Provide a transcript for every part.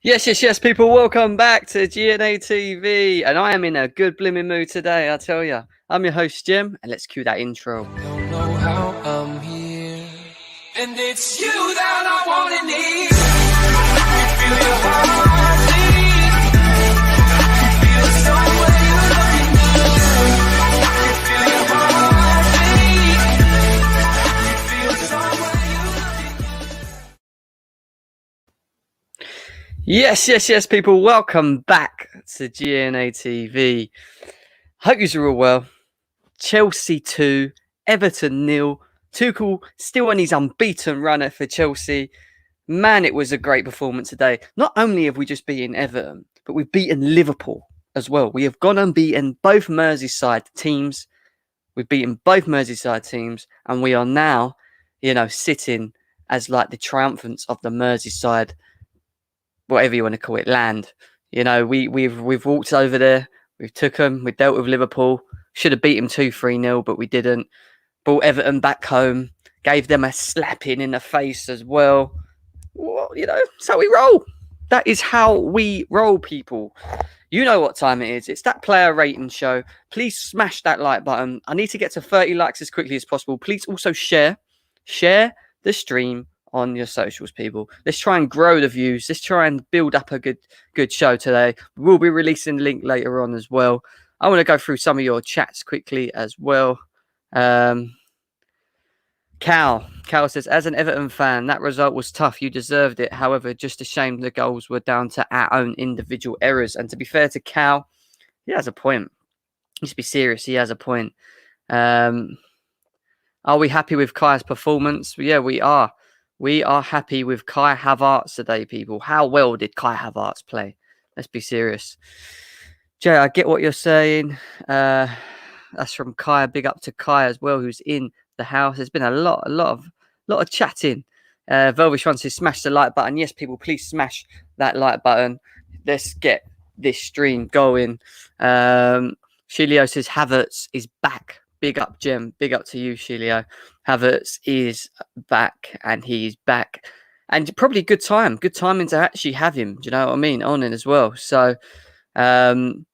Yes, people. Welcome back to GNA TV. And I am in a good blimmin' mood today, I tell you. I'm your host, Jim, and let's cue that intro. Don't know how I'm here, and it's you that I want to need. Feel your heartbeat. Feel somewhere you're looking good. Feel your heartbeat. Feel somewhere you're looking good. Yes, people. Welcome back to GNA TV. Hope you're all well. Chelsea 2, Everton 0. Tuchel still on his unbeaten runner for Chelsea. Man, it was a great performance today. Not only have we just beaten Everton, but we've beaten Liverpool as well. We have gone and beaten both Merseyside teams. We've beaten both Merseyside teams, and we are now, sitting as like the triumphants of the Merseyside, whatever you want to call it, land. We've walked over there. We've took them. We dealt with Liverpool. Should have beat them 2-3-0, but we didn't. Brought Everton back home. Gave them a slapping in the face as well. Well, that's how we roll. That is how we roll, people. You know what time it is. It's that player rating show. Please smash that like button. I need to get to 30 likes as quickly as possible. Please also share the stream on your socials, people. Let's try and grow the views. Let's try and build up a good show today. We'll be releasing the link later on as well. I want to go through some of your chats quickly as well. Cal says, as an Everton fan, that result was tough. You deserved it. However, just a shame the goals were down to our own individual errors. And to be fair to Cal, he has a point. Let's be serious. He has a point. Are we happy with Kai's performance? Yeah, we are. We are happy with Kai Havertz today, people. How well did Kai Havertz play? Let's be serious. Jay, I get what you're saying. That's from Kai. Big up to Kai as well, who's in the house. There's been a lot of chatting. Velvish wants to smash the like button. Yes, people, please smash that like button. Let's get this stream going. Shilio says Havertz is back. Big up, Jem. Big up to you, Shilio. Havertz is back, and he's back. And probably good timing to actually have him. Do you know what I mean? On it as well. So, beating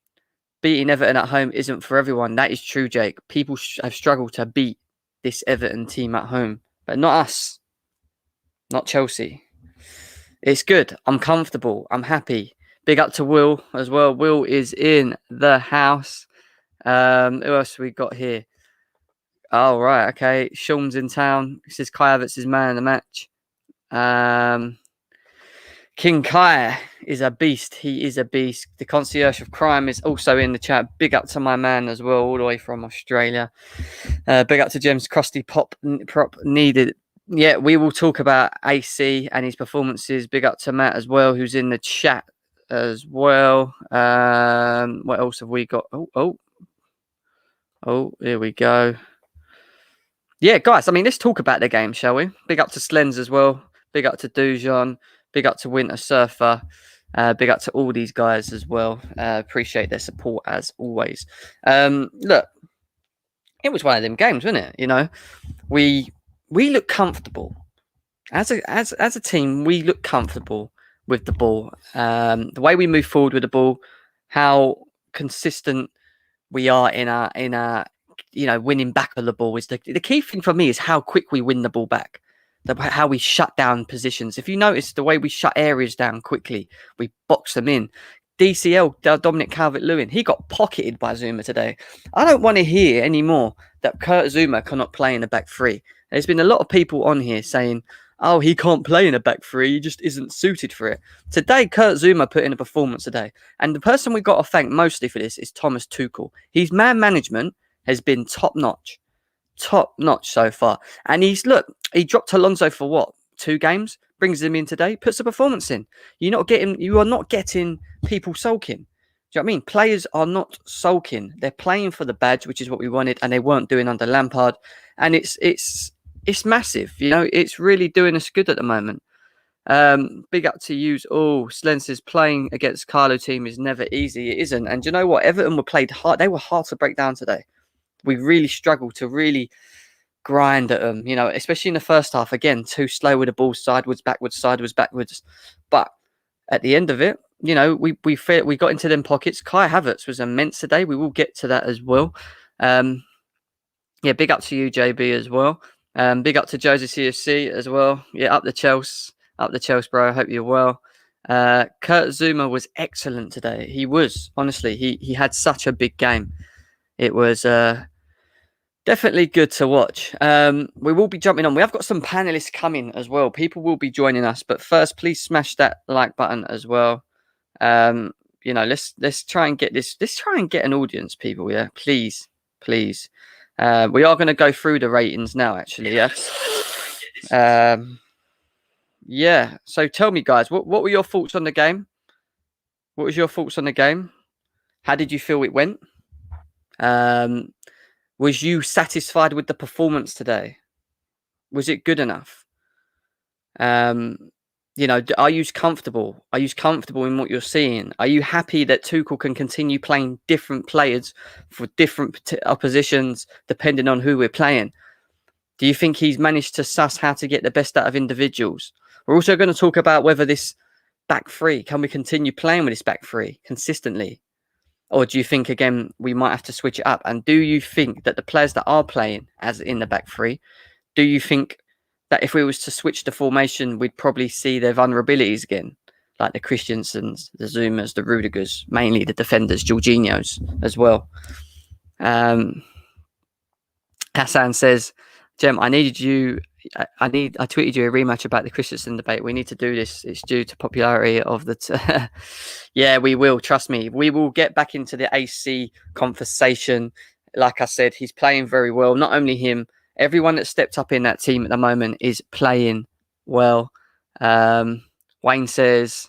Everton at home isn't for everyone. That is true, Jake. People have struggled to beat this Everton team at home, but not us. Not Chelsea. It's good. I'm comfortable. I'm happy. Big up to Will as well. Will is in the house. Who else we got here? Oh, right. Okay. Sean's in town. He says Kai Havertz is man of the match. King Kai is a beast. He is a beast. The concierge of crime is also in the chat. Big up to my man as well, all the way from Australia. Big up to Jim's crusty prop needed. Yeah, we will talk about AC and his performances. Big up to Matt as well, who's in the chat as well. What else have we got? Oh, here we go. Yeah, guys, let's talk about the game, shall we? Big up to Slens as well. Big up to Dujon. Big up to Winter Surfer. Big up to all these guys as well. Appreciate their support as always. Look, it was one of them games, wasn't it? We look comfortable. As a team, we look comfortable with the ball. The way we move forward with the ball, how consistent we are in our winning back of the ball is the key thing for me is how quick we win the ball back. How we shut down positions. If you notice the way we shut areas down quickly, we box them in. DCL, Dominic Calvert-Lewin, he got pocketed by Zuma today. I don't want to hear anymore that Kurt Zuma cannot play in the back three. There's been a lot of people on here saying, oh, he can't play in a back three. He just isn't suited for it. Today, Kurt Zuma put in a performance today. And the person we got to thank mostly for this is Thomas Tuchel. His man management has been top-notch so far. And he dropped Alonso for what? 2 games? Brings him in today, puts a performance in. You are not getting people sulking. Do you know what I mean? Players are not sulking. They're playing for the badge, which is what we wanted, and they weren't doing under Lampard. And it's massive. It's really doing us good at the moment. Big up to you. Oh, Slen says playing against Carlo team is never easy. It isn't. And do you know what? Everton were played hard. They were hard to break down today. We really struggled to really grind at them, especially in the first half. Again, too slow with the ball, sideways, backwards. But at the end of it, we got into them pockets. Kai Havertz was immense today. We will get to that as well. Big up to you, JB, as well. Big up to Josie CFC as well. Yeah, up the Chelsea, bro. I hope you're well. Kurt Zuma was excellent today. He was, honestly, he had such a big game. It was definitely good to watch. We will be jumping on. We have got some panelists coming as well. People will be joining us, but first, please smash that like button as well. Let's try and get this. Let's try and get an audience, people. Yeah, please. We are going to go through the ratings now. Actually, yeah. So tell me, guys, what were your thoughts on the game? What was your thoughts on the game? How did you feel it went? Was you satisfied with the performance today? Was it good enough? Are you comfortable? Are you comfortable in what you're seeing? Are you happy that Tuchel can continue playing different players for different oppositions depending on who we're playing? Do you think he's managed to suss how to get the best out of individuals? We're also going to talk about whether this back three, can we continue playing with this back three consistently? Or do you think, again, we might have to switch it up? And do you think that the players that are playing as in the back three, do you think that if we was to switch the formation, we'd probably see their vulnerabilities again? Like the Christiansens, the Zumas, the Rudigers, mainly the defenders, Jorginhos as well. Hassan says, Jem, I tweeted you a rematch about the Christensen debate. We need to do this. It's due to popularity of the... Yeah, we will. Trust me. We will get back into the AC conversation. Like I said, he's playing very well. Not only him, everyone that stepped up in that team at the moment is playing well. Wayne says,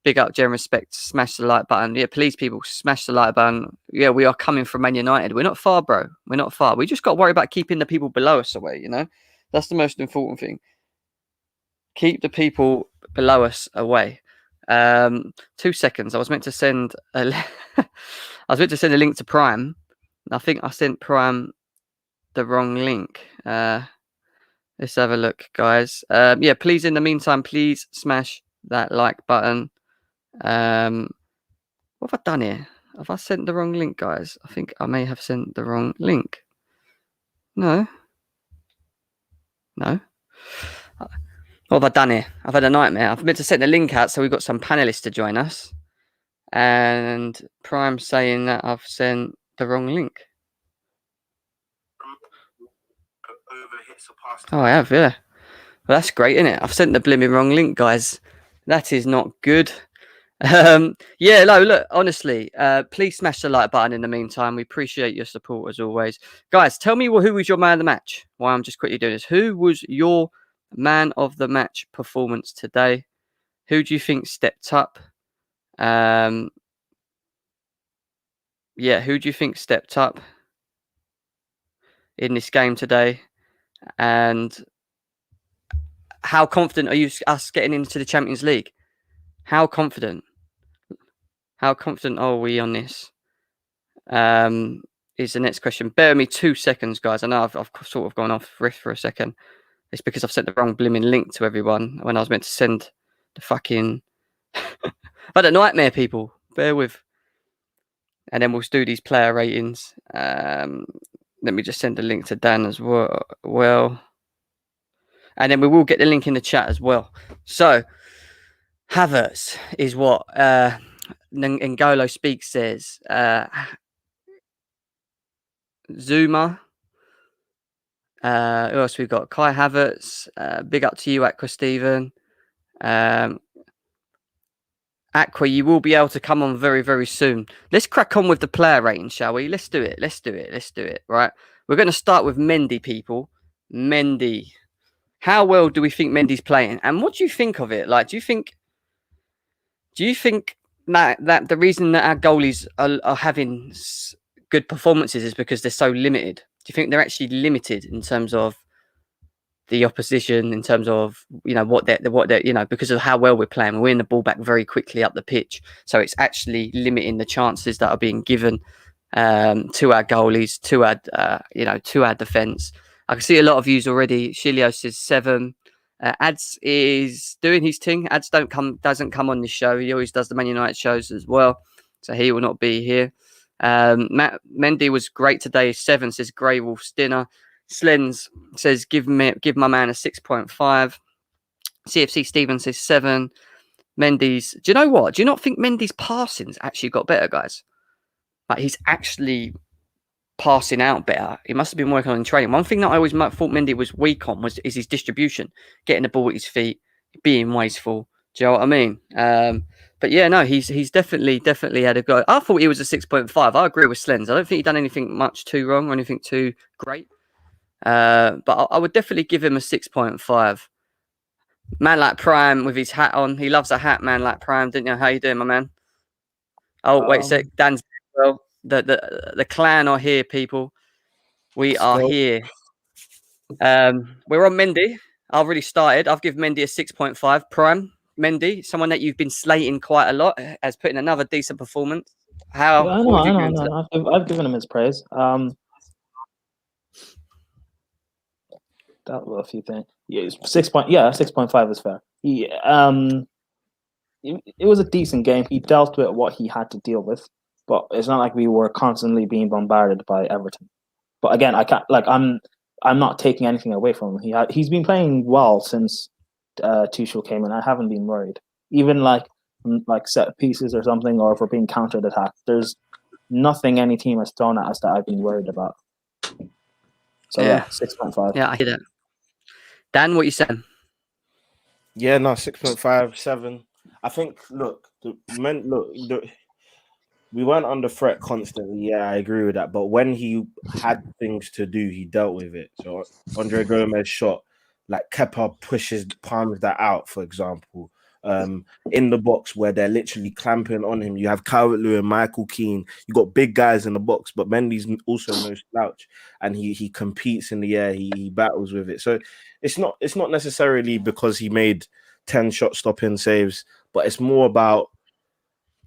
big up, Jem, respect. Smash the like button. Yeah, please, people, smash the like button. Yeah, we are coming from Man United. We're not far, bro. We're not far. We just got to worry about keeping the people below us away, That's the most important thing. Keep the people below us away. 2 seconds. I was meant to send a link to Prime. I think I sent Prime the wrong link. Let's have a look, guys. Please, in the meantime, please smash that like button. What have I done here? Have I sent the wrong link, guys? I think I may have sent the wrong link. No. What have I done here? I've had a nightmare. I've meant to send the link out so we've got some panelists to join us. And Prime saying that I've sent the wrong link. Oh, I have, yeah. Well, that's great, isn't it? I've sent the blimmin' wrong link, guys. That is not good. Look, honestly, please smash the like button in the meantime. We appreciate your support as always. Guys, tell me who was your man of the match? Why I'm just quickly doing this. Who was your man of the match performance today? Who do you think stepped up? Who do you think stepped up in this game today? And how confident are you us getting into the Champions League? How confident are we on this? Is the next question. Bear with me 2 seconds, guys. I know I've sort of gone off riff for a second. It's because I've sent the wrong blooming link to everyone when I was meant to send the fucking... I've had a nightmare, people. Bear with. And then we'll do these player ratings. Let me just send the link to Dan as well. And then we will get the link in the chat as well. So, Havertz is what N'Golo Speaks says. Zuma. Who else we got? Kai Havertz. Big up to you, Aqua Steven. Aqua, you will be able to come on very, very soon. Let's crack on with the player rating, shall we? Let's do it. Right. We're going to start with Mendy, people. Mendy. How well do we think Mendy's playing? And what do you think of it? Like, do you think that the reason that our goalies are having good performances is because they're so limited? Do you think they're actually limited in terms of the opposition, in terms of what they're because of how well we're playing? We're winning the ball back very quickly up the pitch, so it's actually limiting the chances that are being given to our goalies, to our defence. I can see a lot of views already. Shilio says 7. Ads is doing his thing. Ads doesn't come on this show. He always does the Man United shows as well, so he will not be here. Matt Mendy was great today. 7 says Grey Wolf's dinner. Slens says give my man a 6.5. CFC Stevens says 7. Mendy's. Do you know what? Do you not think Mendy's passing's actually got better, guys? Like he's actually passing out better. He must have been working on training. One thing that I always thought Mendy was weak on is his distribution, getting the ball at his feet, being wasteful. Do you know what I mean? But yeah, no, he's definitely had a go. I thought he was a 6.5. I agree with Slens. I don't think he done anything much too wrong or anything too great. But I would definitely give him a 6.5. Man like Prime with his hat on. He loves a hat, man like Prime, didn't you? How you doing, my man? Oh, wait a sec. Dan's well. The clan are here, people. We are here. We're on Mendy. I've already started. I've given Mendy a 6.5. Prime. Mendy, someone that you've been slating quite a lot, has put in another decent performance. How? Yeah, I know. I've given him his praise. That was a few things. Yeah, 6.5 is fair. It was a decent game. He dealt with what he had to deal with, but it's not like we were constantly being bombarded by Everton. But again, I can't I'm not taking anything away from him. He's been playing well since Tuchel came in. I haven't been worried. Even like set pieces or something, or if we're being countered attacked, there's nothing any team has thrown at us that I've been worried about. So yeah 6.5. Yeah, I hear that. Dan, what you saying? Yeah, no, 6.5, 7. I think. We weren't under threat constantly. Yeah, I agree with that. But when he had things to do, he dealt with it. So Andre Gomez shot, like Kepa palms that out, for example. In the box where they're literally clamping on him. You have Calvert-Lewin, Michael Keane. You got big guys in the box, but Mendy's also no slouch, and he competes in the air. He battles with it. So it's not necessarily because he made 10 shot-stopping saves, but it's more about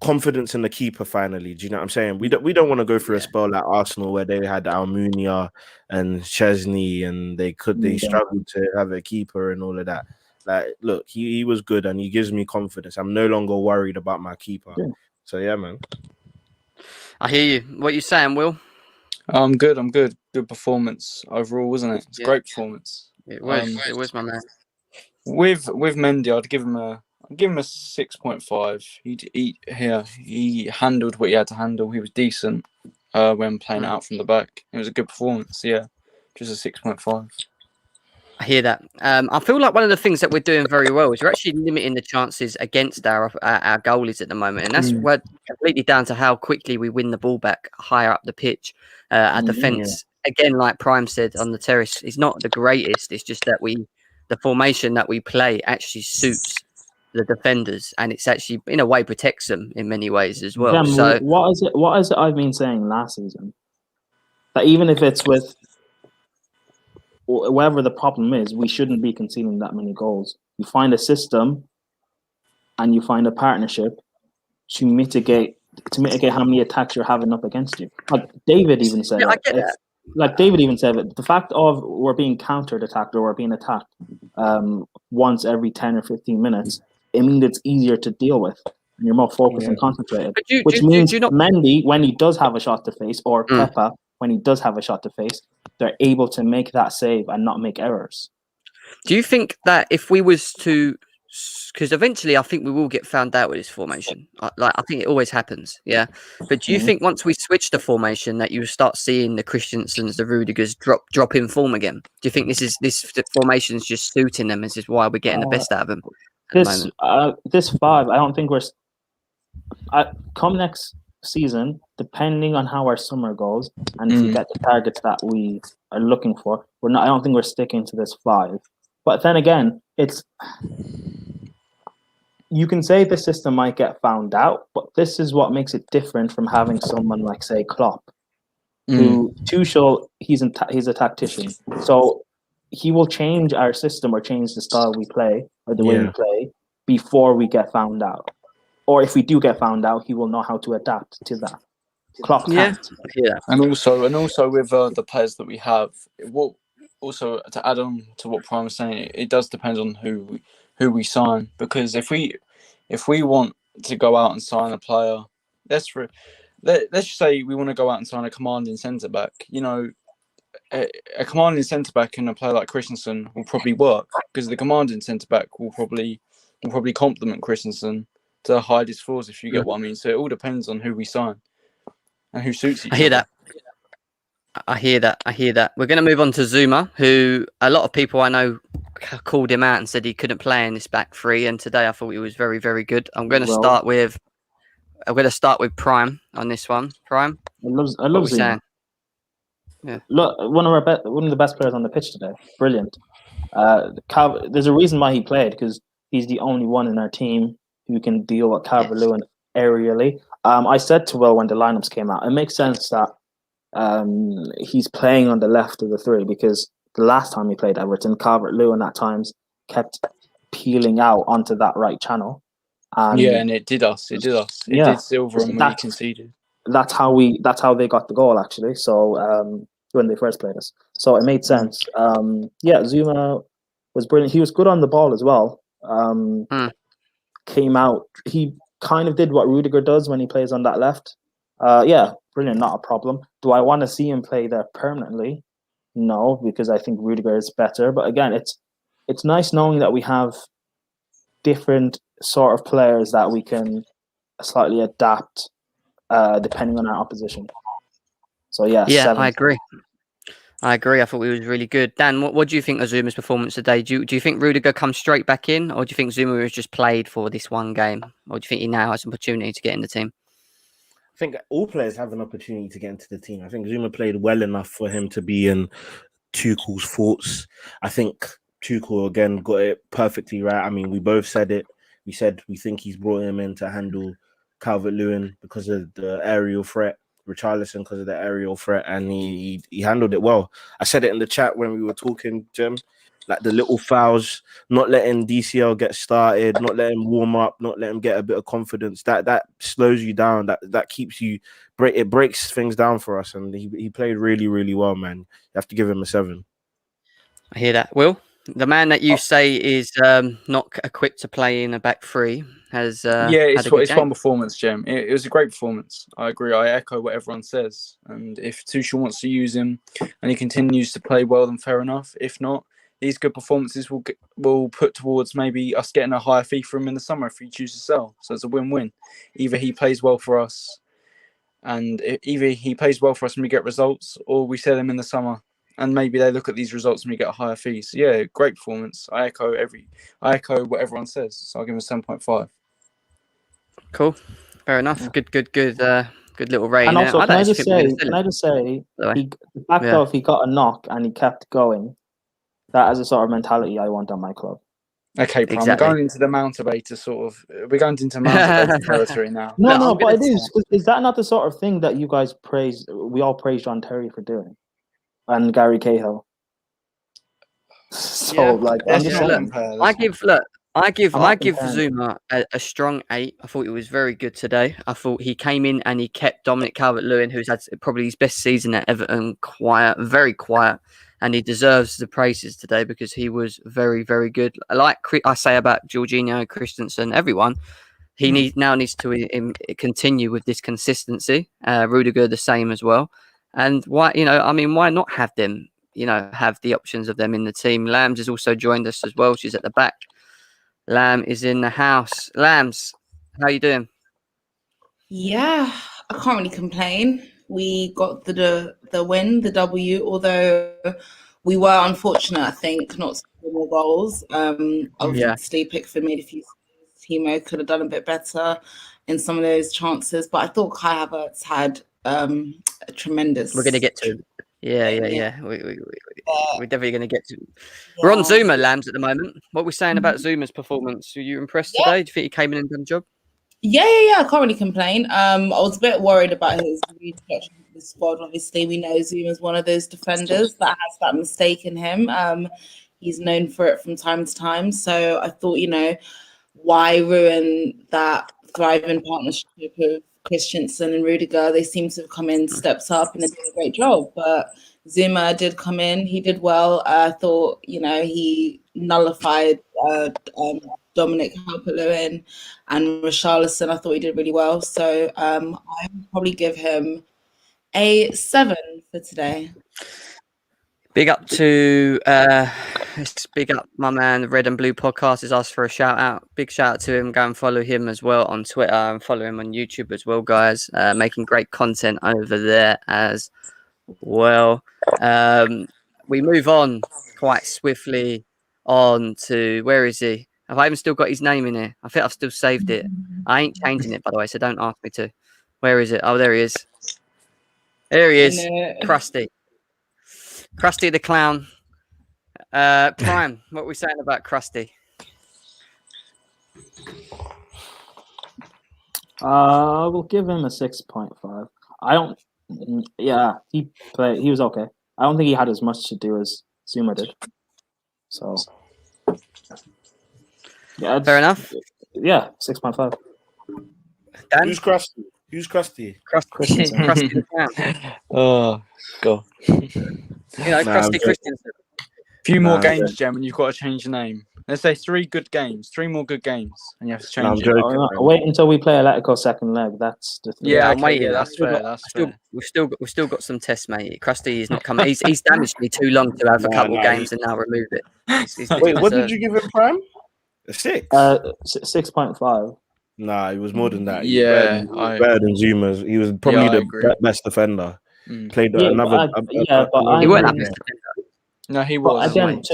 confidence in the keeper. Finally, do you know what I'm saying? We don't want to go through a spell like Arsenal where they had Almunia and Chesney, and they struggled to have a keeper and all of that. Like, look, he was good, and he gives me confidence. I'm no longer worried about my keeper. Yeah. So yeah, man. I hear you. What you saying, Will? I'm good. Good performance overall, wasn't it? It's a great performance. It was, my man. With Mendy, I'd give him a 6.5. He handled what he had to handle. He was decent when playing it out from the back. It was a good performance. Yeah, just a 6.5. I hear that. I feel like one of the things that we're doing very well is we're actually limiting the chances against our goalies at the moment, and that's completely down to how quickly we win the ball back higher up the pitch. Our defence, again, like Prime said on the terrace, is not the greatest. It's just that the formation that we play actually suits the defenders, and it's actually in a way protects them in many ways as well. So what is it I've been saying last season, that even if it's with whatever the problem is, we shouldn't be conceding that many goals. You find a system and you find a partnership to mitigate how many attacks you're having up against you. Like David even said it. The fact of we're being countered attacked or we're being attacked once every 10 or 15 minutes, it means it's easier to deal with and you're more focused and concentrated. Which means Mendy, when he does have a shot to face, or Kepa, when he does have a shot to face, they're able to make that save and not make errors. Do you think that if we was to, because eventually I think we will get found out with this formation, I think it always happens, yeah. But do you think once we switch the formation that you start seeing the Christiansens, the Rudigers drop in form again? Do you think this formation is just suiting them? This is why we're getting the best out of them? This 5, I don't think we're. Come next season, depending on how our summer goes, and if we get the targets that we are looking for, I don't think we're sticking to this 5. But then again, you can say the system might get found out, but this is what makes it different from having someone like, say, Klopp, who Tuchel, he's a tactician, so he will change our system or change the style we play or the way we play before we get found out. Or if we do get found out, he will know how to adapt to that. Klopp can't. And also with the players that we have, also to add on to what Prime was saying, it does depend on who we sign, because if we want to go out and sign a player, let's just say we want to go out and sign a commanding centre back. You know, a commanding centre back and a player like Christensen will probably work, because the commanding centre back will probably complement Christensen to hide his flaws, if you get what I mean. So it all depends on who we sign and who suits each I hear other. that. I hear that. We're going to move on to Zuma, who a lot of people I know called him out and said he couldn't play in this back three. And today I thought he was very, very good. I'm going to start with Prime on this one. Prime, I what love we Zuma. saying? Yeah. Look, one of the best players on the pitch today. Brilliant. There's a reason why he played, because he's the only one in our team who can deal with Calvert-Lewin aerially. I said to Will when the lineups came out, it makes sense that he's playing on the left of the three, because the last time he played Everton, Calvert-Lewin at times kept peeling out onto that right channel. And it did us. It did Silver, and we conceded. That's how they got the goal, actually. So when they first played us, so it made sense. Zuma was brilliant. He was good on the ball as well. Came out. He kind of did what Rudiger does when he plays on that left. Brilliant, not a problem. Do I want to see him play there permanently? No, because I think Rudiger is better. But again, it's nice knowing that we have different sort of players that we can slightly adapt depending on our opposition. So yeah, 7. I agree. I thought he was really good. Dan, what do you think of Zuma's performance today? Do you think Rudiger comes straight back in, or do you think Zuma was just played for this one game, or do you think he now has an opportunity to get in the team? I think all players have an opportunity to get into the team. I think Zuma played well enough for him to be in Tuchel's thoughts. I think Tuchel again got it perfectly right. I mean, we both said it. We said we think he's brought him in to handle Calvert-Lewin because of the aerial threat, Richarlison because of the aerial threat, and he handled it well. I said it in the chat when we were talking, Jim, like the little fouls, not letting DCL get started, not letting him warm up, not letting him get a bit of confidence. That slows you down. That keeps you. It breaks things down for us, and he played really, really well, man. You have to give him a 7. I hear that. Will, the man that you say is not equipped to play in a back three has it's one performance, Jem. It was a great performance. I agree. I echo what everyone says. And if Tuchel wants to use him and he continues to play well, then fair enough. If not, these good performances will put towards maybe us getting a higher fee for him in the summer if he chooses to sell. So it's a win-win. Either he plays well for us, and we get results, or we sell him in the summer and maybe they look at these results and we get a higher fee. So yeah, great performance. I echo what everyone says. So I'll give him a 7.5. Cool. Fair enough. Yeah. Good little rating. And also, can I just say, the fact of he got a knock and he kept going, that is a sort of mentality I want on my club. Okay, Prime, exactly. We're going into the Mountabator territory now. No, but it is. Is that not the sort of thing that you guys praise? We all praise John Terry for doing, and Gary Cahill. So, I give Zuma a strong 8. I thought he was very good today. I thought he came in and he kept Dominic Calvert-Lewin, who's had probably his best season at Everton, very quiet. And he deserves the praises today because he was very, very good. Like I say about Jorginho, Christensen, everyone, he now needs to continue with this consistency. Rudiger the same as well. And why not have them? Have the options of them in the team. Lambs has also joined us as well. She's at the back. Lamb is in the house. Lambs, how you doing? Yeah, I can't really complain. We got the win, the W, although we were unfortunate, I think, not to score more goals. Obviously, Pickford made a few saves. Timo could have done a bit better in some of those chances, but I thought Kai Havertz had a tremendous... We're going to get to... Yeah. We're definitely going to get to... We're on Zuma, Lambs, at the moment. What are we saying about Zuma's performance? Were you impressed today? Do you think he came in and done the job? Yeah. I can't really complain. I was a bit worried about his restructuring of the squad. Obviously, we know Zuma's one of those defenders that has that mistake in him. He's known for it from time to time. So I thought, why ruin that thriving partnership of Christensen and Rudiger, they seem to have come in, stepped up, and they're doing a great job. But Zuma did come in; he did well. I thought, he nullified Dominic Calvert-Lewin and Richarlison. I thought he did really well. So I would probably give him a 7 for today. Big up to big up my man, the Red and Blue Podcast has asked for a shout out. Big shout out to him. Go and follow him as well on Twitter and follow him on YouTube as well, guys. Making great content over there as well. We move on quite swiftly on to, where is he? Have I even still got his name in here? I think I've still saved it. I ain't changing it, by the way, so don't ask me to. Where is it? Oh, there he is. There he is. Krusty. Krusty the Clown. Prime, what are we saying about Krusty? We'll give him a 6.5. He was okay. I don't think he had as much to do as Zuma did. So, yeah, fair enough. Yeah, 6.5 Dan? Who's Krusty? Who's Krusty? Krusty the Clown. Oh, God. Krusty Christensen. Few more games, Jem, and you've got to change the name. Let's say 3 more good games, and you have to change it. Wait until we play Atletico second leg. That's the thing. Yeah, okay, that's fair. That's fair. We've still got some tests, mate. Krusty is not coming. He's damaged me too long to have a couple games and now remove it. Wait, what did you give him, Prime? A 6? 6.5. Nah, he was more than that. Yeah, he was better than Zuma's. He was probably the best defender. Played another. But he wasn't that best defender. No, he was. I think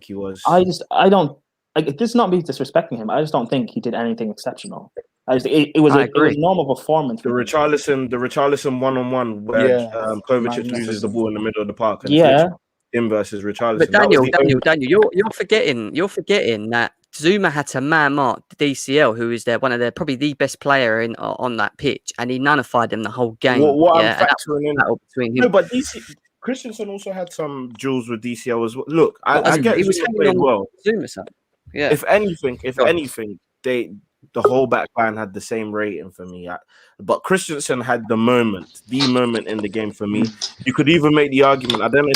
he was. I don't. This is not me disrespecting him. I just don't think he did anything exceptional. It was a normal performance. The Richarlison 1-on-1 where Kovacic loses the ball in the middle of the park. And him versus Richarlison. But Daniel, you're forgetting that Zuma had to man mark DCL, who is probably the best player on that pitch, and he nullified him the whole game. What I'm factoring in between him. No, but Christensen also had some duels with DCL as well. Look, I get he was playing well. Zuma, yeah. If anything, the whole back line had the same rating for me. But Christensen had the moment in the game for me. You could even make the argument. I don't know.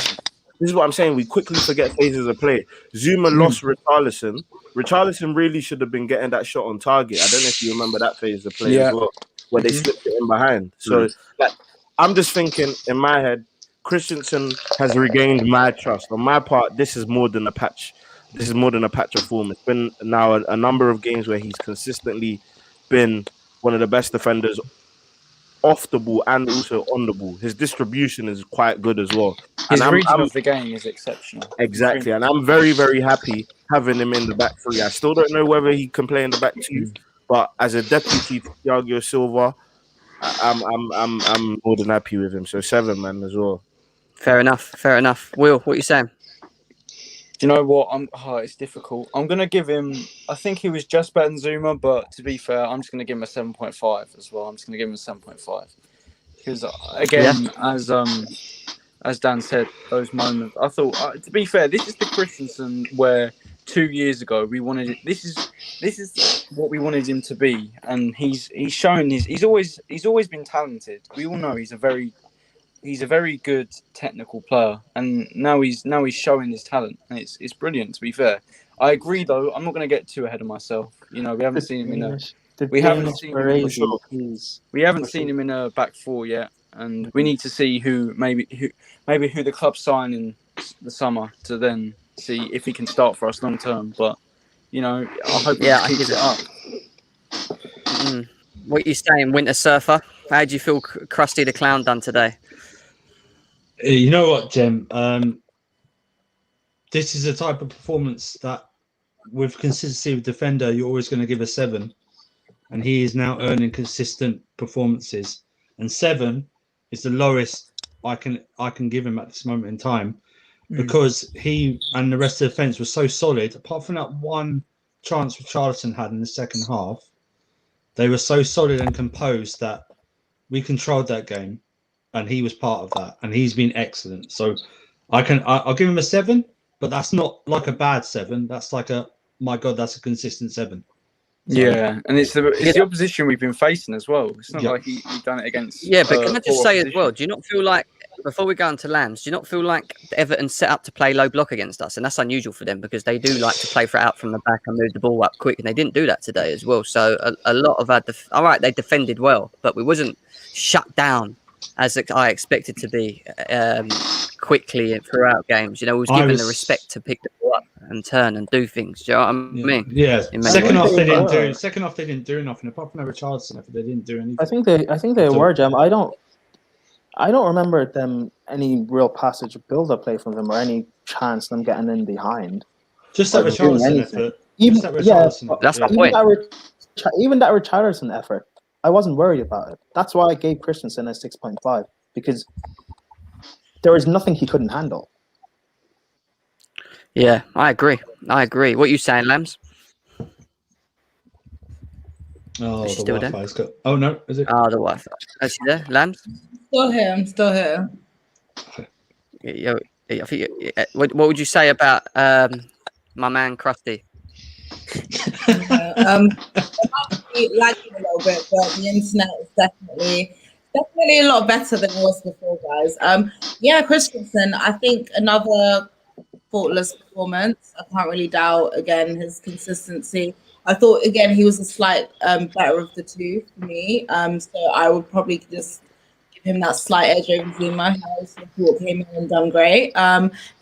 This is what I'm saying. We quickly forget phases of play. Zuma lost Richarlison. Richarlison really should have been getting that shot on target. I don't know if you remember that phase of play as well, where they slipped it in behind. So I'm just thinking in my head, Christensen has regained my trust. On my part, this is more than a patch. This is more than a patch of form. It's been now a number of games where he's consistently been one of the best defenders off the ball and also on the ball. His distribution is quite good as well. His reading of the game is exceptional. Exactly, and I'm very, very happy having him in the back 3. I still don't know whether he can play in the back 2, but as a deputy to Thiago Silva, I'm more than happy with him. So 7, man, as well. Fair enough. Will, what are you saying? Do you know what? It's difficult. I'm going to give him... I think he was just better than Zuma, but to be fair, I'm just going to give him a 7.5 as well. I'm just going to give him a 7.5. Because, again, as Dan said, those moments... I thought, to be fair, this is the Christensen where 2 years ago we wanted it... This is what we wanted him to be. And he's shown... He's always been talented. We all know he's a very good technical player, and now he's showing his talent, and it's brilliant. To be fair, I agree though. I'm not going to get too ahead of myself. We haven't seen him in a back 4 yet, and we need to see who the club's sign in the summer to then see if he can start for us long term. But I hope he keeps it up. What are you saying, Winter Surfer? How do you feel Krusty the Clown done today? You know what, Jem? This is a type of performance that, with consistency of defender, you're always going to give a 7, and he is now earning consistent performances. And 7 is the lowest I can give him at this moment in time, because he and the rest of the defence was so solid. Apart from that one chance Richarlison had in the second half, they were so solid and composed that we controlled that game. And he was part of that, and he's been excellent. So I'll give him a 7, but that's not like a bad 7. That's like my God, that's a consistent 7. Yeah, and it's the opposition we've been facing as well. It's not like he done it against. Yeah, but can I just poor say as opposition. well, do you not feel like, before we go on to Lambs, do you not feel like Everton set up to play low block against us? And that's unusual for them because they do like to play for out from the back and move the ball up quick, and they didn't do that today as well. So a lot of our, all right, they defended well, but we wasn't shut down as I expected to be quickly throughout games. You know, we was given the respect to pick the ball up and turn and do things. Do you know what I mean? Yeah. In many Second ways. off, they didn't do. Second off, they didn't do nothing apart from Richardson. They didn't do anything. I think they were, Jam. I don't remember them any real passage of build-up play from them or any chance them getting in behind. Just that or doing Richardson anything. effort. Even Just that Richardson effort, That's my yeah. point. Even that Richarlison effort, I wasn't worried about it. That's why I gave Christensen a 6.5 because there was nothing he couldn't handle. Yeah, I agree. What are you saying, Lambs? Oh, Is she the still there? Wi-Fi's got. Oh no, is it? Oh, the Wi-Fi. Is she there, Lambs? I'm still here. Yeah, I think, what would you say about my man Krusty? It might be lagging a little bit, but the internet is definitely a lot better than it was before, guys. Yeah, Christensen, I think another faultless performance. I can't really doubt again his consistency. I thought again he was a slight better of the two for me. So I would probably just give him that slight edge over Zuma. I also thought came in and done great.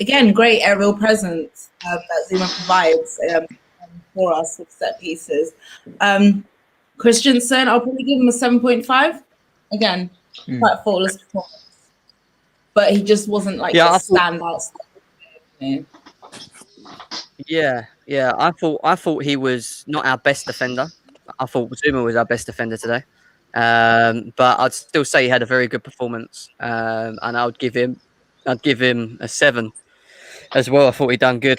Again, great aerial presence that Zuma provides for us with set pieces. Christensen, I'll probably give him a 7.5. Again, quite faultless performance, but he just wasn't like a standout. Yeah. I thought he was not our best defender. I thought Zuma was our best defender today. But I'd still say he had a very good performance. And I'd give him a 7 as well. I thought he'd done good.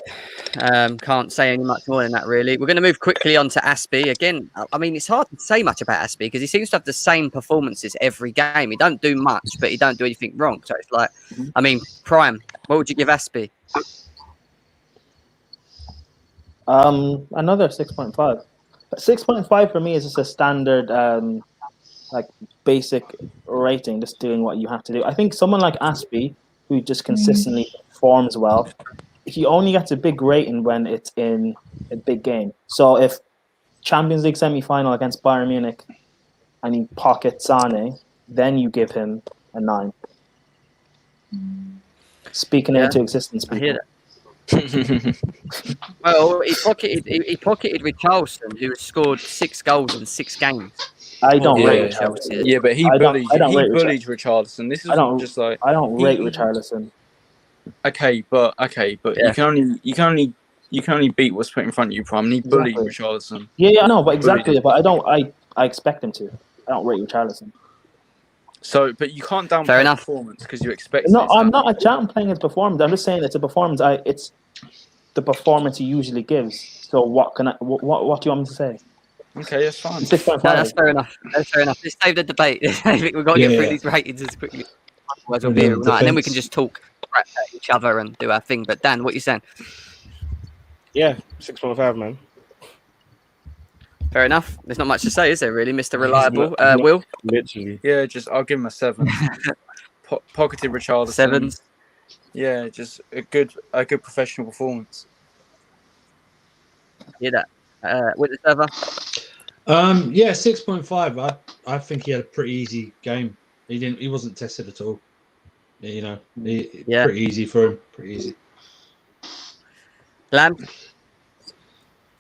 Can't say any much more than that, really. We're going to move quickly on to Aspie. Again, I mean, it's hard to say much about Aspie because he seems to have the same performances every game. He don't do much, but he don't do anything wrong. So it's like, I mean, Prime, what would you give Aspie? Another 6.5. 6.5 for me is just a standard, like basic rating, just doing what you have to do. I think someone like Aspie, who just consistently performs well, he only gets a big rating when it's in a big game. So if Champions League semi-final against Bayern Munich and he pockets Sane, then you give him a 9. Speaking it into existence, people. I hear that. Well, he pocketed Richarlison, who has scored 6 goals in 6 games. I don't rate Richarlison. Yeah, but he bullied Richarlison. This is I don't just like I don't rate Richarlison. Okay, but you can only beat what's put in front of you, Prime. And he bullied Richarlison. Yeah, I know, but exactly. But I expect him to. I don't rate Richarlison. So, but you can't downplay his performance because you expect. No, I'm not downplaying his performance. I'm just saying it's a performance. It's the performance he usually gives. So what do you want me to say? Okay, that's fine. 6.5. No, that's fair enough. Let's save the debate. We've got to get through these ratings as quickly. Otherwise, we'll be here all night, and then we can just talk at each other and do our thing. But Dan, what are you saying? Yeah, 6.5, man. Fair enough. There's not much to say, is there? Really, Mr. Reliable. Will? Literally. Yeah, I'll give him a 7. Pocketed Richarlison. 7. Yeah, just a good professional performance. Hear that? With the server. Yeah, 6.5. I think he had a pretty easy game. He wasn't tested at all. You know, pretty easy for him. Pretty easy. Lamb.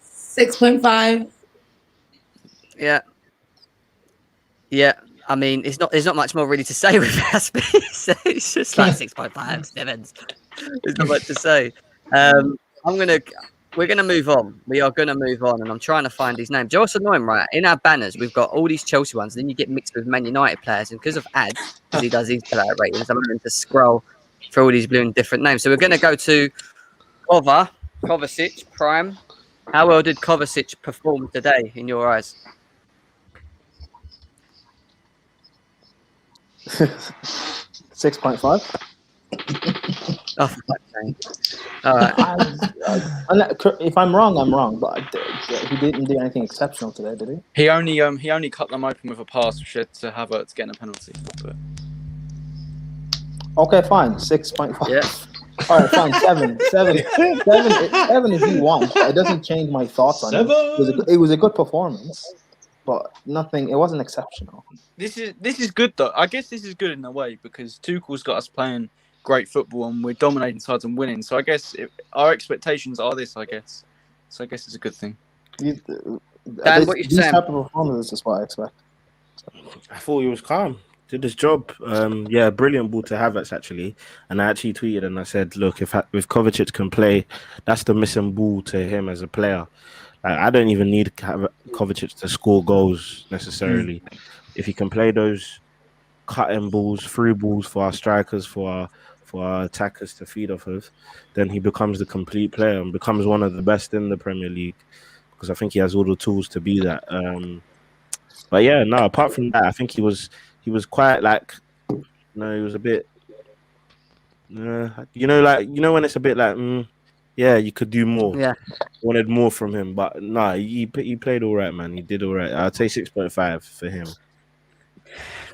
6.5. Yeah. I mean, there's not much more really to say with Aspie. So it's just like 6.5, 7s. There's not much to say. We're gonna move on. We are gonna move on, and I'm trying to find his name. Do you know what's annoying, right? In our banners, we've got all these Chelsea ones, and then you get mixed with Man United players, and because of ads, because he does these player ratings, I'm having to scroll through all these blue and different names. So we're gonna go to Kovacic, Prime. How well did Kovacic perform today in your eyes? 6.5. Oh, for fuck's sake. All right. If I'm wrong, I'm wrong. But he didn't do anything exceptional today, did he? He only cut them open with a pass, which led to Havertz getting a penalty. But Okay, fine. 6.5. Yeah. All right, fine. 7 if you want. It doesn't change my thoughts on it. It was a good performance, but nothing. It wasn't exceptional. this is good though. I guess this is good in a way because Tuchel's got us playing great football and we're dominating sides and winning. So I guess our expectations are this. I guess. So I guess it's a good thing. Dan, what you These saying? type of performances is what I expect. I thought he was calm. Did his job. Yeah, brilliant ball to Havertz actually. And I actually tweeted and I said, look, if Kovacic can play, that's the missing ball to him as a player. Like, I don't even need Kovacic to score goals necessarily. If he can play those cutting balls, through balls for our strikers, for our attackers to feed off of, then he becomes the complete player and becomes one of the best in the Premier League. Because I think he has all the tools to be that. But yeah, no. Apart from that, I think he was quite like, he was a bit, when it's a bit like, yeah, you could do more. Yeah. Wanted more from him, but no, he played all right, man. He did all right. I'd say 6.5 for him.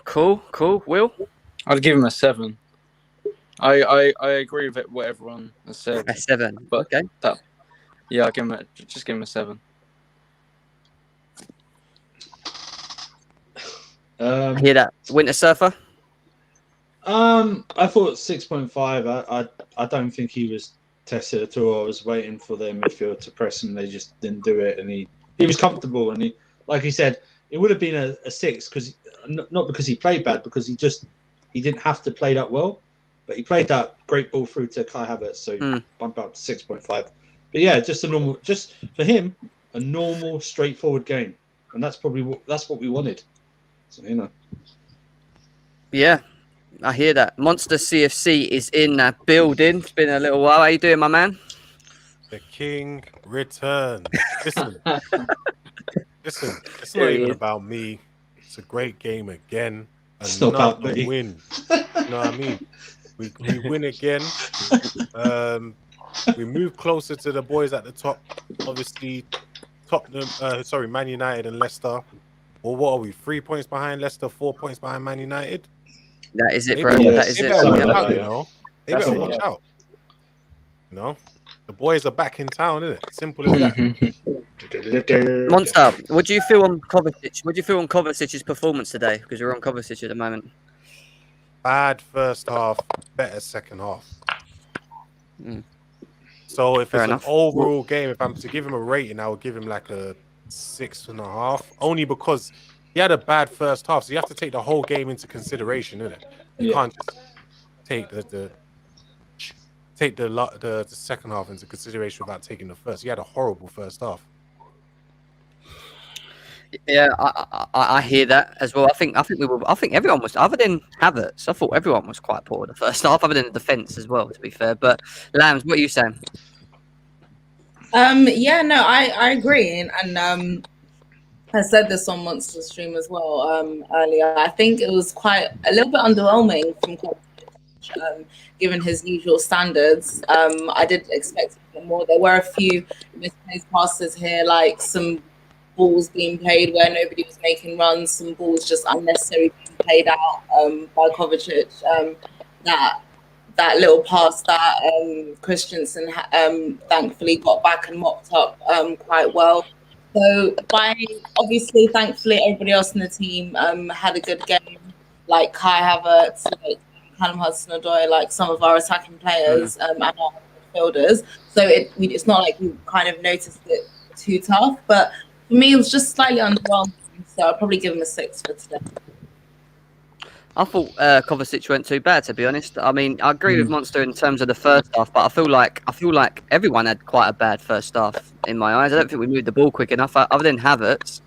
Cool. Will? I'd give him a 7. I agree with what everyone has said. A 7. But Okay. Yeah, I'll give him a 7. I hear that. Winter Surfer? I thought 6.5. I don't think he was tested at all. I was waiting for their midfield to press and they just didn't do it. And he was comfortable. And he, like he said, it would have been a 6 because not because he played bad, because he didn't have to play that well. But he played that great ball through to Kai Havertz, so bump up to 6.5. But yeah, just for him, a normal, straightforward game, and that's what we wanted. So Yeah, I hear that. Monster CFC is in that building. It's been a little while. How you doing, my man? The king returns. Listen, it's not even about me. It's a great game again. It's not about me. Win. You know what I mean? We win again. We move closer to the boys at the top. Obviously, Man United and Leicester. Well, what are we? 3 points behind Leicester, 4 points behind Man United. That is it, They bro. better- That is they it. better watch Yeah. out, you know. They That's better it, watch yeah. out. You know, the boys are back in town, isn't it? Simple as that. Monster, what do you feel on Kovacic? What do you feel on Kovacic's performance today? Because you're on Kovacic at the moment. Bad first half, better second half. Mm. So if Fair it's enough. an overall game, if I'm to give him a rating, I would give him like a 6.5. Only because he had a bad first half, so you have to take the whole game into consideration, innit? You can't just take the second half into consideration without taking the first. He had a horrible first half. Yeah, I hear that as well. I think everyone was, other than Havertz. I thought everyone was quite poor the first half, other than the defence as well. To be fair, but Lambs, what are you saying? Yeah, no, I agree, and I said this on Monster Stream as well earlier. I think it was quite a little bit underwhelming from Kovacic, given his usual standards. I did expect a bit more. There were a few misplaced passes here, like some balls being played where nobody was making runs, some balls just unnecessarily being played out by Kovacic. That little pass that Christensen thankfully got back and mopped up quite well. So obviously, thankfully, everybody else in the team had a good game, like Kai Havertz, like Callum Hudson-Odoi, like some of our attacking players and our midfielders. So it's not like we kind of noticed it too tough, but for me, it was just slightly underwhelming. So I'll probably give him a 6 for today. I thought Kovacic weren't too bad, to be honest. I mean, I agree with Monster in terms of the first half, but I feel like everyone had quite a bad first half in my eyes. I don't think we moved the ball quick enough, other than Havertz.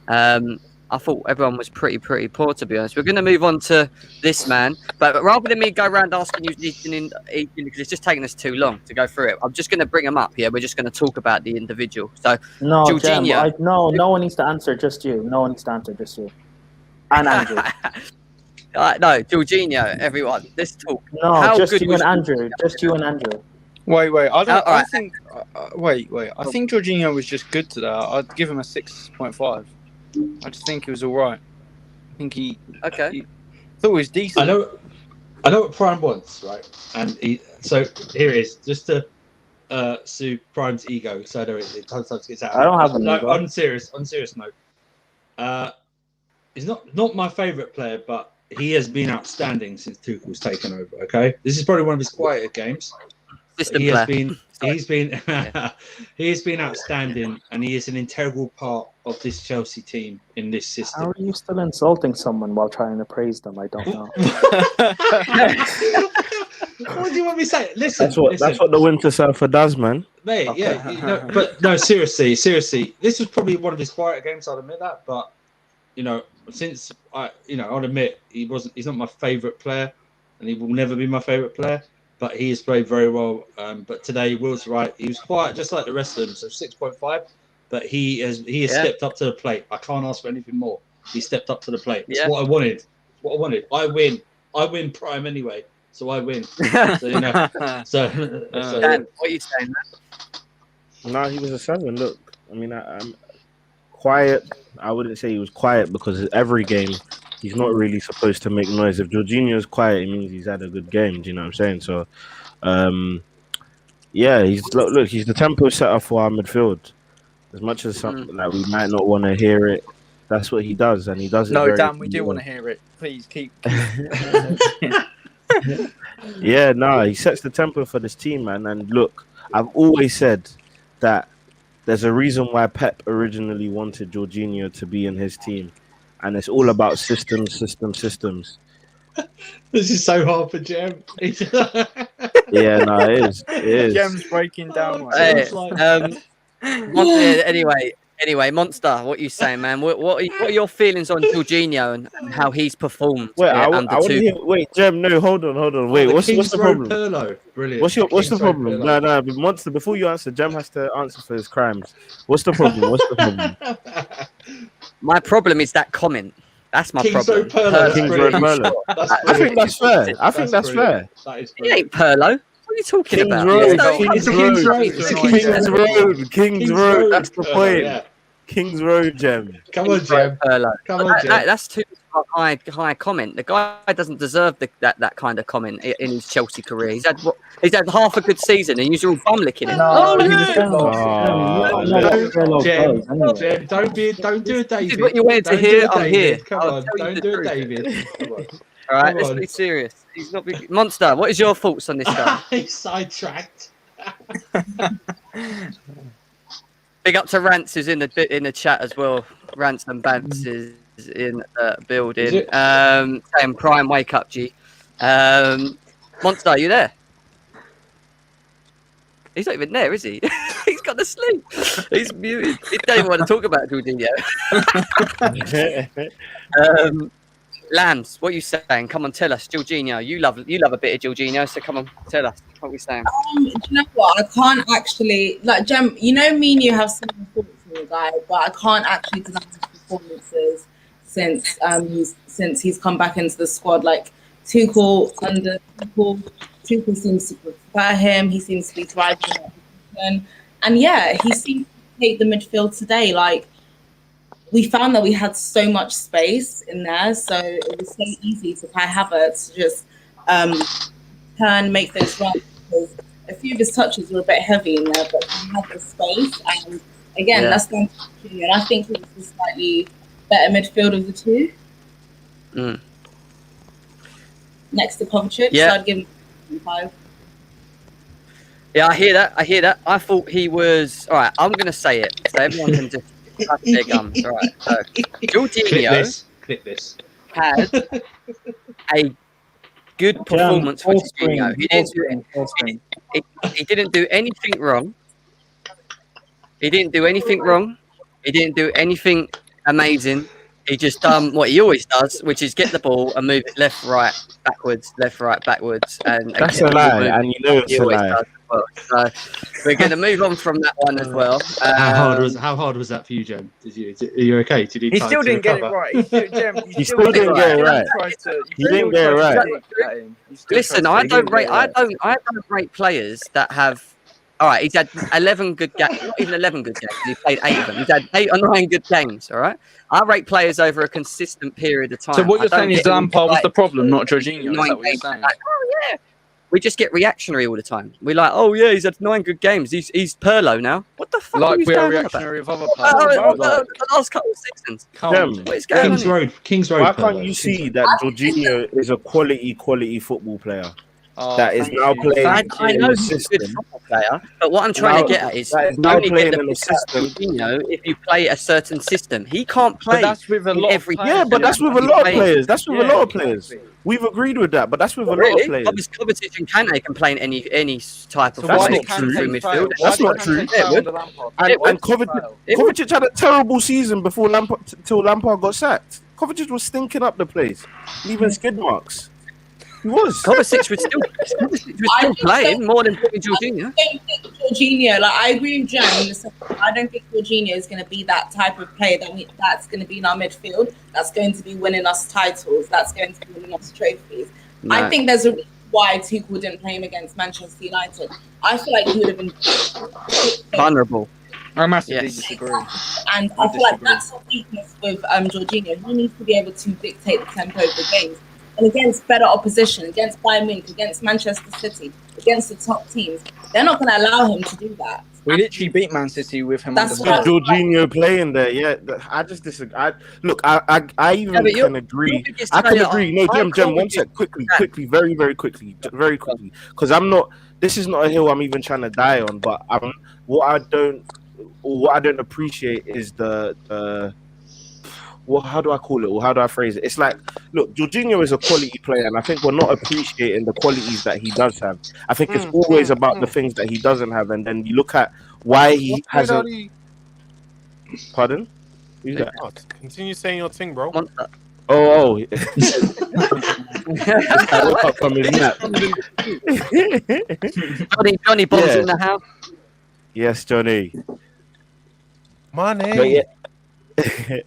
I thought everyone was pretty poor, to be honest. We're going to move on to this man, but rather than me go around asking you because it's just taking us too long to go through it, I'm just going to bring him up here. We're just going to talk about the individual. So, No, Jorginho. no one needs to answer, just you. No one needs to answer, just you. And Andrew. No, Jorginho, everyone. Let's talk. No, How just good you was and Andrew. Just you and Andrew. Wait. I don't. all I right. think. Wait. I think Jorginho was just good today. I'd give him a 6.5. I just think he was all right. I think he Okay. thought he was decent. I know what Prime wants, right? And so here it is, just to soothe Prime's ego, so I know it sometimes gets out. I don't have an No, ego. on serious note, he's not my favourite player, but he has been outstanding since Tuchel's taken over. Okay, this is probably one of his quieter games. System He has player. been he has been outstanding, and he is an integral part of this Chelsea team in this How system. are you still insulting someone while trying to praise them? I don't know. What do you want me to say? Listen, That's what the Winter Surfer does, man. mate. Okay. Yeah, but no, seriously, this was probably one of his quieter games. I'll admit that, but since I'll admit he's not my favourite player, and he will never be my favourite player. But he has played very well. But today, Will's right. He was quiet, just like the rest of them. So 6.5. But he has stepped up to the plate. I can't ask for anything more. He stepped up to the plate. It's what I wanted. I win. I win Prime anyway, so I win. So Dan, what are you saying, man? No, he was a 7. Look, I mean, I'm quiet. I wouldn't say he was quiet because every game he's not really supposed to make noise. If Jorginho's quiet, it means he's had a good game. Do you know what I'm saying? So, he's the tempo setter for our midfield. As much as like we might not want to hear it, that's what he does, and he does it. No, very Dan, we do well. want to hear it. Please keep. Yeah, no, he sets the tempo for this team, man. And look, I've always said that there's a reason why Pep originally wanted Jorginho to be in his team, and it's all about systems. This is so hard for Jem. Yeah, no, it is. It is. Gem's breaking down. Anyway, Monster, what are you saying, man? What are your feelings on Jorginho and how he's performed? Wait, I under want to hear. Wait, Jem, no, hold on. Wait, what's the problem? Perlo. Brilliant. What's the problem? No, but Monster, before you answer, Jem has to answer for his crimes. What's the problem? My problem is that comment. That's my problem. Kings Road Perlo. I think that's fair. That is He ain't Perlo. What are you talking Kings about? Road. Kings Road. That's the point. Yeah. Kings Road, Jem. Come on, Jem. That's too high comment. The guy doesn't deserve that kind of comment in his Chelsea career. He's had half a good season, and you're all bum licking it. Jem, don't do it, David. This is what you wanted to hear. I'm here. Come on, don't do it, David. Come on. All right, let's be serious. He's not Monster. What is your thoughts on this guy? He's sidetracked. Big up to Rance, who's in the chat as well. Rance and Bance is in the building. Saying Prime, wake up, G. Monster, are you there? He's not even there, is he? He's gone to sleep. He's muted. He don't even want to talk about Jorginho. Lambs, what are you saying? Come on, tell us. Jorginho, you love a bit of Jorginho, so come on, tell us. What are we saying? Do you know what? I can't actually, like, Jem, you know me and you have similar thoughts on the guy, but I can't actually deny his performances since he's come back into the squad. Like, Tuchel seems to prefer him. He seems to be thriving in that position. And yeah, he seems to take the midfield today. Like, we found that we had so much space in there, so it was so easy for Kai Havertz to just make those runs, because a few of his touches were a bit heavy in there, but he had the space. And again, that's going to continue. And I think he was the slightly better midfield of the two. Next to Kovacic, so I'd give him 5. Yeah, I hear that. I thought he was all right. I'm going to say it, so everyone can just touch their gums. All right. So, Jorginho Clip this. had a good performance for Jorginho. He didn't do anything wrong. He didn't do anything amazing. He just done what he always does, which is get the ball and move it left, right, backwards, and That's get a the ball lie, moving. and you know it's He a always lie. does as well. So we're going to move on from that one as well. How hard was that for you, Jem? Are you okay? Did He still didn't get it right. He still, Jem, He still didn't get it right. He didn't get it right. Listen, I don't rate players that have. All right, he's had 11 good games, not even 11 good games. He played 8 of them. He's had 8 or 9 good games. All right, I rate players over a consistent period of time. So what you're I don't saying is get Lampard was the excited problem, not for Jorginho. Is 9 that what you're games. saying? Like, oh yeah, we just get reactionary all the time. We're like, oh yeah, he's had 9 good games. He's Pirlo now. What the fuck? Like are you we are going on about? reactionary of other The last couple of seasons. Jem, What is going on? Kings Road. why can't you see that Jorginho is a quality football player? That is now playing I in know the he's a good system. football player, but what I'm trying to get at is that is you now only playing get in the the system. if you play a certain system. He can't play. But that's with a in lot every of players. Yeah, but that's with a He's lot of playing. players. That's with a lot of players. We've agreed with that, but that's with a lot of Really? players. Obviously, Kovacic and Kante can play in any type of So That's why play did not true. through Kante midfield. fail? That's Why not did true. Kante fail under Lampard? And Kovacic had a terrible season before Lampard till Lampard got sacked. Kovacic was stinking up the place, leaving skid marks. He was. Kovacic was still playing more than probably Jorginho. I don't think Jorginho, like I agree with Jem in the sense that I don't think Jorginho is going to be that type of player that's going to be in our midfield, that's going to be winning us titles, that's going to be winning us trophies. No. I think there's a reason why Tuchel didn't play him against Manchester United. I feel like he would have been Vulnerable. I massively Yes. disagree. and I feel like that's a weakness with Jorginho. He needs to be able to dictate the tempo of the games. And against better opposition, against Bayern Munich, against Manchester City, against the top teams, they're not going to allow him to do that. We literally beat Man City with him. That's under what- Pep. Jorginho playing there, yeah. I just disagree. I even Yeah, but can agree. your biggest I can player- agree. No, I Jem, one can't sec, quickly, very quickly, because I'm not. This is not a hill I'm even trying to die on. But what I don't appreciate is the how do I call it, or how do I phrase it? It's like, look, Jorginho is a quality player, and I think we're not appreciating the qualities that he does have. I think it's always about the things that he doesn't have, and then you look at why he hasn't. Pardon? Who's that? Oh, continue saying your thing, bro. Monster. Oh. I woke up from his nap. Johnny Bombs Yeah. in the house. Yes, Johnny. Money. But yeah.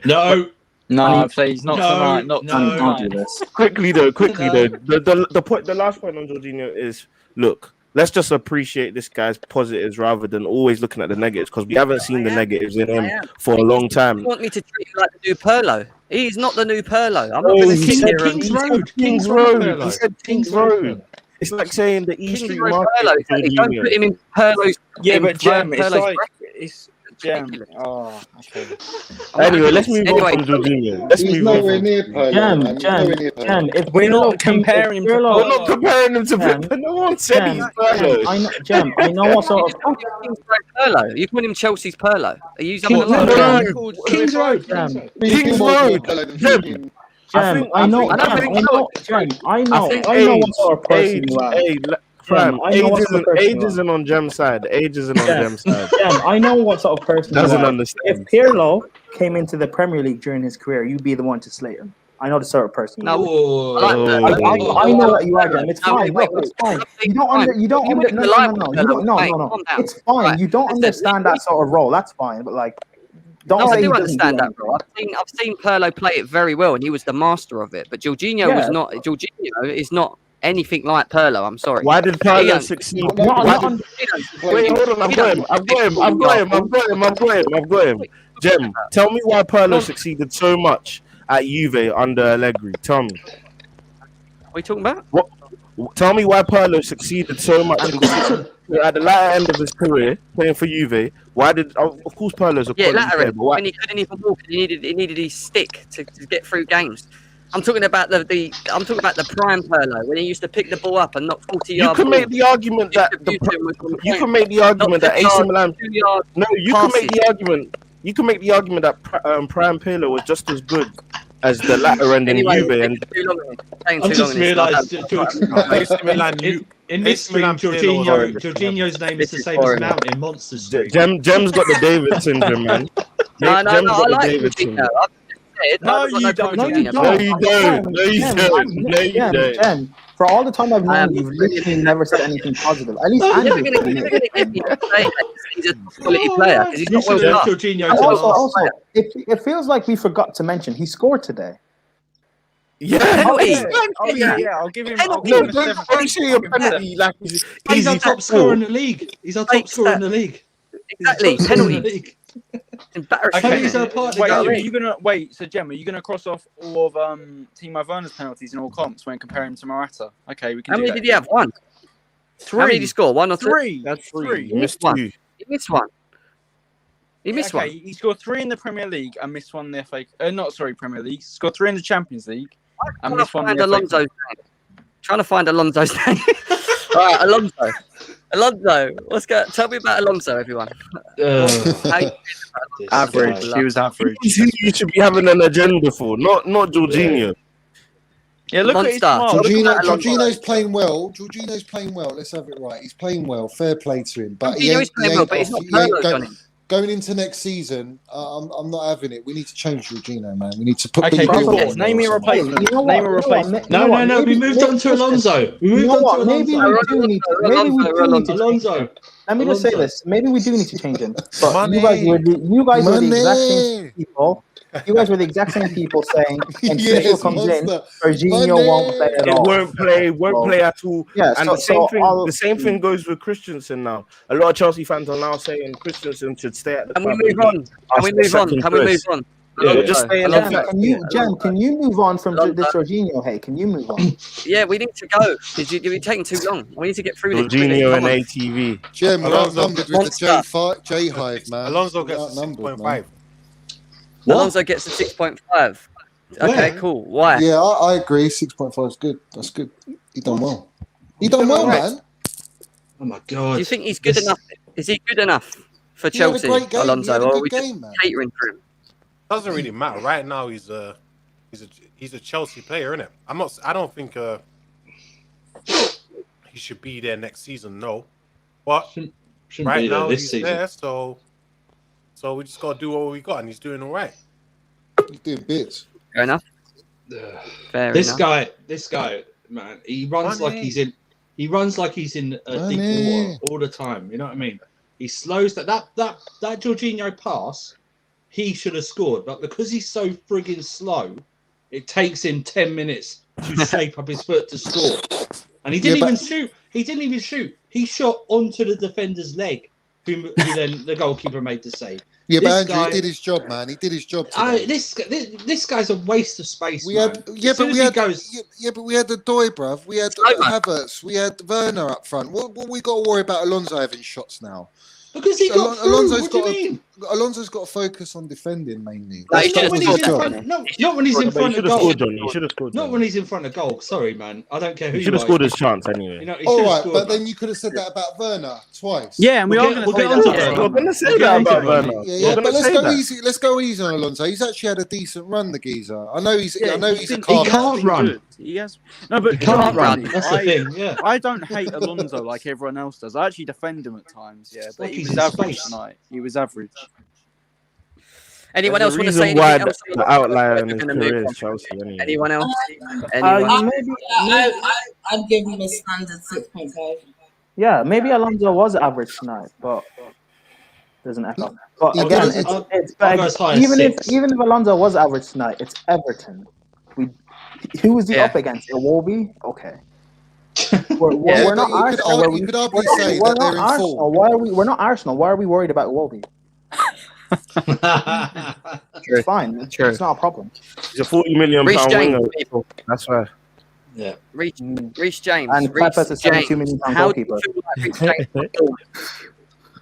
No. No, please, not tonight. Not no. tonight. Don't do this. quickly though. The last point on Jorginho is, look, let's just appreciate this guy's positives rather than always looking at the negatives, because we haven't seen the negatives in him for a long time. You want me to treat him like the new Pirlo? He's not the new Pirlo. I'm not Oh, going to he sit said here and Kings Road. Kings Road. He said Kings Road. It's like saying the E Kings Street Road Market. Pirlo. to Don't Jorginho. put him in Pirlo's. Yeah, in but Jem, it's Pirlo's like bracket. it's Jem. Oh, okay. Anyway, let's move on from Jorginho. Let's He's move on. nowhere near Pirlo. Jem, man. He's nowhere near Pirlo. Jem, if We're Pirlo not comparing him to Pirlo- We're not comparing him to Jem, Pep. No one said he's Pirlo. Jem, I know what sort of Kings Road Pirlo. You call him Chelsea's Pirlo. Are you King- having a no, laugh? no, Kings Road. Jem, He's Road. more Pirlo than Jem. fucking- Jem, I know what sort of person you are. Fam, I know what sort of person age you are. isn't on Jem's side. Age isn't on Yeah. Jem's side. Jem, I know what sort of person you Doesn't are. If understand. Pirlo came into the Premier League during his career, you'd be the one to slate him. I know the sort of person you are. Oh. I like that. I know what you are, Jem. It's No, fine. wait, Look, it's wait. fine. You don't under. You don't You under. wouldn't No, rely no, no, on no. You don't. No, Mate, no, no. calm down. It's fine. Right. You don't Listen, understand that sort of role. That's fine. But like, don't No, say I he do doesn't understand do that, bro. I've seen Pirlo play it very well, and he was the master of it. But Jorginho Yeah. was not. Jorginho is not anything like Pirlo. I'm sorry. Why did He Pirlo don't- succeed? Not Why on- did- Wait, hold on. I've got him. Jem, tell me why Pirlo succeeded so much at Juve under Allegri. Tell me. What are you talking about? Tell me why Pirlo succeeded so much at the latter end of his career playing for Juve. Why did, of course, Pirlo's a Yeah, quality player, later but why? when he couldn't even walk, he needed his stick to get through games. I'm talking about the prime Pirlo when he used to pick the ball up and knock 40 You yards. can make the argument that you can make the argument that AC Milan. No, you can make the argument. You can make the argument that Prime Pirlo was just as good as the latter end in Juve. And I've just realised AC Milan, in this AC Milan stream, Pirlo was Jorginho's name is the This is same as boring. Mount in Monster Street. Jem's got the David syndrome, man. No, Jem's I got the like David Jorginho. syndrome. I've scared. No, I've got you problem don't. with No, you Jorginho. No, don't. you don't. No, you don't. No, you don't. Jen, for all the time I've I known am you, you've literally never said anything positive. At least You're Andrew never said going to it. get me to say that he's a quality Oh, player man. because he's You not should well have done. left Jorginho And to also, last. it feels like we forgot to mention he scored today. Yeah. Penalty. Oh yeah. I'll give him. I'll Penalty. give No, him a don't, 7. don't say a penalty like He's easy our top scorer in the league. He's our top Fake scorer in stat. the league. Exactly. He's the top scorer in the Penalty. league. Embarrassing. Penalties are part of the Wait, game. are you gonna wait? So, Gemma, are you gonna cross off all of Timo Werner's penalties in all comps when comparing to Morata? Okay, we can. How do many that. did he have? One. Three. How many did he score? One or two? Three. That's Three. You missed one. two. He missed one. He missed Okay, one. he scored 3 in the Premier League and missed 1 in the FA. Premier League. He scored 3 in the Champions League and I'm missed 1 in find the FA. Alonso's name. Trying to find Alonso's name. All right, Alonso. Alonso, what's going? Tell me about Alonso, everyone. How you Average. He was average. You should be having an agenda for, not Jorginho. Yeah, look at his Monster. smile. Look at that Jorginho's playing well. Jorginho's playing well. Let's have it right. He's playing well. Fair play to him. But he Jorginho ain't, is playing he well, ain't but he's off. not He ain't Pirlo, Johnny. going into next season. I'm not having it. We need to change Jorginho, man. We need to put. Okay, Billy cool. Gilmore Name me a or something. replacement. Name a replacement. No. We moved on to Alonso. We moved on to Maybe Alonso. we do need to. Maybe we do need to. Alonso. Let me just say Alonso. this. Maybe we do need to change him. But Money. you guys were the exact same Money. people. You guys were the exact same people saying, and Yes, Tuchel comes in, monster. Jorginho Money. won't play at It all. won't play at all. Yeah, And the same thing goes with Christensen now. A lot of Chelsea fans are now saying Christensen should stay at the Can we club. move on? Can we move on? Can we move on? Yeah, Alonso, just stay in Alonso. Jen, can you move on from Alonso. this Jorginho? Hey, can you move on? Yeah, we need to go. You're taking too long. We need to get through this. Jorginho and Come on. ATV. Jim, we're Alonso. outnumbered with the J Hive, man. Alonso We're gets outnumbered, 6.5. man. Alonso gets a 6.5. Okay, cool. Why? Yeah, I agree. 6.5 is good. That's good. He done well. He done well, man. Oh my god. Do you think he's good enough? Is he good enough for He had a Chelsea, great game. He Alonso, had a or are good we just game, man. catering for him? Doesn't really matter. Right now, he's a Chelsea player, isn't it? I don't think he should be there next season. No, but Shouldn't right be there now this he's season. there. So we just gotta do what we got, and he's doing all right. He's doing bits. Fair enough. Fair This enough. guy, man, he runs Money. like he's in. He runs like he's in deep Money. water all the time. You know what I mean? He slows that Jorginho pass. He should have scored, but because he's so friggin' slow, it takes him 10 minutes to shape up his foot to score. And he didn't even shoot. He didn't even shoot. He shot onto the defender's leg, who then the goalkeeper made the save. Yeah, This but Andrew, guy- he did his job, man. He did his job today. This guy's a waste of space. We man. had, As yeah, soon but as we he had, goes, but we had the Doy, bruv. We had Slow, man. Havertz. We had Werner up front. What we got to worry about Alonso having shots now? because he got through. Alonso's What do you got mean? Alonso's got to focus on defending mainly. No, That's he Not should when have he's scored in that. front. Not when he's in But he front of should have goal. scored, Johnny. He should have scored. Not Johnny. when he's in front of goal. Sorry, man. I don't care who He you should have are. scored his chance anyway. You know, he All should have right, scored, but man. then you could have said that about Werner twice. Yeah, and we We'll are get- going to we'll get onto that. that. We're gonna say We'll get that onto about it, Werner. Johnny. Yeah, We're but gonna let's say go that. easy. Let's go easy on Alonso. He's actually had a decent run, the geezer. I know he's. I know he's a been- car. he can't been run. good. He has. No, but He can't run. Johnny, That's the thing. Yeah. I don't hate Alonso like everyone else does. I actually defend him at times, yeah. But Like he he's was in average space. tonight. He was average. Anyone There's else a want to reason say why anything else? the outlier in We're his gonna move career on. is Chelsea. Anyway. Anyone else? Anyone? Maybe, I'd give him a standard 6.5. yeah, maybe Alonso was average tonight, but there's an echo. But He again, did- it's I'll go as high as even if 6. even if Alonso was average tonight, it's Everton. Who was he Yeah. up against? Iwobi? Okay. We're Yeah, not but you could Arsenal. argue- you could arguably say we're that they're not in Arsenal. form. Why are we? We're not Arsenal. Why are we worried about Iwobi? It's fine. True. It's not a problem. He's a £40 million Reece James, winger. people. That's why. Yeah. Reece James. And Reece Pepe's a 72 James. million pound How do goalkeeper. you feel like Reece James performed?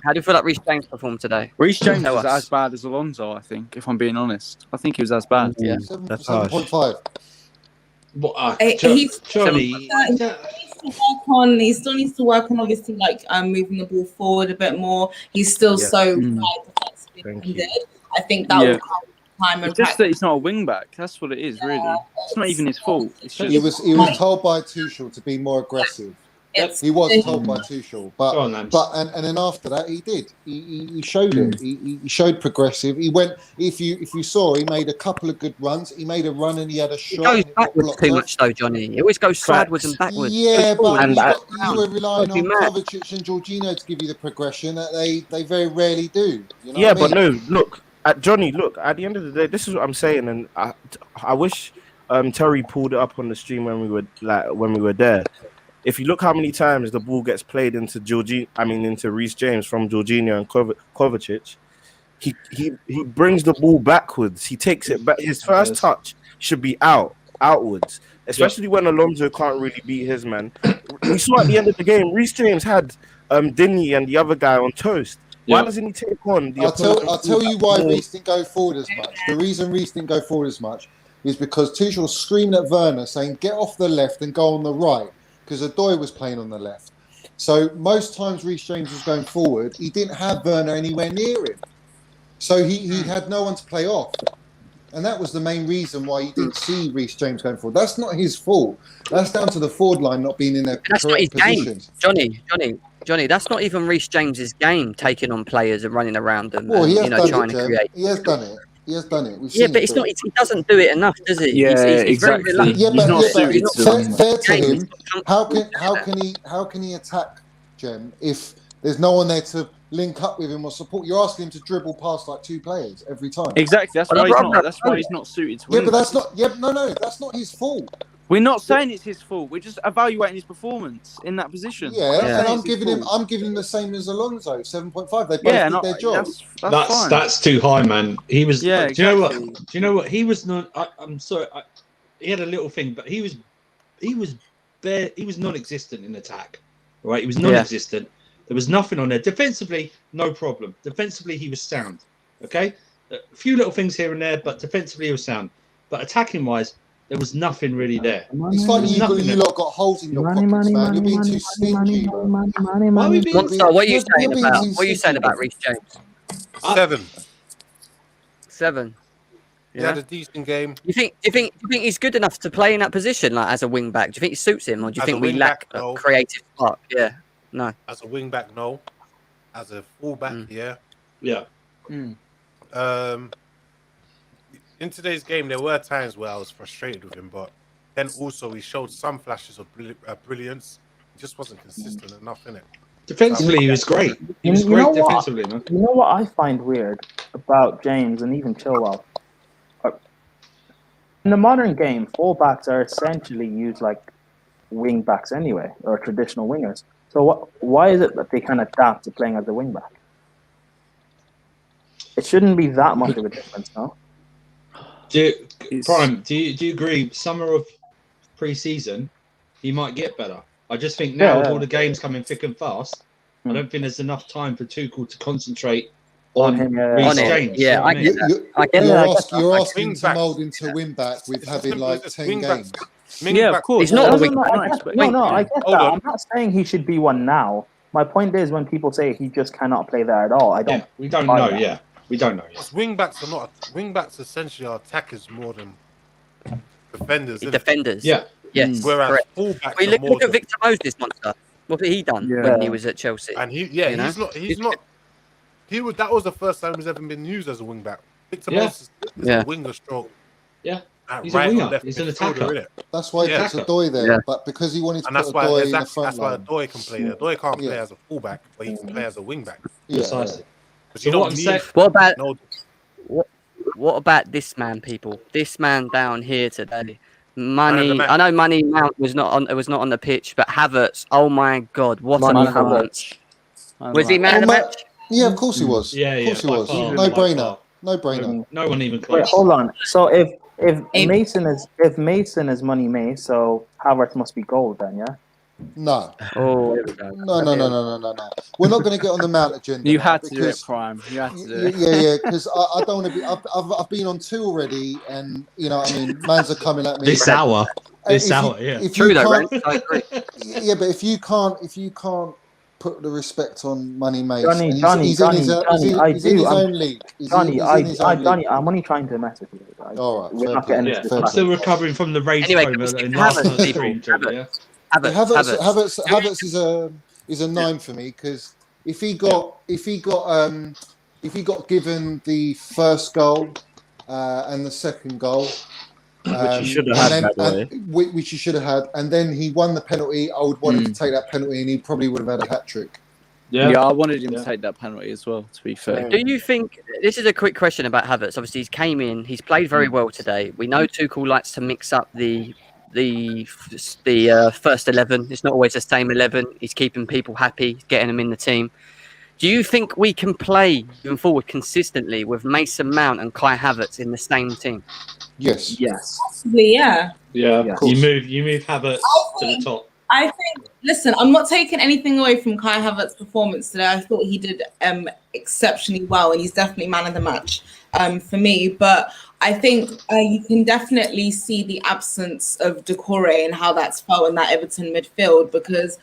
How do you feel like Reece James performed today? Reece James Tell was us. as bad as Alonso, I think, if I'm being honest. I think he was as bad. Yeah. That's harsh. 7.5. What, He's- Charlie, He still needs to work on obviously like moving the ball forward a bit more. He's still Yeah. so Mm. defensively Thank you. minded. I think that Yeah. will come with time and It's just practice. that he's not a wing back. That's what it is, really. It's not even his fault. It's just He was told by Tuchel to be more aggressive. It's He was told by Tuchel, Go on, Lance. and then after that he did. He showed it. He showed progressive. He went. If you saw, he made a couple of good runs. He made a run and he had a He shot. goes And it got backwards blocked too off. much though, Johnny. He always goes sideways and backwards. Yeah, Goes forward but and you were relying Gotta on be mad. Kovacic and Jorginho to give you the progression that they very rarely do. You know Yeah, what I but mean? no, look, Johnny, look, at the end of the day, this is what I'm saying, and I wish Terry pulled it up on the stream when we were there. If you look how many times the ball gets played into into Reece James from Jorginho and Kovacic, he brings the ball backwards. He takes it back. His first touch should be outwards, especially when Alonso can't really beat his man. We saw at the end of the game, Reece James had Dinny and the other guy on toast. Why doesn't he take on the I'll tell you why Reece didn't go forward as much. The reason Reece didn't go forward as much is because Tuchel was screaming at Werner saying, get off the left and go on the right, because Odoi was playing on the left. So most times Reece James was going forward, he didn't have Werner anywhere near him. So he had no one to play off. And that was the main reason why you didn't see Reece James going forward. That's not his fault. That's down to the forward line not being in their That's not his correct game, positions. Johnny. That's not even Reece James's game. Taking on players and running around them, Well, he has and, done trying it, to Jem. create. He has done it. He has done it. We've Yeah, seen but it it's do not. it. He doesn't do it enough, does he? Yeah, He's exactly. very reluctant. Yeah, He's not suited He's to not them. fair to game. him. How can he attack Jem if there's no one there to link up with him or support? You're asking him to dribble past like two players every time. Exactly. That's Well, why he's I'd not. rather- That's why he's not suited to Yeah, win. but that's not. Yeah, no, that's not his fault. We're not saying it's his fault. We're just evaluating his performance in that position. Yeah, We're not and saying I'm it's his giving him. fault. I'm giving him the same as Alonso, 7.5. They both Yeah, did their job. that's fine. That's too high, man. He was. Yeah, Do you know what? exactly. Do you know what? He was not. I'm sorry. He had a little thing, but he was non-existent in attack. Right? He was non-existent. There was nothing on there. Defensively, no problem. Defensively, he was sound. Okay, a few little things here and there, but defensively, he was sound. But attacking-wise, there was nothing really there. It's like you lot got holes in your pockets, man. You're being too stingy, bro. Why are we being? Monster, what are you You're saying being about? too What are you saying stingy, about bro. Reece James? 7. 7. He had a decent game. Do you think he's good enough to play in that position, like as a wing back? Do you think it suits him, or do you As think a we wing lack back, no. a creative spark? Yeah, no. As a wing back, no. As a fullback, yeah. Yeah. In today's game, there were times where I was frustrated with him, but then also he showed some flashes of brilliance. He just wasn't consistent enough, innit? Defensively, he was great. He was You great know what? defensively, man. You know what I find weird about James and even Chilwell? In the modern game, fullbacks are essentially used like wing backs anyway, or traditional wingers. So why is it that they can adapt to playing as a wing back? It shouldn't be that much of a difference, no? Prime, do you agree? Summer of pre-season, he might get better. I just think now with all the games coming thick and fast, I don't think there's enough time for Tuchel to concentrate on him, Reece on it. James. Yeah, you know what I get that. I get You're that. asking Wing to back. mould into wing back with having like 10 Wing games. back. Yeah, of course. He's not No, a wing no, back. I get Hold that. on. I'm not saying he should be one now. My point is when people say he just cannot play there at all, I don't. Yeah, we don't buy know. that. Yeah, we don't know yet. Wing backs are not. Wing backs essentially are attackers more than defenders. innit? Defenders. Yeah. Yes. Whereas correct. fullbacks Well, are look, more. look at Victor Moses, monster. What had he done when he was at Chelsea? And you know? he's not. He's not. He was. That was the first time he's ever been used as a wing back. Victor Yeah. Moses is a winger stroke. Yeah. At He's a right or winger. left He's an midfielder, attacker. innit? That's why he Yeah. puts Odoi there. Yeah. But because he wanted to And put that's why Odoi in the that's front why line. Odoi can play there. Odoi can't play Yeah. as a fullback, but he can play as a wing back. Yeah. Precisely. Because So you what don't I'm need saying- What about no. what about this man, people? This man down here today. Man of the Money. match. I know Money Mount was not on the pitch, but Havertz. Oh my God, what Man a of the performance! Was he man of the match? Yeah, of course he was. Yeah, Of course he by was. far, No by brainer. far. No brainer. No one even Wait, close. hold on. So if Aim- Mason is Money May, so Havertz must be gold then, yeah? No. Oh, here we go. No. We're not going to get on the Mount agenda. You now had to do it, because- Prime. You had to do it. Yeah, because I don't want to be. I've been on 2 already, and you know, I mean, mans are coming at me. This hour. This If you- hour, yeah. If True you though, can't, Ren. I agree. yeah, but if you can't put the respect on Money Mace, Johnny, and he's Johnny, in his Johnny, he's in I his do. own league. Johnny, Johnny, I'm only trying to mess with you guys. All right, We're fair not play. getting Yeah, into this I'm battle. still recovering from the rage Anyway, promo can we skip in to last Havertz, night's people? stream, Johnny, yeah? Havertz is a 9 for me because if he got given the first goal and the second goal, which he should have had, by the way. Which he should have had, and then he won the penalty. I would want him to take that penalty, and he probably would have had a hat trick. Yeah, I wanted him to take that penalty as well, to be fair. Do you think, this is a quick question about Havertz, obviously he's came in, he's played very well today. We know Tuchel likes to mix up the first 11. It's not always the same 11. He's keeping people happy, getting them in the team. Do you think we can play moving forward consistently with Mason Mount and Kai Havertz in the same team? Yes. Possibly, yeah. Yeah, Yeah. you move Havertz to the top. I think, listen, I'm not taking anything away from Kai Havertz's performance today. I thought he did exceptionally well, and he's definitely man of the match for me. But I think you can definitely see the absence of Doucouré and how that's felt in that Everton midfield, because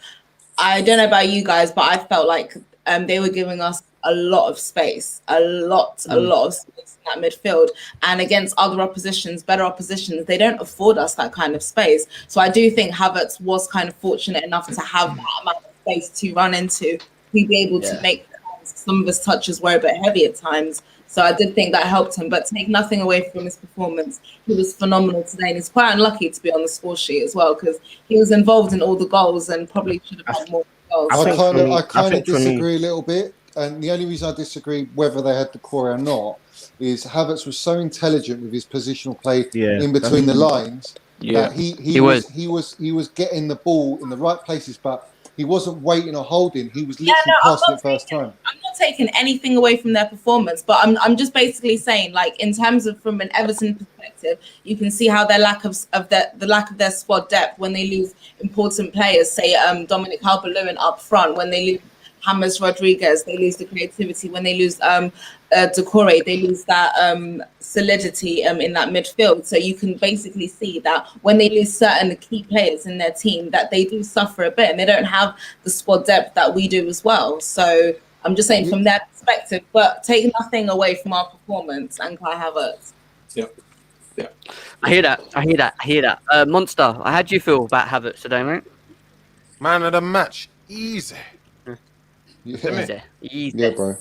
I don't know about you guys, but I felt like they were giving us a lot of space, a lot of space in that midfield. And against other oppositions, better oppositions, they don't afford us that kind of space. So I do think Havertz was kind of fortunate enough to have that amount of space to run into, to be able to make some of his touches were a bit heavy at times. So I did think that helped him, but take nothing away from his performance. He was phenomenal today, and he's quite unlucky to be on the score sheet as well, because he was involved in all the goals and probably should have had more goals. I kind of disagree a little bit. And the only reason I disagree whether they had Doucouré or not is Havertz was so intelligent with his positional play in between the lines that he was getting the ball in the right places, but he wasn't waiting or holding. He was literally passing it first time. I'm not taking anything away from their performance, but I'm just basically saying, like, in terms of from an Everton perspective, you can see how their lack of the lack of their squad depth when they lose important players, say Dominic Calvert-Lewin up front, when they lose James Rodriguez, they lose the creativity. When they lose Doucouré, they lose that solidity in that midfield. So you can basically see that when they lose certain key players in their team, that they do suffer a bit, and they don't have the squad depth that we do as well. So I'm just saying from their perspective, but take nothing away from our performance and Kai Havertz. Yeah. I hear that. Monster, how do you feel about Havertz today, mate? Man of the match, easy. Easy, bro.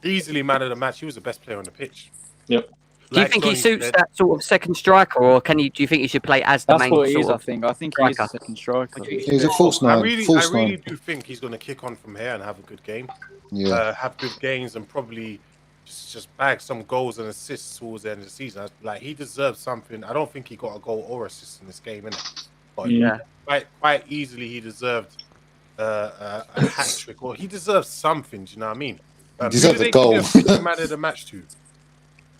Easily man of the match. He was the best player on the pitch. Yep. Do you think he suits that sort of second striker, or do you think he should play as the main what he sort is, of I think he is a second striker. He's a false nine. I really do think he's going to kick on from here and have a good game. Yeah. Have good games and probably just bag some goals and assists towards the end of the season. Like, he deserves something. I don't think he got a goal or assist in this game, innit? But quite easily he deserved a hat trick, or he deserves something. Do you know what I mean? He deserves a goal. Man of the match too.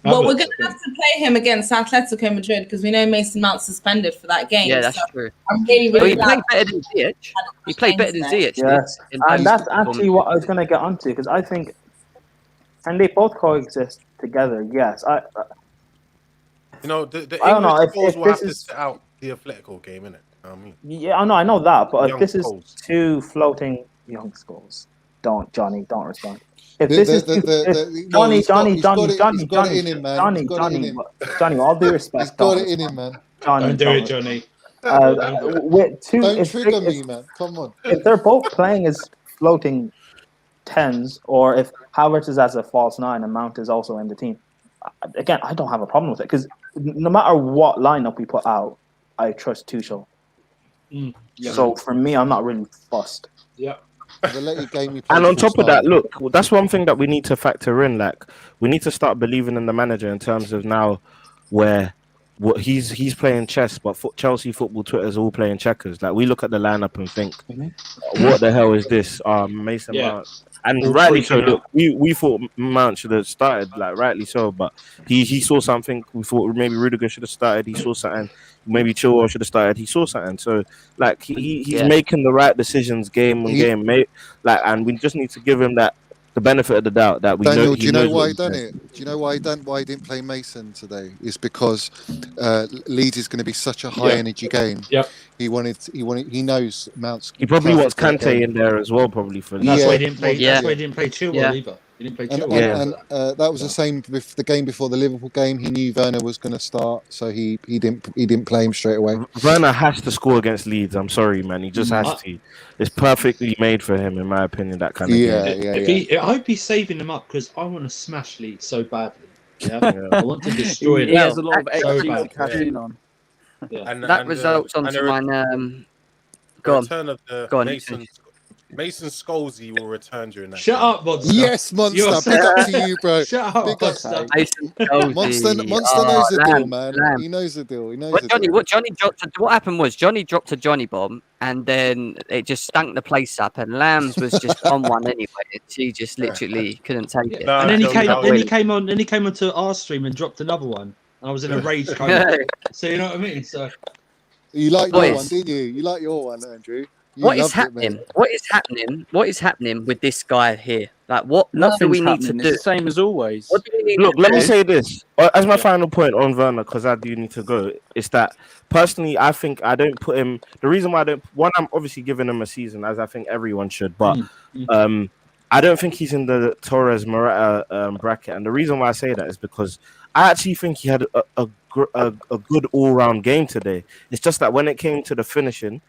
Well, we're going to have to play him against Atletico Madrid because we know Mason Mount's suspended for that game. Yeah, that's true. I'm really he played better than Ziyech. He played better than Ziyech. Yes, and that's actually what I was going to get onto, because I think, and they both coexist together. Yes, the I don't know English if will have this to is set out the Atletico game, innit? I mean, yeah, I know that, but if Young this is skulls. two floating young skulls, don't respond. If this is Johnny, all due respect, He's got it in him, man. Don't do it, Johnny. Don't trigger me, man. Come on. If they're both playing as floating tens, or if Havertz is as a false nine and Mount is also in the team, again, I don't have a problem with it, because no matter what lineup we put out, I trust Tuchel. So for me, I'm not really fussed. Yeah. And on top of that, look, that's one thing that we need to factor in. Like, we need to start believing in the manager in terms of now where what he's playing chess, but Chelsea football Twitter is all playing checkers. Like, we look at the lineup and think, what the hell is this? Mason Mount. And rightly so. Look, we thought Mount should have started, like, rightly so, but he saw something. We thought maybe Rudiger should have started. He saw something. Maybe Chilwell should have started. He saw something. So, like, he's making the right decisions game on game, mate. Like, and we just need to give him the benefit of the doubt that we Daniel, know. do you know why he done it? Do you know why he didn't play Mason today? It's because Leeds is going to be such a high energy game. Yep. He knows Mount's. He probably wants Kante in there as well, probably for. That's why he didn't play. That's why he didn't play Chilwell either. He didn't play And, Chelsea. and that was the same with the game before the Liverpool game. He knew Werner was going to start, so he didn't play him straight away. Werner has to score against Leeds. I'm sorry, man. He just has to. It's perfectly made for him, in my opinion. That kind of game. I hope he's saving them up because I want to smash Leeds so badly. Yeah, I want to destroy them. He has a lot of so XG to bad. cash in on. Yeah. That results onto my go on. Return of the Go on, Mason Scholesy will return during that. Shut game. up, Monster. Yes, Monster. Big up to you, bro. Shut up, Big Monster. up. Monster knows the deal, man. He knows the deal. He knows the deal. What happened was Johnny dropped a Johnny bomb, and then it just stunk the place up. And Lambs was just on one anyway. She just literally couldn't take it. And then he came onto our stream and dropped another one. And I was in a rage coma. So you know what I mean? So you like your one, didn't you? You like your one, Andrew. What is happening? What is happening with this guy here? Like, what do we need to do? It's the same as always. What do we need Look, to let do? me say this as my final point on Werner, because I do need to go. Is that personally, I think I don't put him. The reason why I don't, one, I'm obviously giving him a season, as I think everyone should, but I don't think he's in the Torres Morata bracket. And the reason why I say that is because I actually think he had a good all round game today. It's just that when it came to the finishing,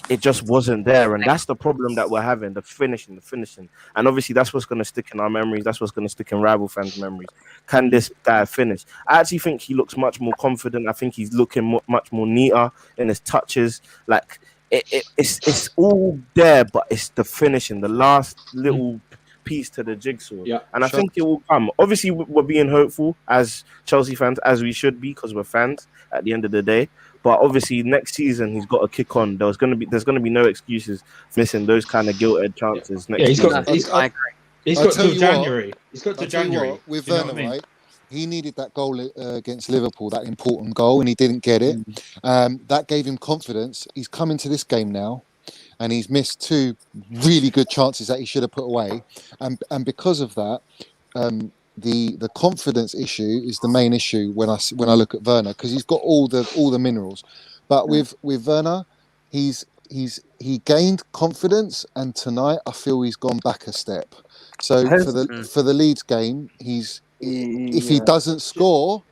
it just wasn't there, and that's the problem that we're having, the finishing. And obviously that's what's going to stick in our memories, that's what's going to stick in rival fans' memories. Can this guy finish? I actually think he looks much more confident. I think he's looking much more neater in his touches. Like it's all there, but it's the finishing, the last little piece to the jigsaw. And I think it will come. Obviously we're being hopeful as Chelsea fans, as we should be, because we're fans at the end of the day. But obviously, next season he's got to kick on. There's going to be no excuses for missing those kind of gilt-edged chances. Next season. He's got till January. He's got till January. With Werner, right? He needed that goal against Liverpool, that important goal, and he didn't get it. That gave him confidence. He's come into this game now, and he's missed two really good chances that he should have put away. And because of that, the confidence issue is the main issue when I look at Werner, because he's got all the minerals, but with Werner, he gained confidence, and tonight I feel he's gone back a step. So for the Leeds game, if he doesn't score,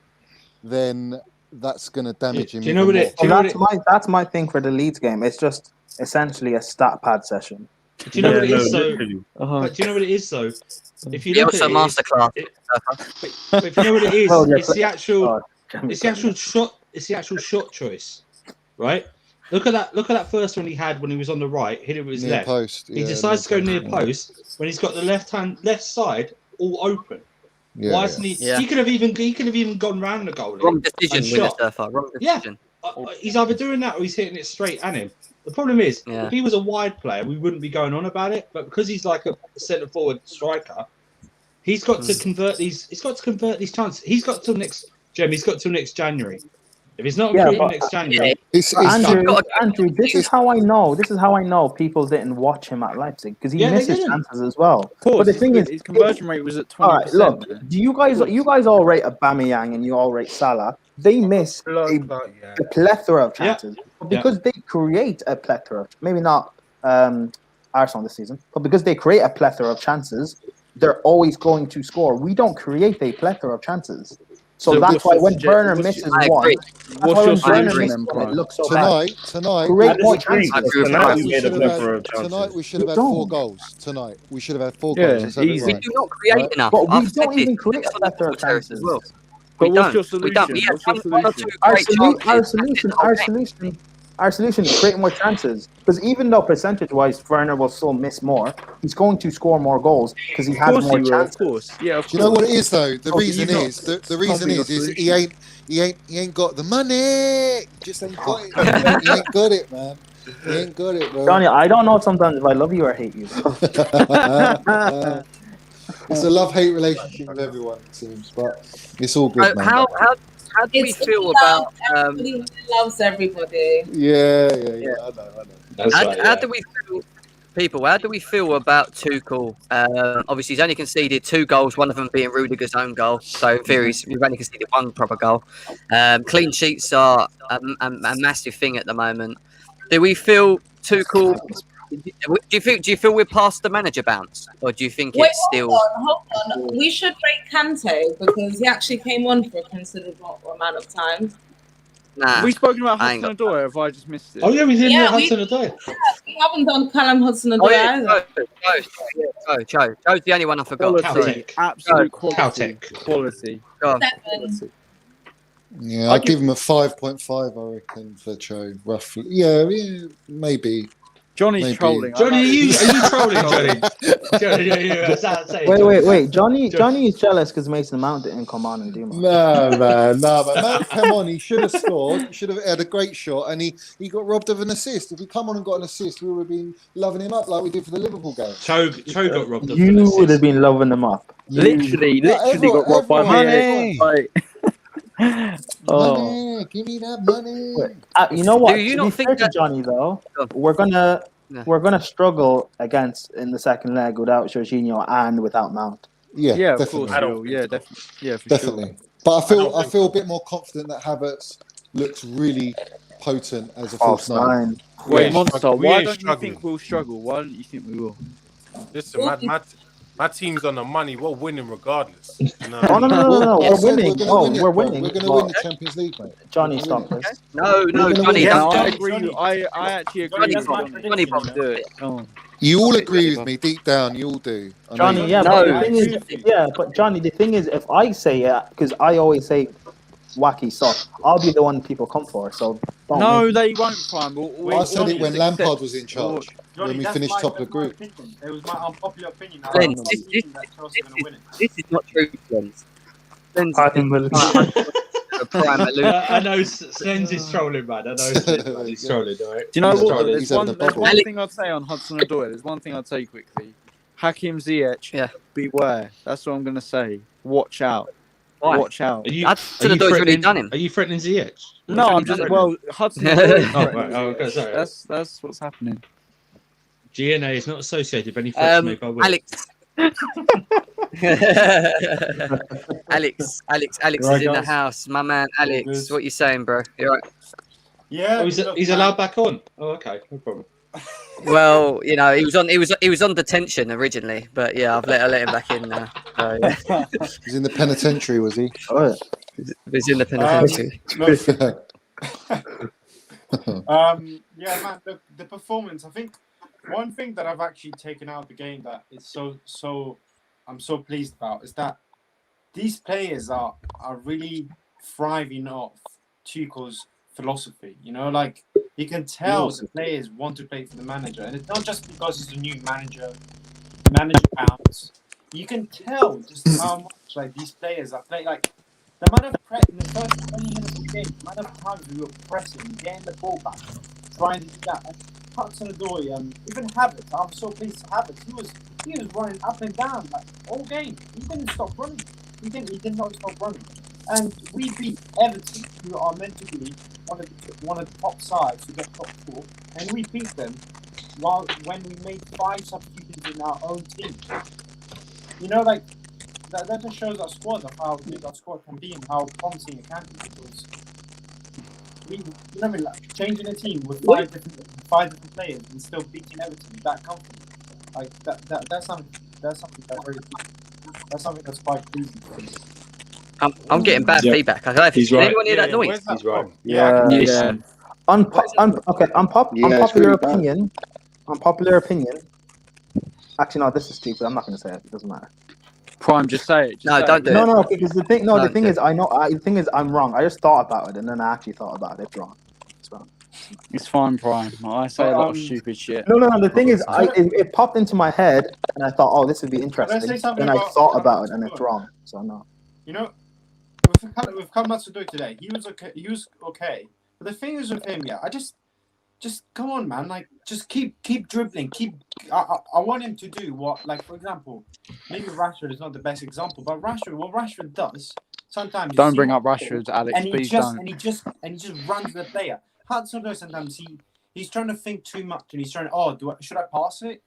then that's going to damage him. Do you know what it? That's my thing for the Leeds game. It's just essentially a stat pad session. Do you know what it is? Do you know what it is though? If you look at masterclass. But if you know what it is, it's the actual shot. It's the actual shot choice, right? Look at that first one he had when he was on the right, hit it with his left. Post. He decides to go near post when he's got the left side all open. Why isn't he? He could have even gone round the goal. Wrong decision. Wrong decision. He's either doing that or he's hitting it straight at him. The problem is, if he was a wide player, we wouldn't be going on about it. But because he's like a centre forward striker, he's got to convert these. He's got to convert these chances. He's got till next January. If it's not next January, Andrew, this is how I know. This is how I know people didn't watch him at Leipzig, because he misses chances as well. Of course, but the thing is, his conversion rate was at 20%. All right, look, do you guys all rate Aubameyang and you all rate Salah? They miss a plethora of chances, but because they create a plethora. Maybe not Arsenal this season, but because they create a plethora of chances, they're always going to score. We don't create a plethora of chances. So that's why when Werner misses one, it looks so bad. Tonight, create more chances. Tonight we should have had 4 goals. Tonight we should have had 4 goals. We do not create enough. But we don't even create a plethora of chances. But what's your solution? Our solution is create more chances. Because even though percentage-wise Werner will still miss more, he's going to score more goals because he has more chances. Of course. Yeah, of course. Do you know what it is though? The reason is he ain't got the money. Just ain't got it. He ain't got it, man. He ain't got it, bro. Johnny, I don't know sometimes if I love you or hate you. It's a love-hate relationship with everyone, it seems, but it's all good, man. How do we feel about? Everybody loves everybody. Yeah. I know. How do we feel, people? How do we feel about Tuchel? Obviously, he's only conceded 2 goals, one of them being Rudiger's own goal. So in theory, we've only conceded 1 proper goal. Clean sheets are a massive thing at the moment. Do we feel Tuchel Do you feel we're past the manager bounce, or do you think Wait, it's still? hold on. We should rate Kante because he actually came on for a considerable amount of time. Nah, Have we spoken about I ain't Hudson Odoi, or have I just missed it? Oh yeah, we didn't Yeah, know Hudson Odoi. We haven't done Callum Hudson Oh Odoi yeah, either. Joe's the only one I forgot. Quality, Sorry. absolute quality. Caltech. Quality. Go on. 7. Yeah, I'd give him a 5.5, I reckon, for Cho, roughly. Yeah, maybe. Johnny's Maybe. trolling. Johnny, are you trolling, Johnny? Johnny, Wait. Johnny is jealous because Mason Mount didn't come on and do much. No, man. Mount came on. He should have scored. He should have had a great shot, and he got robbed of an assist. If he come on and got an assist, we would have been loving him up like we did for the Liverpool game. Cho got robbed of an You assist. would have been loving them up. Literally everyone- got robbed by everyone- money. Money, give me that money. You know what? Do you To not be think fair to that- Johnny though, Go on. we're gonna struggle against in the second leg without Jorginho and without Mount. Yeah, Yeah, of definitely. course. Yeah, definitely. Yeah, for Definitely. sure. But I feel a bit more confident that Havertz looks really potent as a false nine. Wait, Yeah, Monster, we why ain't don't you struggling. think we'll struggle? Why don't you think we will? Listen, my team's on the money. We're winning regardless. No. Oh no! I We're said winning. gonna Oh, win it, we're bro. winning. We're going to win the Champions League, mate. Johnny, We're stop winning. this. No, gonna Johnny, win. don't I do it. agree. I actually agree. Johnny, Do it. Go on. You all agree with me deep down. You all do. I know Johnny, you yeah, do. but No. the thing is, but Johnny, the thing is, if I say it, because I always say wacky stuff, I'll be the one people come for. So don't No, make- they won't, Prime. I said it when just Lampard accept- was in charge. Johnny, when we that's finished my- top of the that's my group. opinion. It was my unpopular opinion. I Glenn, don't this- think that Chelsea are going to win it. This is not true, Glenn. Glenn's I think we'll. a prime aloof. I know Slens is trolling, man. I know Slens is trolling, all right? Do you know He's what? having- There's he's having one, a there's bubble. one thing I'd say on Hudson Odoi. There's one thing I'd say quickly. Hakim Ziyech, Yeah. beware. That's what I'm going to say. Watch out. Why? Watch out. Are you, Hudson Odoi's really threatening- done him. Are you threatening Ziyech? No, I'm just Hudson Odoi. Oh, right. Oh, okay, sorry. That's what's happening. GNA is not associated with any threats made by Will. Alex. Alex Right, is in the guys. house. My man, Alex. good. What you saying, bro? You all right? Yeah, Oh, he's look, allowed back on. Oh, okay, no problem. Well, you know, he was on detention originally, but yeah, I let him back in now. So, yeah. He's in the penitentiary, was he? Oh, He's in the penitentiary. Yeah, man, the performance. I think one thing that I've actually taken out of the game that is so I'm so pleased about is that these players are really thriving off Tuchel's philosophy. You know, like you can tell the players want to play for the manager, and it's not just because he's a new manager counts. You can tell just how much like these players are playing. Like the amount of press in the first 20 minutes of the game, the amount of times we were pressing, getting the ball back, trying to do that. And Hudson Odoi, even Havertz, I'm so pleased to Havertz. He was running up and down like all game. He didn't stop running. He did not stop running. And we beat Everton, who are meant to be one of the top sides to get top four, and we beat them when we made 5 substitutions in our own team. You know, like that just shows our squad of how good our squad can be and how promising it can be. Because like changing a team with five different players and still beating Everton that comfortably, like that's something that's quite pleasing. I'm getting bad feedback. I don't know if He's did right. anyone hear that noise? Where's that He's right. from? Yeah. yeah. Unpopular opinion. Unpopular opinion. Actually, no. This is stupid. I'm not going to say it. It doesn't matter. Prime, just say it. No, don't do it. No, because the thing. No, the Don't thing do is, I know. The thing is, I'm wrong. I just thought about it, and then I actually thought about it. It's wrong. It's wrong. It's fine, Prime. I say a lot of stupid shit. No. The thing is, it popped into my head, and I thought, oh, this would be interesting. something Then I about- thought about it, and it's wrong. So no. You know, with Kamatsudo today, he was okay. But the thing is with him, yeah, I just come on, man. Like, just keep dribbling. I want him to do what, like, for example, maybe Rashford is not the best example, but what Rashford does sometimes. you Don't see bring him up Rashford, Alex. and he Please just don't. and he just runs the player. Hudson does sometimes he's trying to think too much and he's trying to should I pass it?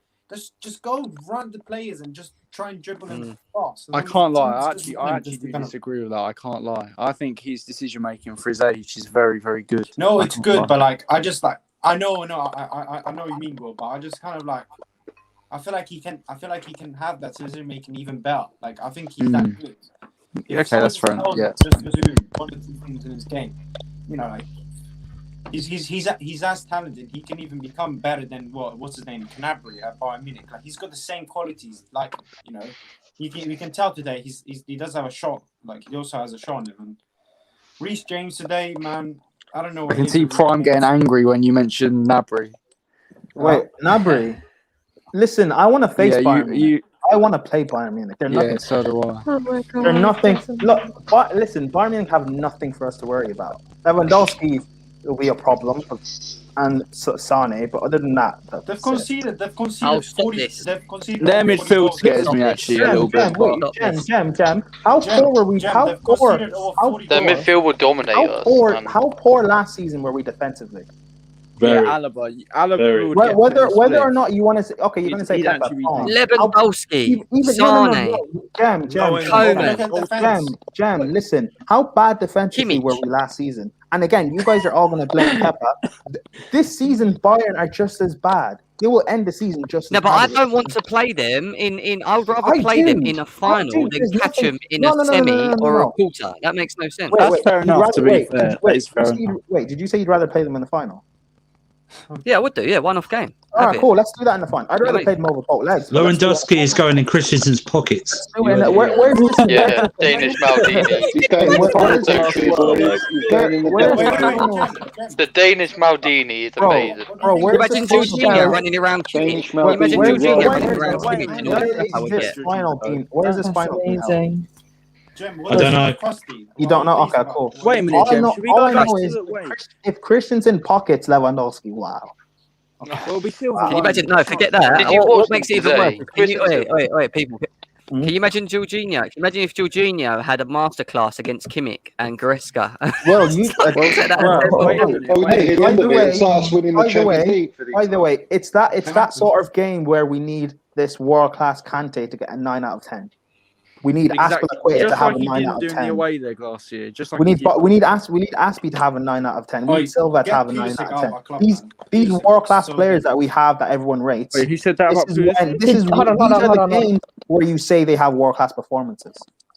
Just go run the players and just try and dribble them fast. I can't lie. I Just actually to do kind of- disagree with that. I can't lie. I think his decision making for his age is very, very good. No, I it's can't good, lie. but like I I know, I know what you mean, Will, but I just kind of like. I feel like he can have that decision making even better. Like I think he's that good. If Okay, that's fair enough. Yeah. Just to do one or two things in his game, you know, like he's as talented. He can even become better than what's his name, Canabry at Bayern Munich. Like he's got the same qualities. Like you know, we can tell today he does have a shot. Like he also has a shot on him. And Reece James today, man, I don't know. I can see Prime getting angry when you mention Gnabry. Wait, Gnabry. Listen, I want to face Bayern Munich. I want to play Bayern Munich. They're nothing. Yeah, so do I. Oh my God. They're nothing. Look, listen, Bayern Munich have nothing for us to worry about. Lewandowski will be a problem, and Sane, but other than that, they've conceded 40. They've conceded. Their midfield scares me actually a little bit. Jam. How poor were we? How poor? Their midfield will dominate us. How poor last season were we defensively? Very. Yeah, Alaba whether or not you want to say, okay, you're going to say Kepa. Lewandowski, Jam. Listen, how bad defensively were we last season? And again, you guys are all going to blame Kepa. This season, Bayern are just as bad. They will end the season just as bad. No, but I don't want to play them in. I would rather play them in a final than catch them in a semi or a quarter. That makes no sense. That's fair enough. To be fair, wait, did you say you'd rather play them in the final? Yeah, I would do. Yeah, one-off game. All right, cool. Let's do that in the final. I'd rather play them over both legs. Lewandowski is going in Christensen's pockets. Where's Yeah, Danish Maldini. The Danish Maldini is amazing. Bro, imagine Jorginho running around Kimmich. Imagine Jorginho running around Kimmich. Where's this final team? I don't know. You don't know? Okay, cool. Wait a minute, Jem. Should we go back to the way? If Christensen pockets Lewandowski, wow. Okay. Well, we still Can you imagine? No, forget that. What makes it even worse? Wait, people. Can you imagine Jorginho? Can you imagine if Jorginho had a masterclass against Kimmich and Goretzka? Well, by the way, it's that sort of game where we need this world-class Kante to get a 9 out of 10. We need Aspilicueta to have a 9 out of 10. Away there last year. Just like we need Aspie to have a 9 out of 10. We need Silva to have a 9 out of 10. These world-class players that we have that everyone rates. Wait, who said that about Pulisic? These are the games where you say they have world-class performances.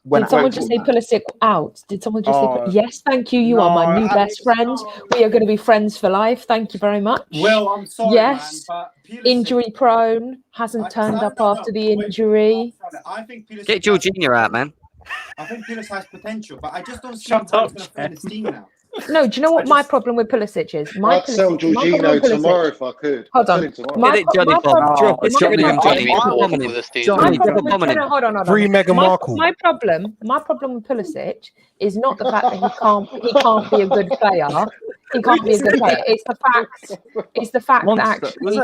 Did someone just say Pulisic out? Did someone just say, yes, thank you, you are my new best friend. We are going to be friends for life. Thank you very much. Well, I'm sorry, yes, man, but injury prone, hasn't turned up after the injury. I think Pulisic Get Jorginho out, man. I think Pulisic has potential, but I just don't see him going to fill his team now. No, do you know what my problem with Pulisic is? I'd sell Jorginho tomorrow if I could. Hold on. Free Meghan Markle. My problem with Pulisic is not the fact that he can't be a good player. He can't be a good player. It's the fact that actually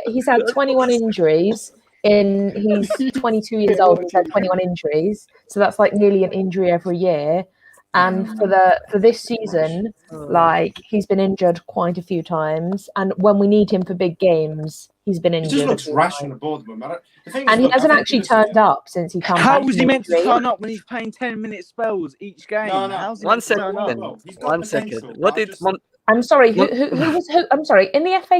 he's had 21 injuries. He's 22 years old. He's had 21 injuries, so that's like nearly an injury every year. And for this season, like he's been injured quite a few times, and when we need him for big games, he's been injured. He just looks rash on the board at the moment. And he hasn't actually turned up since he came back. How was he meant to turn up when he's playing 10-minute spells each game? No. 1 second. 1 second. What did I'm sorry. Who was? I'm sorry. In the FA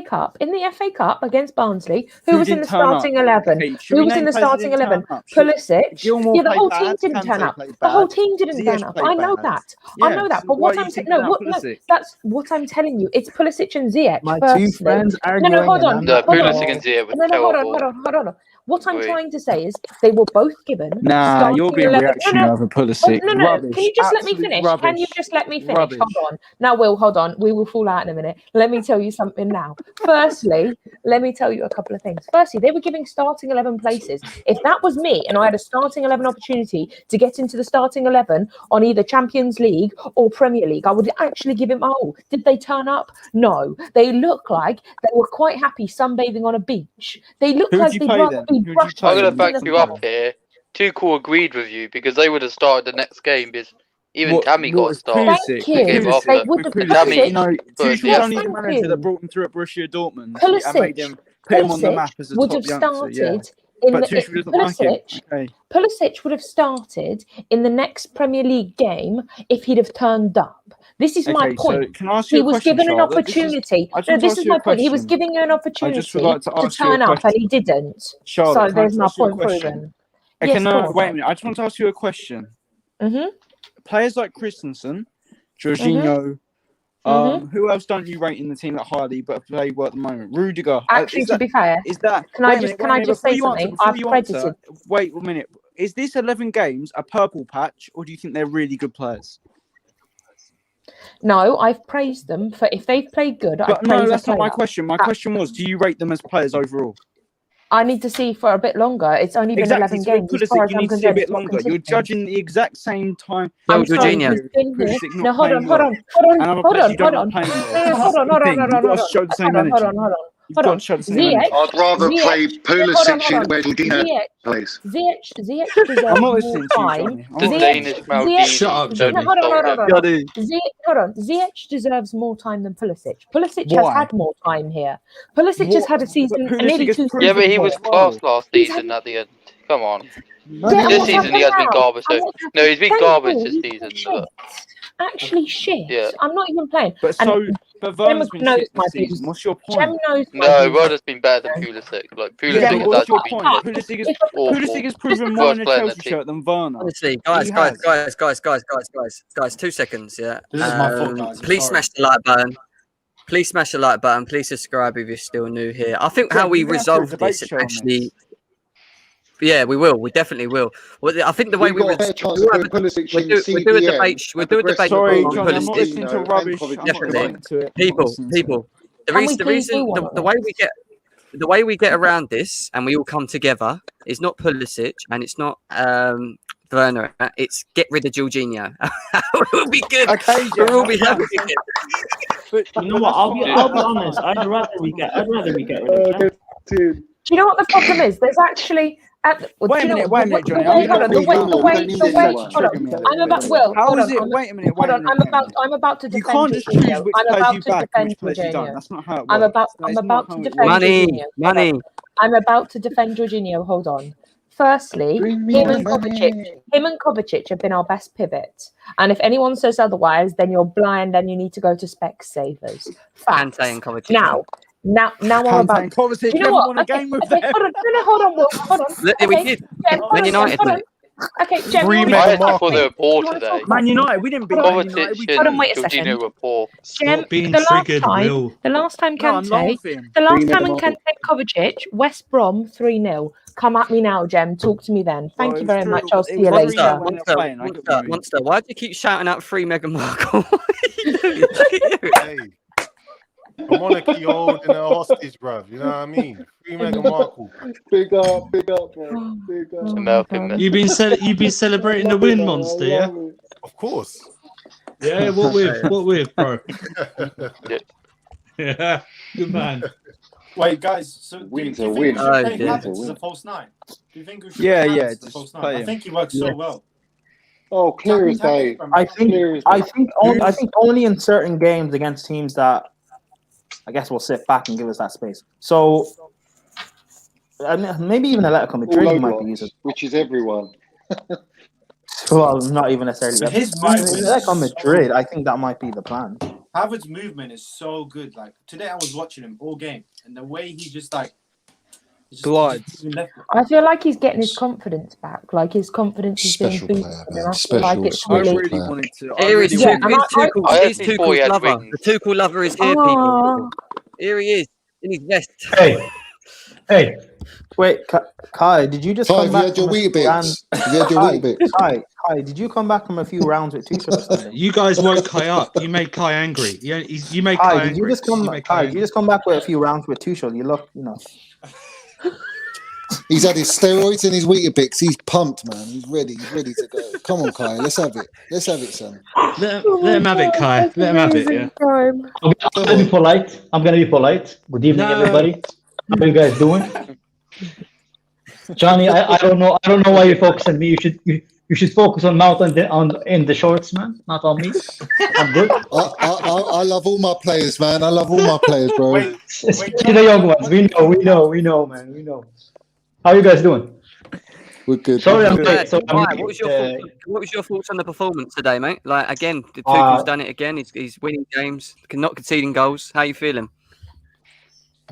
Cup against Barnsley, who was in the starting 11? Okay, who was in the starting 11? Pulisic. Yeah, the whole team didn't turn up. The whole team didn't turn up. I know that. I know that. But what I'm saying, that's what I'm telling you. It's Pulisic and Ziyech. My two friends arguing. No, hold on. Pulisic and Ziyech was terrible. Hold on. What I'm trying to say is they were both given. Nah, you're being reactionary over Pulisic. No. Rubbish. Can you just let me finish? Rubbish. Can you just let me finish? Rubbish. Hold on. Now, Will, hold on. We will fall out in a minute. Let me tell you something now. Firstly, let me tell you a couple of things. Firstly, they were giving starting 11 places. If that was me and I had a starting 11 opportunity to get into the starting 11 on either Champions League or Premier League, I would actually give him all. Did they turn up? No. They look like they were quite happy sunbathing on a beach. They look like they'd rather be brushed. I'm going to back you up here. Tuchel agreed with you because they would have started the next game because even Tammy got a start. Thank you. They would have Tammy, Tuchel's only the manager that brought him through at Borussia Dortmund and made him put him on the map as a top youngster. Yeah. Pulisic would have started in the next Premier League game if he'd have turned up. This is my Okay, point. so can I ask He you a was question, given an Charlotte? opportunity. I just No, want to this ask is you a my point. He was question. giving you an I opportunity just would like to to ask you a turn up, and question. he didn't. Charlotte, So can I there's just my ask you a point question? proven. Yes, go on. Wait a minute. I just want to ask you a question. Mm-hmm. Players like Christensen, Mm-hmm. Jorginho, Mm-hmm. who else don't you rate in the team that highly but play well at the moment? Rudiger. Actually, to be fair, Can I just say something? I've credited. Wait a minute. Is this 11 games a purple patch, or do you think they're really good players? No, I've praised them for if they've played good. But I no, praise that's a not my player. question. My question was, do you rate them as players overall? I need to see for a bit longer. It's only been 11 So games. As far Pulisic, as you I'm need to see a concerned, bit it's not longer. You're consistent. judging the exact same time. No, I'm sorry, Jorginho. he's been here. Pulisic not No, hold on, playing hold well. on, hold on, And other hold players on, you don't hold like on. playing well. No, It's hold the on, same hold on, thing. hold You've on, got hold to on. show the same Hold on, energy. hold on. You've got to show the same energy. I'd rather play Pulisic where Jorginho plays. Ziyech deserves I'm not more listening to you, time. Johnny. I'm The not Danish listening. Maldini. Shut up, Don't Johnny. No, hold on, insult hold on, him. hold on. Hold on. Ziyech deserves more time than Pulisic. Pulisic has Why? had more time here. Pulisic has had a season, But nearly Pulisic has 2 proven Yeah, but seasons he here. was well. class last He's had. season at the end. Come on. Yeah, and This what's season he happened has been now? garbage. And So what's no, he's been Thank garbage you. this He's season. been shit. But Actually, shit. yeah. I'm not even playing. But Werner's been knows shit my this season. views. What's your Jem point? knows my No, views. Werner's been better than Pulisic. Like Pulisic Yeah, Jem, but has what's your actually been point? like Pulisic awful. has proven more in Worst a player in the Chelsea team. shirt than Werner. Honestly, He has. guys, 2 seconds, yeah. This is my fault, guys. I'm Please sorry. smash the like button. Please smash the like button. Please subscribe if you're still new here. I think how Jem, we you're gonna have to do a resolve debate this and show on actually. this. Yeah, we will. We definitely will. Well, I think the way We've got a better chance of putting Pulisic in we'll do a CDM debate. We'll and do a debate progressing Sorry, forward on Johnny, I'm not with listening to Pulisic. Jorginho rubbish. and I'm not Definitely. listening to it. People. The reason, the way we get around this and we all come together is not Pulisic and it's not Werner. It's get rid of Jorginho. We'll be good. Okay, We'll all be Jem, happy. But You know what? I'll be honest. I'd rather we get rid of him. Do you know what the problem is? There's actually. Wait a minute, Johnny. I'm about. Will. How is it? Wait a minute. Hold on. I'm about to defend. You can't just choose which players you back and which players you don't. That's not how it works. I'm about to defend Money. I'm about to defend Jorginho. Hold on. Firstly, him and Kovacic have been our best pivot. And if anyone says otherwise, then you're blind and you need to go to Specsavers. Facts. Kante and Kovacic. Now I'm about. Kovacic, Do you know what? won a game with them. Hold on. Look, we did. Man United. Okay, Jem. I actually thought they were poor today. Man United, we didn't beat Man United. Hold on, wait a second. Jorginho were poor. Stop being triggered, Will. The last time Kante and Kovacic, West Brom 3-0. Come at me now, Jem. Talk to me then. Thank you very much. I'll see you later. Monster, why do you keep shouting out free Meghan Markle? Hey, I'm on a key holding a hostage, bruv. You know what I mean? Free Meghan Markle. Big up, bro. Big up. You've been celebrating the win, Monster, yeah? Of course. Yeah, what with, bro? Yeah, good man. Wait, guys. So do you think we should play Havertz as a false nine? Do you think we should play Havertz as a false nine? I think he works so well. Oh, clear as day. I think only in certain games against teams that I guess will sit back and give us that space. So maybe even Atletico Madrid might be using, which is everyone. Well, not even necessarily. So his Atletico Madrid, I think that might be the plan. Havertz's movement is so good. Like today, I was watching him all game, and the way he just glides. I feel like he's getting his confidence back. Like his confidence is being boosted. He's Tuchel's lover. The Tuchel lover is here, people. Here he is in his vest. Hey. Wait, Kai, did you just come back? Kai, did you come back from a few rounds with Tuchel? You guys woke Kai up. You made Kai angry. You made Kai angry. Did you just come back with a few rounds with Tuchel? You look, He's had his steroids and his Weetabix. He's pumped, man. He's ready to go. Come on, Kai. Let's have it. Son. Let him have it, Kai. Let him have it, yeah. I'm gonna be polite. Good evening, everybody. How are you guys doing? Johnny, I don't know why you focus on me. You should focus on Mount in the shorts, man, not on me. I'm good. I love all my players, man. I love all my players, bro. Especially the young ones. We know, man. We know. How are you guys doing? We're good. Sorry, I'm Right, late. So what was your what was your thoughts on the performance today, mate? Like again, Tuchel's done it again. He's winning games, not conceding goals. How you feeling?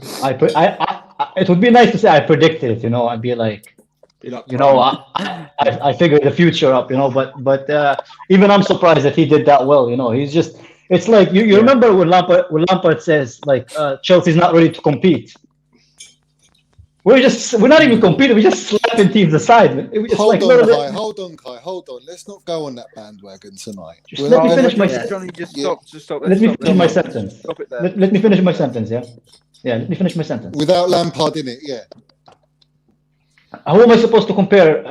it would be nice to say I predicted it, I'd be like, I figured the future up, but even I'm surprised that he did that well, he's just, it's like, you remember when Lampard says, like, Chelsea's not ready to compete. We're not even competing, we're just slapping teams aside. Hold on, Kai. Let's not go on that bandwagon tonight. Let me finish my Johnny, just stop. Let me finish my sentence. Stop it there. Let me finish my sentence, yeah? Yeah, let me finish my sentence. Without Lampard in it, yeah. Who am I supposed to compare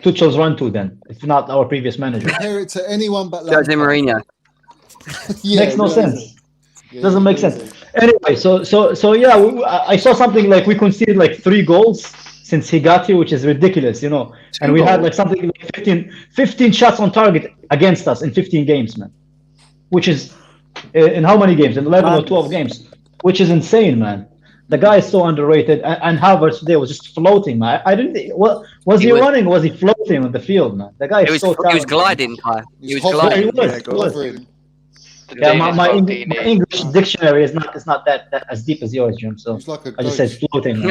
Tuchel's run to then, if not our previous manager? Compare it to anyone but Lampard. Jose Mourinho. Makes no sense. Doesn't make sense. Anyway, so yeah, I saw something like we conceded like 3 goals since he got here, which is ridiculous, And we had like something like 15 shots on target against us in 15 games, man. Which is in how many games? In 11 or 12 games, which is insane, man. The guy is so underrated, and Havertz today was just floating, man. I didn't. What was he running? Was he floating on the field, man? The guy is so talented. He was gliding, Kai. He was hovering. gliding. Yeah, my English dictionary is not that as deep as yours, Jim. So I just said floating.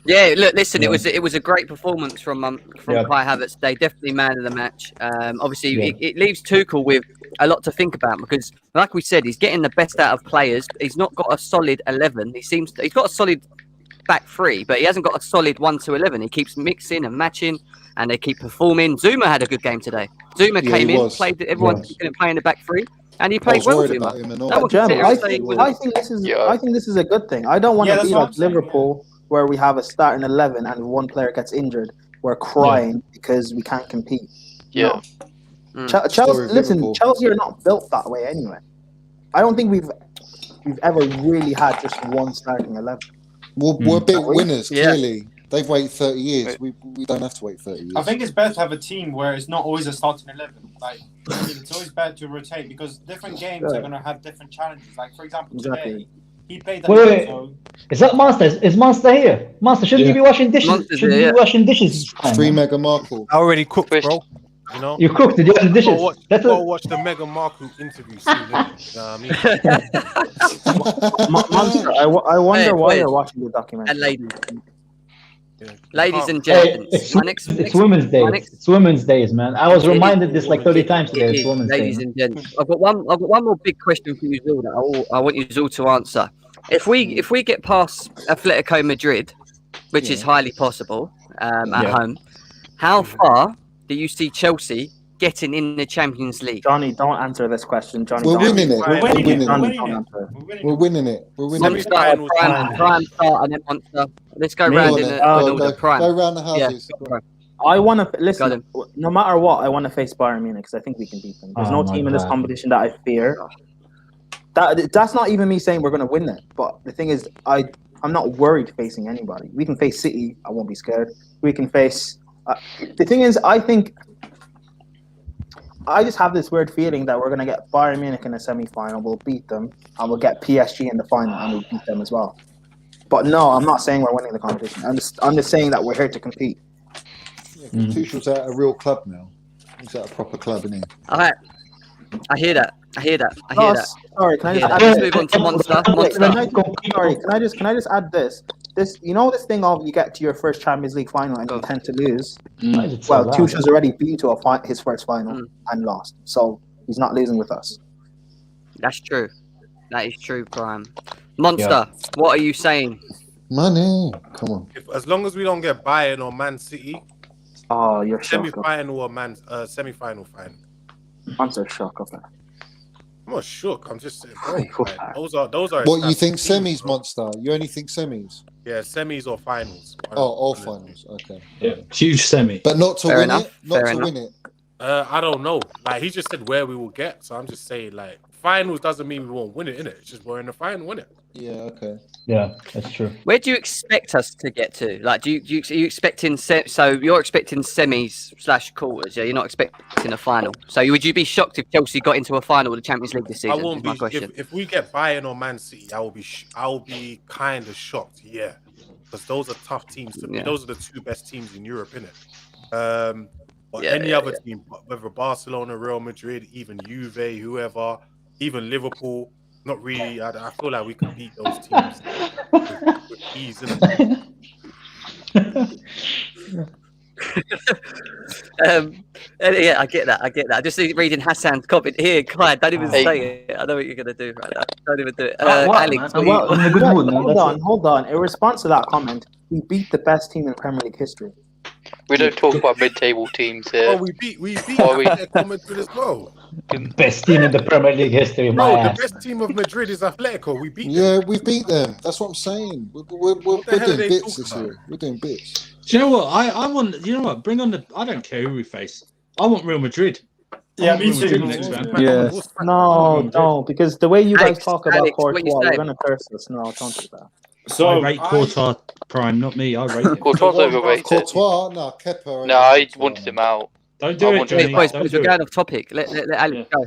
Yeah, look, listen, it was a great performance from Kai Havertz today. Definitely man of the match. Obviously, it leaves Tuchel with a lot to think about because, like we said, he's getting the best out of players. He's not got a solid 11. He's got a solid back 3, but he hasn't got a solid 1 to 11. He keeps mixing and matching, and they keep performing. Zuma had a good game today. Zuma came in, played. Everyone didn't play in the back 3. And he played well. Zuma. I think this is a good thing. I don't want to be like Liverpool, where we have a starting 11 and one player gets injured. We're crying because we can't compete. Yeah. Chelsea are not built that way anyway. I don't think we've ever really had just one starting 11. We're big winners, clearly. They've waited 30 years. We don't have to wait 30 years. I think it's better to have a team where it's not always a starting 11. Like, it's always better to rotate because different games are going to have different challenges. Like, for example, today, he played the Wait. Is that Monster? Is Monster here? Monster, shouldn't you be washing dishes? Shouldn't you be washing dishes? 3 Mega Markle. I already cooked, bro. You cooked? Did you wash the dishes? Go watch the Mega Markle interview soon. You know what I mean? Monster, I wonder why you're watching the documentary. And ladies and gentlemen, it's Women's Day. It's Women's Days, man. I was reminded this like 30 times today. It's Women's Day. Ladies and gentlemen, I've got one more big question for you all that I want you all to answer. If we get past Atletico Madrid, which is highly possible at home, how far do you see Chelsea getting in the Champions League? Johnny, don't answer this question. Johnny, we're winning it. We're winning it. Prime start and then Monster. Let's go round in the prime. Go round the houses. Yeah. I want to listen. No matter what, I want to face Bayern Munich because I think we can beat them. There's no team in this competition that I fear. That's not even me saying we're going to win it. But the thing is, I'm not worried facing anybody. We can face City. I won't be scared. We can face. The thing is, I think I just have this weird feeling that we're going to get Bayern Munich in the semi-final. We'll beat them, and we'll get PSG in the final, and we'll beat them as well. But no, I'm not saying we're winning the competition. I'm just saying that we're here to compete. Tuchel's at a real club now. He's at a proper club, isn't he? All right. I hear that. Sorry, can I just let's move on to Monster. Can I just add this? This thing of you get to your first Champions League final and you tend to lose. Well, Tuchel's already been to his first final and lost, so he's not losing with us. That's true. That is true, Prime. Monster, what are you saying? Money, come on. As long as we don't get Bayern or Man City, you're semi-final or semi-final final. I'm so shocked of that. I'm not shook. I'm just saying, bro. Those are. What you think semis, Monster? You only think semis? Yeah, semis or finals. All finals. Okay. Yeah, huge semi. But not to win it. Not to win it. I don't know. Like he just said, where we will get. So I'm just saying, like finals doesn't mean we won't win it, innit? It's just we're in the final, innit? Yeah. Okay. Yeah, that's true. Where do you expect us to get to? Like, are you expecting so you're expecting semis / quarters? Yeah, you're not expecting a final. So would you be shocked if Chelsea got into a final of the Champions League this season? I won't be. If we get Bayern or Man City, I will be kind of shocked. Yeah, because those are tough teams to beat. Yeah. Those are the two best teams in Europe, innit? But any other team, whether Barcelona, Real Madrid, even Juve, whoever, even Liverpool, not really. I feel like we could beat those teams with ease, innit? Yeah, I get that. I just reading Hassan's comment here. Kai, don't even say it. I know what you're gonna do right now. Don't even do it. Alex, Well, hold on. In response to that comment, we beat the best team in Premier League history. We don't talk about mid-table teams here. Oh, we beat Atletico Madrid as well. Best team in the Premier League history, my Bro, the ass. best team of Madrid is Atletico. We beat them. Yeah, we beat them. That's what I'm saying. We're doing bits this year. We're doing bits. Do you know what? I want. You know what? Bring on the. I don't care who we face. I want Real Madrid. Yeah, me Real too. Madrid next round. Yes. No, because the way you guys talk about Alex, Courtois, what you you're saying? gonna curse us. No, don't do that. So I rate Courtois prime, not me. I rate him. Courtois overrated. Courtois, no, Kepa. No, I wanted him out. Don't do it, Johnny. Boys, Don't we're do going it. off topic. Let Alex go.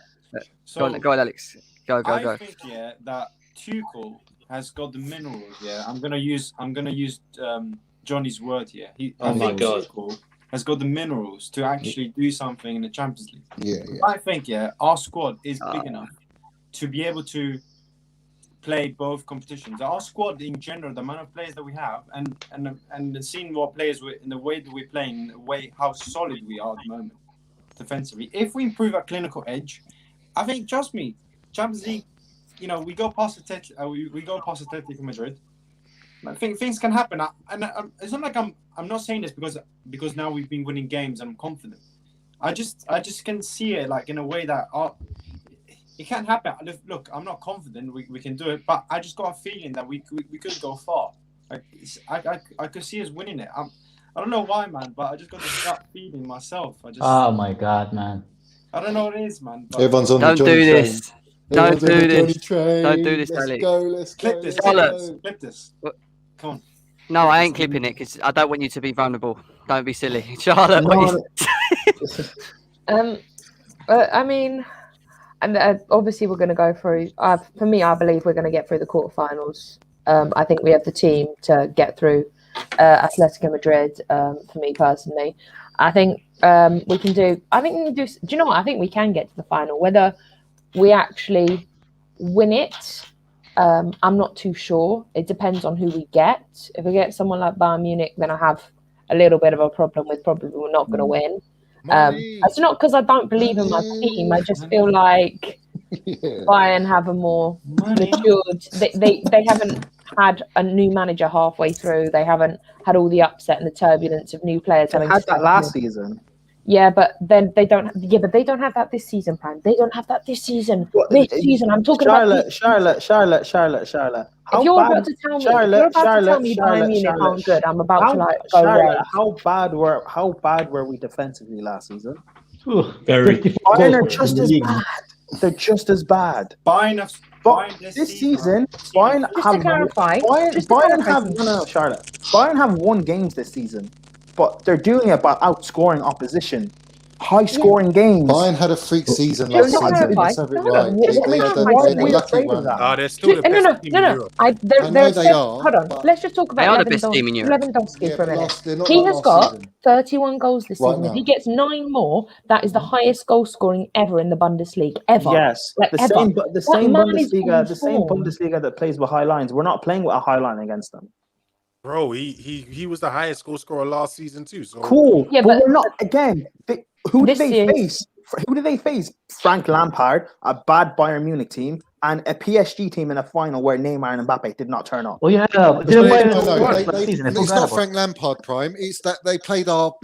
Go on, Alex. Go. I think that Tuchel has got the minerals. Yeah, I'm gonna use Johnny's word here. Oh my God. Tuchel has got the minerals to actually do something in the Champions League. Yeah. I think our squad is big enough to be able to play both competitions. Our squad in general, the amount of players that we have, and seeing what players in the way that we're playing, the way how solid we are at the moment defensively. If we improve our clinical edge, I think, trust me, Champions League, we go past Atletico Madrid. I think things can happen, it's not like I'm not saying this because now we've been winning games and I'm confident. I just can see it like in a way that it can't happen. Look, I'm not confident we can do it, but I just got a feeling that we could go far. Like I could see us winning it. I don't know why, man, but I just got this gut feeling myself. Oh my God, man! I don't know what it is, man. But Everyone's on Don't the Johnny do train. this. Don't do this. Don't do this, Let's Alex. go. Let's go. clip this. Let's go. Clip this. Come on. No, I ain't clipping it because I don't want you to be vulnerable. Don't be silly, Charlotte. What I mean, and obviously we're going to go through. For me, I believe we're going to get through the quarterfinals. I think we have the team to get through Atletico Madrid. For me personally, I think we can do. I think we can do. Do you know what? I think we can get to the final. Whether we actually win it, I'm not too sure. It depends on who we get. If we get someone like Bayern Munich, then I have a little bit of a problem with probably we're not going to win. It's not because I don't believe in my team. I just feel like Bayern have a more matured. They haven't had a new manager halfway through. They haven't had all the upset and the turbulence of new players. They had that last season. Yeah, but then they don't. Yeah, but they don't have that this season, Pan. They don't have that this season. This season, I'm talking about Charlotte. If you're about to tell me, Bayern Munich aren't good, I'm about to like go Charlotte, how bad were we defensively last season? Very. Bayern are just as bad. They're just as bad. Bayern this season, Bayern have won games this season, but they're doing it by outscoring opposition. High-scoring games. Bayern had a freak season last season. Let's have it right. They're lucky one. They're still the best team in Europe. Hold on. Let's just talk about Lewandowski for a minute. He has got 31 goals this season. If he gets 9 more, that is the highest goal scoring ever in the Bundesliga ever. Yes, the same Bundesliga that plays with high lines. We're not playing with a high line against them. Bro, he was the highest goal scorer last season too. So cool. Yeah, but we're not again. Who did they face? Who did they face? Frank Lampard, a bad Bayern Munich team, and a PSG team in a final where Neymar and Mbappe did not turn up. Oh yeah, it's not Frank Lampard prime. It's that they played not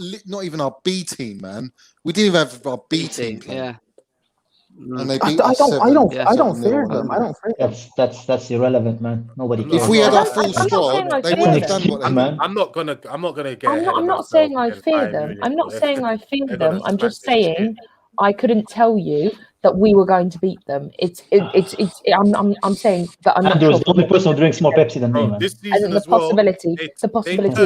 even our B team, man. We didn't even have our B team. Yeah. And they beat I don't fear them. That's irrelevant, man. Nobody cares. If we had our full squad, they wouldn't have done what they did. I'm not gonna get. I'm not saying I fear them. I'm not saying I fear them. I'm just saying I couldn't tell you that we were going to beat them. I'm saying that I'm not. Andrew's the only person who drinks more Pepsi than me, man. This season the possibility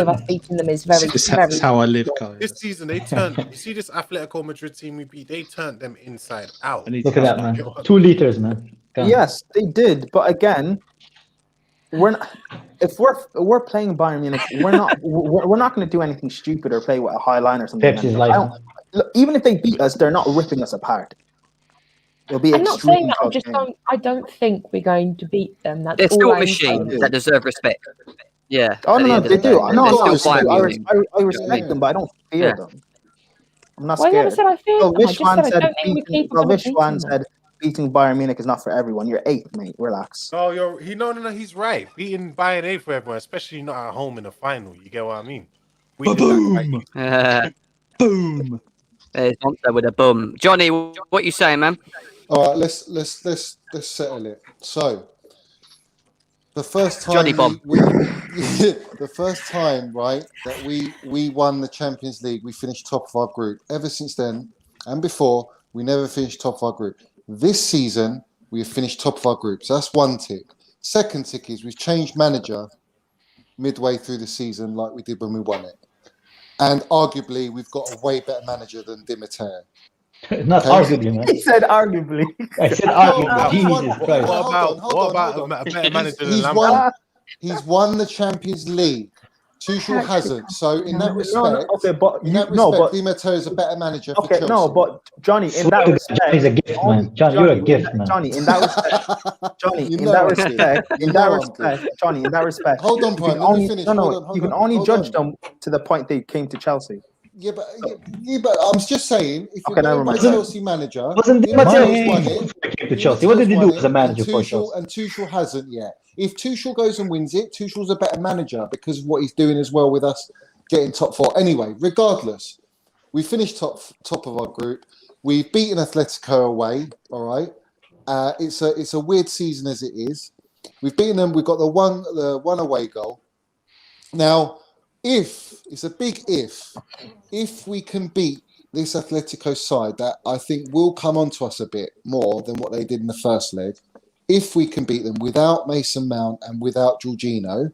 of us beating them is very. That's how I live, guys. This season they turned. You see this Atletico Madrid team we beat? They turned them inside out. Look at that, man. 2 liters, man. Yes, they did, but again, we're not. if we're playing Bayern Munich, we're not going to do anything stupid or play with a high line or something. Pepsi's like, even if they beat us, they're not ripping us apart. It'll be I'm not saying extremely that. close game. I don't think we're going to beat them. That's They're all still a I'm machine saying. that deserve respect. Yeah. Oh at the no, end of they the do. day. No, They're I still Bayern Munich. respect them, but I don't fear them. I'm not Well, I never scared. said I feared So them. I just said I don't think we're capable of beating them. said beating Bayern Munich is not for everyone. You're 8th, mate. Relax. No, no, he's right. Beating Bayern ain't for everyone, especially not at home in the final. You get what I mean? Boom! Boom! There's Monster with a bum. Johnny, what you saying, man? All right, let's settle it. So, the first time Johnny Bomb. the first time, right, that we won the Champions League, we finished top of our group. Ever since then, and before, we never finished top of our group. This season, we have finished top of our group. So that's one tick. Second tick is we've changed manager midway through the season, like we did when we won it. And arguably, we've got a way better manager than Di Matteo. Not arguably, man. He said arguably. I said arguably. Jesus Christ. What about a better manager than Lampard? He's won the Champions League. Tuchel hasn't. So in that respect, Di Matteo is a better manager for Chelsea. No, but Johnny, in that respect, Johnny's a gift, man. Johnny, you're a gift, man. Johnny, in that respect, Hold on, Prime. Let me finish. You can only judge them to the point they came to Chelsea. Yeah, but I'm just saying, if you're going by Chelsea manager, wasn't Di Matteo to Chelsea? What did he do as a manager for Chelsea? And Tuchel hasn't yet. If Tuchel goes and wins it, Tuchel's a better manager because of what he's doing as well with us getting top 4. Anyway, regardless, we finished top of our group. We've beaten Atletico away. All right, it's a weird season as it is. We've beaten them. We've got the one away goal. Now, it's a big if we can beat this Atletico side that I think will come onto us a bit more than what they did in the first leg. If we can beat them without Mason Mount and without Jorginho,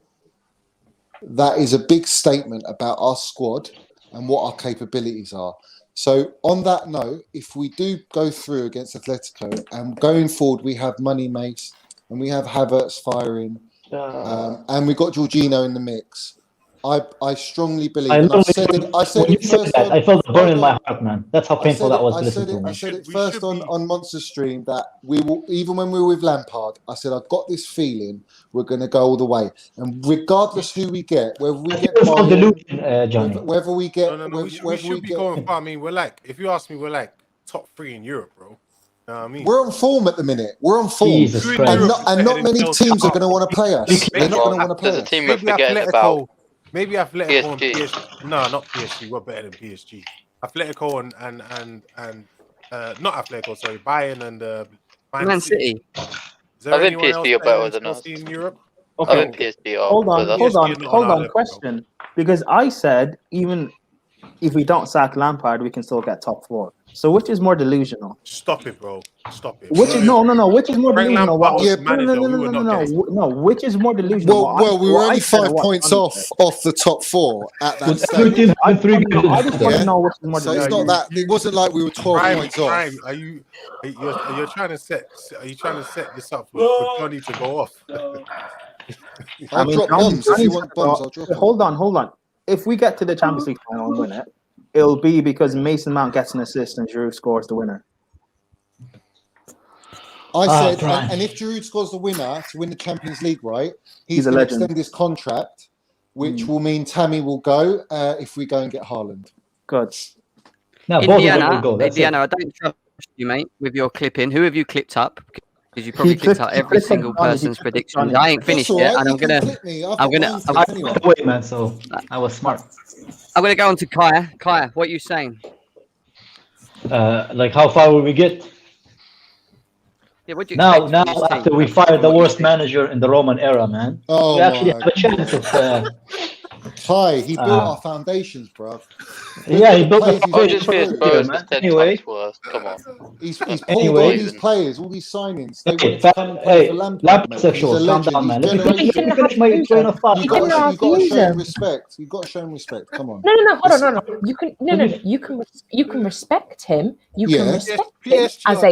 that is a big statement about our squad and what our capabilities are. So on that note, if we do go through against Atletico and going forward, we have Money Mace and we have Havertz firing and we've got Jorginho in the mix. I strongly believe. I said it first. I felt the burn in my heart, man. That's how painful that was. I said it first on Monster Stream that we will, even when we were with Lampard, I said I've got this feeling we're going to go all the way, and regardless who we get, whether we get Bayern, Johnny, whether we get, we should be going far. I mean, we're like, if you ask me, we're like top 3 in Europe, bro. You know what I mean? We're on form at the minute. We're on form, and not many teams are going to want to play us. They're not going to want to play us. There's a team we're forgetting about. Maybe Atletico and PSG. PSG. No, not PSG. We're better than PSG. Atletico and not Atletico. Sorry, Bayern and Man City. I think PSG are better than us in Europe. Okay. I think PSG are. Hold on. Question, because I said even if we don't sack Lampard, we can still get top 4. So which is more delusional? Stop it, bro. Stop it. Which is no. Which is more delusional? No. Which is more delusional? Well, we were only 5 points off the top 4 at that stage. I just want to know which is more So delusional. it's not that. It wasn't like we were 12 points off. You're trying to set this up for Johnny to go off? I'll drop bombs. If you want bombs, I'll drop them. Hold on. If we get to the Champions League final and win it, it'll be because Mason Mount gets an assist and Giroud scores the winner. I said, and if Giroud scores the winner to win the Champions League, right, he's going to extend his contract, which will mean Tammy will go if we go and get Haaland. Good. No, Indiana, I don't trust you, mate, with your clipping. Who have you clipped up? Because you probably clipped out every single person's predictions. I ain't finished yet, and I'm gonna. Wait, man. So I was smart. I'm gonna go on to Kaya. Kaya, what are you saying? Like how far will we get? Yeah, what do you now after we fired the worst manager in the Roman era, man, we actually have a chance of Kai, he built our foundations, bro. Yeah, he built the Rogers foundations vs for Spurs man. was 10 Anyway, times worse. Come on. He's pulled Anyway. all these players, all these signings. They Okay, wanted to come and play for Lampard, mate. He's a sexuals, calm legend. down, He's man. Let me generational. finish my train of thought. You've got to show him respect. You've got to show him respect. Come on. No. Hold on. You can You can respect him. You can respect him as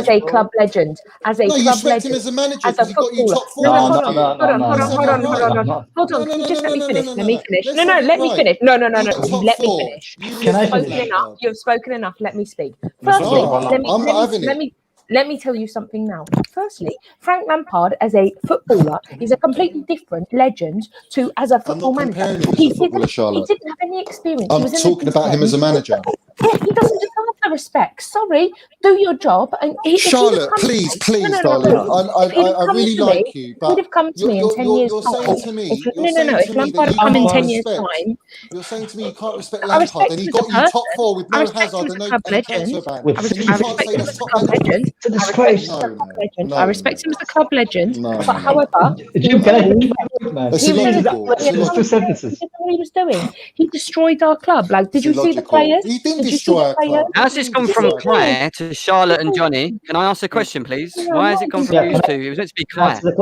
a club legend, as a No, you club respect him legend, as a manager as a because he got you footballer. top four. Hold on. Can you just let me finish? Let me finish. No. Let me finish. No. Let me finish. Can I finish? You've spoken enough. Let me speak. Firstly, let me tell you something now. Firstly, Frank Lampard as a footballer is a completely different legend to as a football manager. He didn't have any experience. I'm talking about him as a manager. Yeah, he doesn't deserve the respect. Sorry, do your job. And Charlotte, please, darling. I really like you, but he'd have come to me in 10 years' time. You're saying to me, If Lampard had come in 10 years' time, you're saying to me you can't respect Lampard, and he got you top four with no Hazard and no transfer ban. I respect him as a club legend. It's a disgrace. I respect him as a club legend. But however, Jim, can I finish my point, man? It's illogical. Two sentences. He did what he was doing. He destroyed our club. Like, did you see the players? He didn't destroy our club. How's this gone from Claire to Charlotte and Johnny? Can I ask a question, please? Why has it gone from you two? It was meant to be Claire. I can't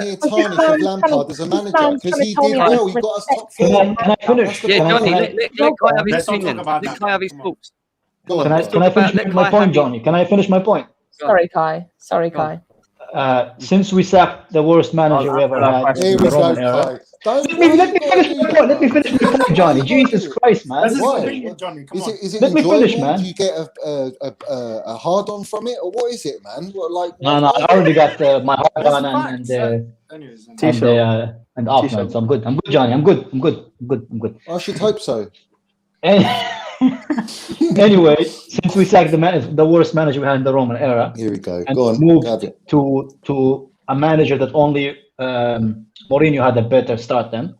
hear tarnish of Lampard as a manager because he did well. He got us top four. Can I finish? Yeah, Johnny, let Kai have his opinion. Let Kai have his thoughts. Can I finish my point, Johnny? Can I finish my point? Sorry, Kai. Since we sacked the worst manager we ever had in the Roman era. Let me finish my point, Johnny. Jesus Christ, man. Let me finish, man. Do you get a hard on from it, or what is it, man? No, I already got my hard on and off, man. So I'm good, Johnny. I'm good. I should hope so. Anyway, since we sacked the worst manager we had in the Roman era, here we go. And Go on, moved to a manager that only Mourinho had a better start than,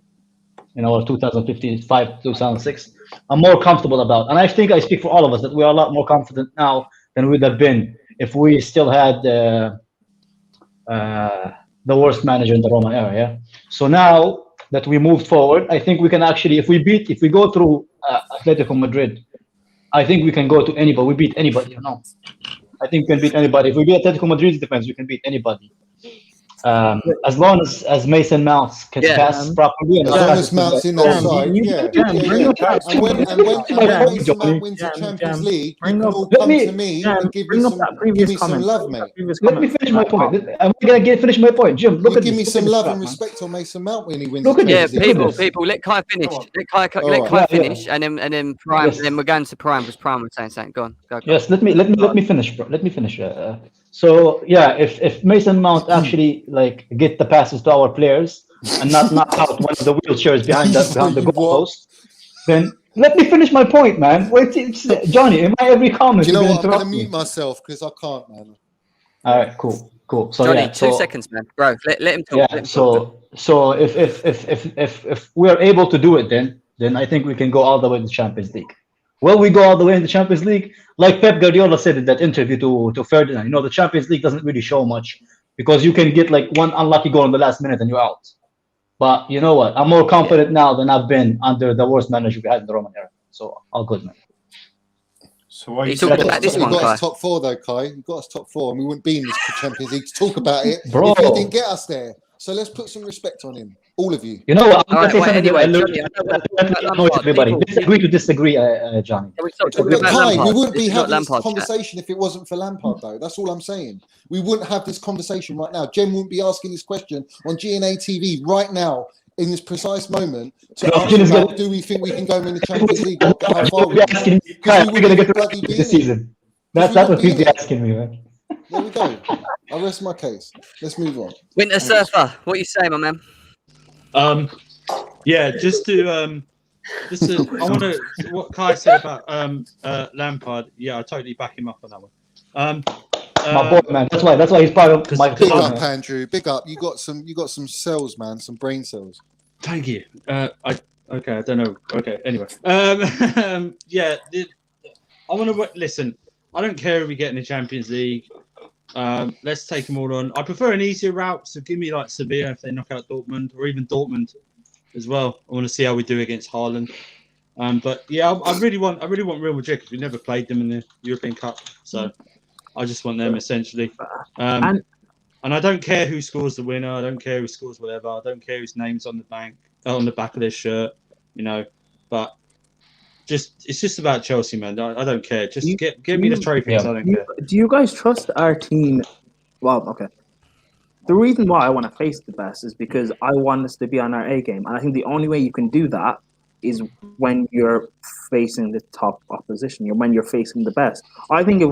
2005, 2006. I'm more comfortable about, and I think I speak for all of us that we are a lot more confident now than we'd have been if we still had the worst manager in the Roman era. Yeah. So now that we moved forward, I think we can actually, if we go through Atletico Madrid, I think we can go to anybody. We beat anybody, I think we can beat anybody. If we beat Atletico Madrid's defense, we can beat anybody. As long as Mason Mount can pass properly. As long as Mount's in that side, And when Mason Mount wins the Champions League, you can all come to me and give me some love, mate. Let me finish my point. I'm going to finish my point. Jim, give me some love and respect on Mason Mount when he wins the Yeah, Champions League. people, let Kai finish. Let Kai finish, and then Prime. Yes. Then we're going to Prime because Prime was saying something. Go on. Yes, let me finish, bro. Let me finish. So yeah, if Mason Mount actually get the passes to our players and not knock out one of the wheelchairs behind the goalpost, then let me finish my point, man. Wait, Johnny, in my every comment, you know what? I'm going to mute myself because I can't, man. All right, cool. So Johnny, 2 seconds, man, bro. Let him talk. Yeah. So if we are able to do it, then I think we can go all the way to the Champions League. Will we go all the way in the Champions League? Like Pep Guardiola said in that interview to Ferdinand, the Champions League doesn't really show much because you can get one unlucky goal in the last minute and you're out. But you know what? I'm more confident now than I've been under the worst manager we had in the Roman era. So all good, man. So what you got us top four though, Kai. You got us top four, and we wouldn't be in this Champions League to talk about it if you didn't get us there. So let's put some respect on him, all of you. You know what? I'm going to say something everybody. Disagree to disagree, Johnny. But Kai, we wouldn't be having this conversation if it wasn't for Lampard, though. That's all I'm saying. We wouldn't have this conversation right now. Jen wouldn't be asking this question on GNA TV right now in this precise moment to ask about, do we think we can go in the Champions League? How far we can? We're going to get the this season. That's what he'd be asking me, man. There we go. I rest my case. Let's move on. Winter Surfer, what you say, my man? Yeah, I want to what Kai said about Lampard. Yeah, I totally back him up on that one. My boy, man. That's why he's part of my big up, Andrew. Big up. You got some cells, man. Some brain cells. Thank you. I don't know. Okay, anyway. Yeah. I want to listen. I don't care if we get in the Champions League. Let's take them all on. I prefer an easier route, so give me Sevilla if they knock out Dortmund, or even Dortmund as well. I want to see how we do against Haaland. But yeah, I really want Real Madrid because we never played them in the European Cup, so I just want them essentially. And I don't care who scores the winner. I don't care who scores whatever. I don't care whose name's on the back of their shirt, But it's just about Chelsea, man. I don't care. Just give me the trophy. I don't care. Do you guys trust our team? Well, okay. The reason why I want to face the best is because I want us to be on our A game, and I think the only way you can do that is when you're facing the top opposition. When you're facing the best. I think if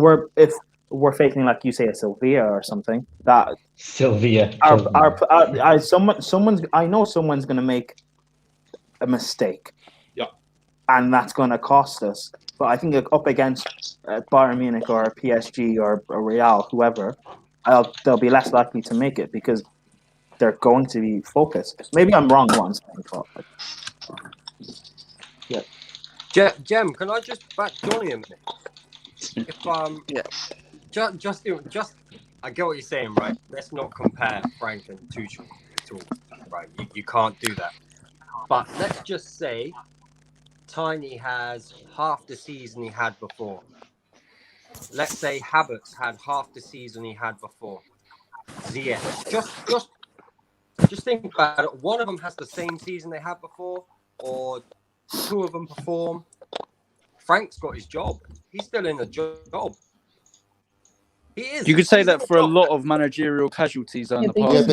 we're facing, like you say, a Sevilla or something, that Sevilla. I know someone's going to make a mistake. Yeah. And that's going to cost us. But I think up against Bayern Munich or PSG or Real, whoever, they'll be less likely to make it because they're going to be focused. Maybe I'm wrong once. Yeah. Jem, can I just back Johnny a minute? Just I get what you're saying, right? Let's not compare Frank and Tuchel at all, right? You can't do that. But let's just say Tiny has half the season he had before. Let's say Havertz had half the season he had before. Ziyech. Just think about it. One of them has the same season they had before, or two of them perform. Frank's got his job. He's still in the job. He is. You could say that for a lot of managerial casualties in the past.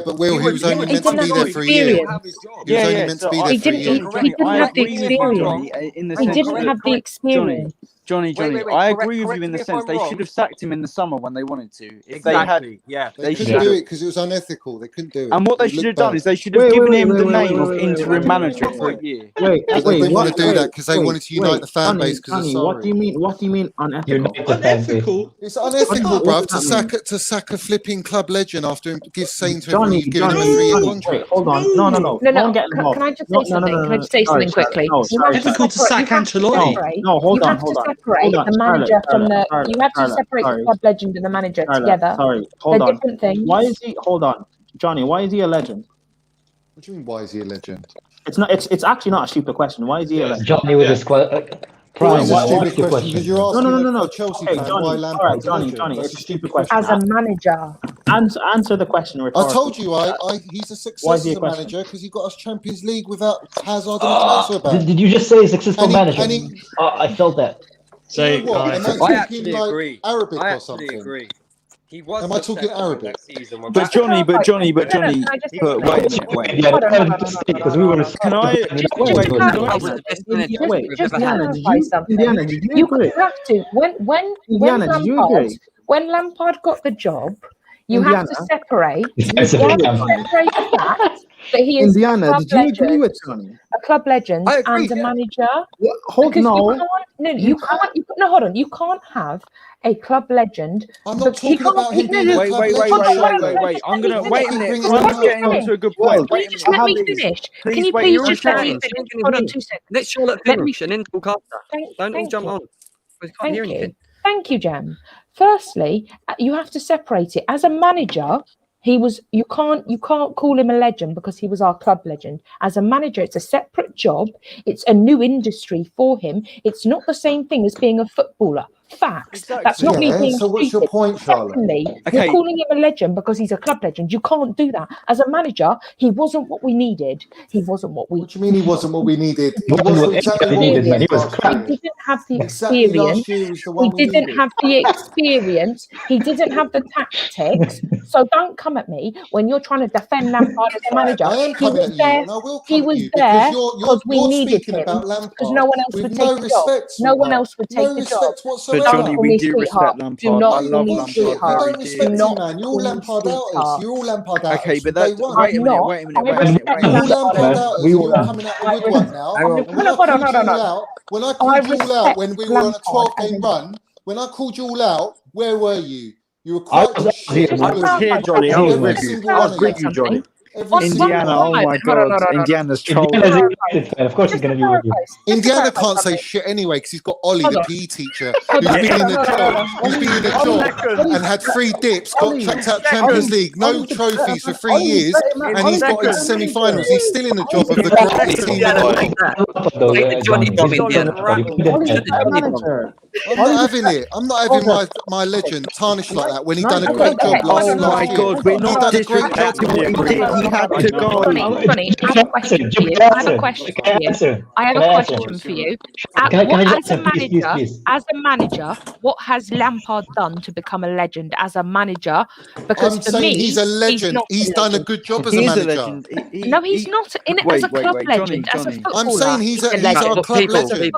But Will, he was only meant to be there for a year. He was only meant to be there for a year. He didn't have the experience. He didn't have the experience. Johnny, Wait, I agree with correct you in the me if sense I'm they wrong. should have sacked him in the summer when they wanted to. If Exactly. They couldn't do it because it was unethical. They couldn't do it. And what they should have done is they should have given him the name of interim manager for a year. But they didn't want to do that because they wanted to unite the fan base because of sorry. What do you mean unethical? Unethical? It's unethical, bruv, to sack a flipping club legend after saying to everyone you've given him a 3-year contract. Hold on. No. Can I just say something? Can I just say something quickly? It's unethical to sack Ancelotti. No, hold on. You have to separate the manager from the. You have to separate the club legend and the manager together. Hold on. They're different things. Why is he? Hold on, Johnny. Why is he a legend? What do you mean? Why is he a legend? It's not. It's actually not a stupid question. Why is he a legend? Johnny with his Prime. It's a stupid question because you're asking No. a Chelsea Okay, fan Johnny, why Lampard's a legend. Johnny, That's it's a stupid question. As a manager. Answer the question rhetorically. I told you, he's a success as a manager because he got us Champions League without Hazard and transfer. Did you just say successful manager? I felt that. You know what? I actually agree. Arabic I or actually something. agree. He was. Am I talking Arabic? But Johnny. Wait a minute. Because we were. Can I? Indiana, did you You agree? have to when Lampard got the job. You have to separate. Yes, You have to separate the fact that he is Indiana, did you agree with Johnny? a club legend I agree, and a manager. Hold Because on. you can't. Hold on. You can't have a club legend. I'm not talking about him being a club legend. Wait. I'm gonna wait a minute. I'm getting on to a good point. Can you just let me finish? Can you please just let me finish? Hold on 2 seconds. Let Charlotte finish and then talk after. Don't all jump on. We can't hear anything. Thank you, Jem. Firstly, you have to separate it. As a manager, you can't call him a legend because he was our club legend. As a manager, it's a separate job. It's a new industry for him. It's not the same thing as being a footballer. Facts. Exactly. That's not me being So what's your stupid. point, Charlotte? Secondly, you're calling him a legend because he's a club legend. You can't do that. As a manager, he wasn't what we needed. He wasn't what we. What do you mean he wasn't what we needed? He wasn't wasn't what exactly we what we needed, man. He was last crap. year. He didn't have the Exactly experience. last year was the one He we didn't needed. have the experience. He didn't have the tactics. So don't come at me when you're trying to defend Lampard as a manager. I am He coming was at you, there. and I will He come was at you there because because we you're needed speaking him about Lampard because no one else with would no take the job. respect. No one else would take No the job. respect whatsoever. But Johnny, we do respect Do Lampard. not I call love me Lampard sweetheart. You very don't respect Do him, not man. You're all call me Lampard outers. sweetheart. You're all Lampard outers. Okay, but Day that. one. Wait a minute. not. Wait a minute. I Wait a minute. respect Wait a You're all minute. Lampard outers. We You're won. all coming out the woodwork now. Hang on. And when I called you all out, when I called you all out when we were on a Lampard 12-game run, when I called you all out, where were you? You were quiet I was as shit. here, all man. of I was you. here, Johnny. I Here, was Every with you. single I one was of with you. you, Johnny. Indiana, oh my god, Indiana's trolled. Indiana's a United fan. Of course, he's going to be with you. Indiana can't say shit anyway because he's got Ollie, the PE teacher, who's been in the job, and had 3 dips, got chucked out Champions League, no trophies for 3 years, and he's got into semi-finals. He's still in the job of the greatest team in the world. I'm not having it. I'm not having my legend tarnished like that when he done a great job last year. Oh my god, we're not disrespecting what he did. He had to go. Johnny, I have a question for you. I have a question for you. As a manager, what has Lampard done to become a legend as a manager? Because I'm for saying me, he's a legend. He's done a good job as a manager. No, he's not as a club legend. As a footballer, I'm saying he's our club legend.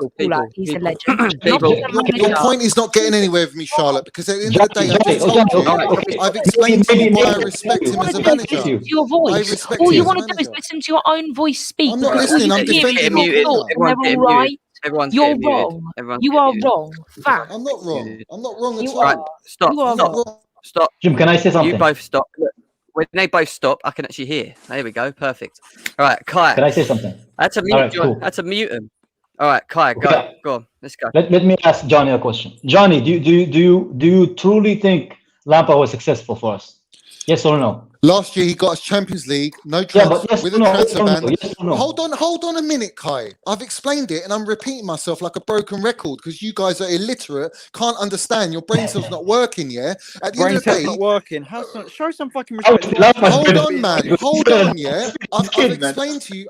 He's a legend. Your point is not getting anywhere with me, Charlotte, because at the end of the day, I've explained to you why I respect him as a manager. Your voice. All you want to do is listen to your own voice speak. I'm not listening. I'm defending you. They're all right. You're wrong. You are wrong. Fact. I'm not wrong. I'm not wrong at all. Right, stop. Stop. Jim, can I say something? You both stop. Look, when they both stop, I can actually hear. There we go. Perfect. All right, Kai. Can I say something? That's a mute. Right, cool. That's a mute him. All right, Kai, go. Okay. Go on. Let's go. Let me ask Johnny a question. Johnny, do you truly think Lampard was successful for us? Yes or no? Last year he got us Champions League, no transfer, with a transfer ban. Hold on a minute, Kai. I've explained it and I'm repeating myself like a broken record because you guys are illiterate, can't understand. Your brain cell's not working. Yeah, at the end of the day, not working. Show some fucking respect. Hold on, man. Hold on. Yeah, I've explained to you.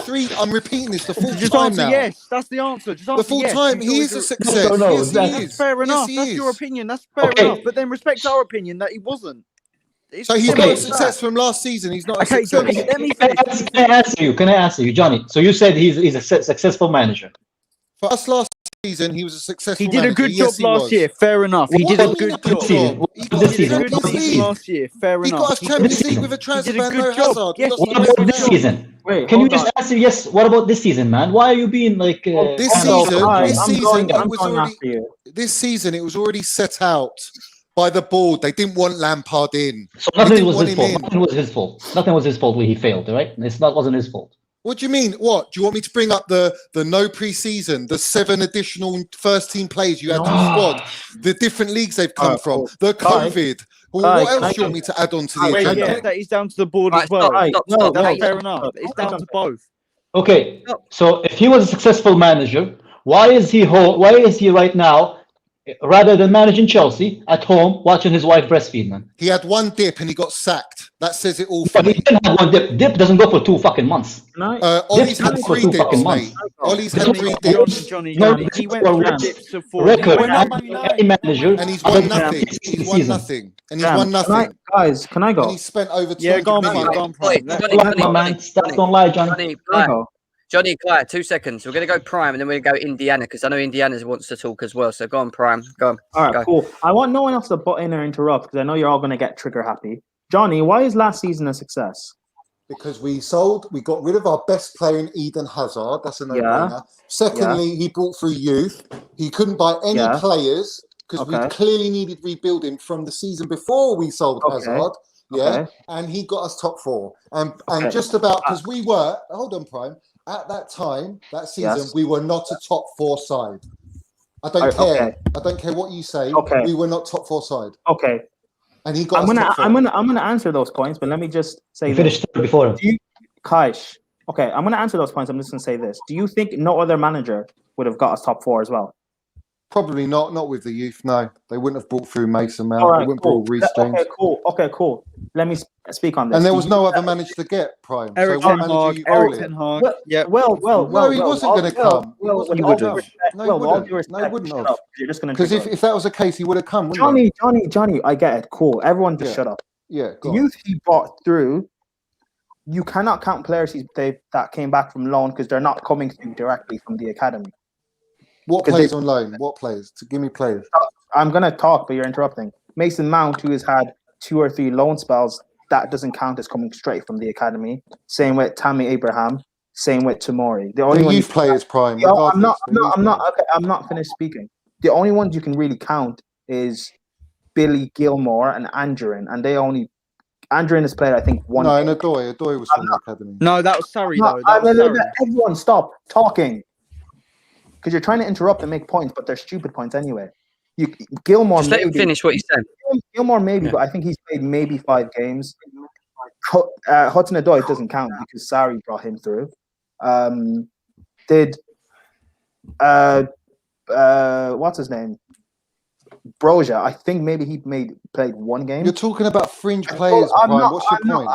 Three. I'm repeating this the full time now. Yes, that's the answer. Just answer the full yes. time. He is a success. Yes, he is. Fair enough. That's your opinion. That's fair enough. But then respect our opinion that he wasn't. So he's not a success from last season. He's not a success. Johnny, let me finish. Can I answer you, Johnny? So you said he's a successful manager. For us last season, he was a successful manager. He did a good job last year. Fair enough. He did a good job. He got us Champions League last year. Fair enough. He got us Champions League with a transfer ban, no Hazard. What about this season? Can you just answer yes? What about this season, man? Why are you being like? This season, it was already set out by the board. They didn't want Lampard in. So nothing was his fault. Nothing was his fault. Nothing was his fault where he failed, right? Wasn't his fault. What do you mean? What? Do you want me to bring up the no pre-season, the 7 additional first team players you had to the squad, the different leagues they've come from, the COVID? Well, what else do you want me to add on to the agenda? Yeah, that is down to the board as well. That's fair enough. It's down to both. Okay, so if he was a successful manager, why is he right now, rather than managing Chelsea at home, watching his wife breastfeed, man? He had one dip and he got sacked. That says it all for me. He didn't have one dip. Dip doesn't go for 2 fucking months. Ollie's had 3 dips, mate. Ollie's had 3 dips. Johnny, he went through dips before. Any manager. And he's won nothing. He's won nothing. And he's won nothing. Guys, can I go? And he spent over 200 million. Go on, don't lie, Johnny. Johnny, Claire, 2 seconds. We're going to go Prime and then we're going to go Indiana because I know Indiana wants to talk as well. So go on, Prime. Go on. All right, cool. I want no one else to butt in or interrupt because I know you're all going to get trigger happy. Johnny, why is last season a success? Because we got rid of our best player in Eden Hazard. That's a no-brainer. Secondly, he brought through youth. He couldn't buy any players because we clearly needed rebuilding from the season before we sold Hazard. And he got us top 4. And just about because we were, hold on, Prime. At that time, that season, we were not a top 4 side. I don't care. I don't care what you say. We were not top 4 side. Okay. And he got. I'm gonna answer those points, but let me just say. You finished before him. Kaish. Okay, I'm gonna answer those points. I'm just gonna say this. Do you think no other manager would have got us top 4 as well? Probably not. Not with the youth. No, they wouldn't have brought through Mason Mount. They wouldn't brought Reece James. Okay, cool. Let me speak on this. And there was no other manager to get, Prime. Eric Ten Hag. Yeah. Well. No, he wasn't going to come. No, he wouldn't. No, he wouldn't have. You're just going to. Because if that was the case, he would have come. Johnny. I get it. Cool. Everyone just shut up. Yeah. The youth he brought through, you cannot count players that came back from loan because they're not coming through directly from the academy. What players on loan? What players? Give me players. I'm going to talk, but you're interrupting. Mason Mount, who has had 2 or 3 loan spells, that doesn't count as coming straight from the academy. Same with Tammy Abraham. Same with Tamori. The only youth players, Prime. I'm not finished speaking. The only ones you can really count is Billy Gilmore and Angerin, and they only Andrew has played, I think, one. No, game. Adoy was from the academy. No, that was Surrey though. That was Surrey. Everyone stop talking. Because you're trying to interrupt and make points, but they're stupid points anyway. Gilmore Just let him finish what he's saying. Gilmore maybe, but I think he's played maybe 5 games. Hudson-Odoi doesn't count because Sarri brought him through. What's his name? Broja, I think maybe he played 1 game. You're talking about fringe players, Brian. What's your point?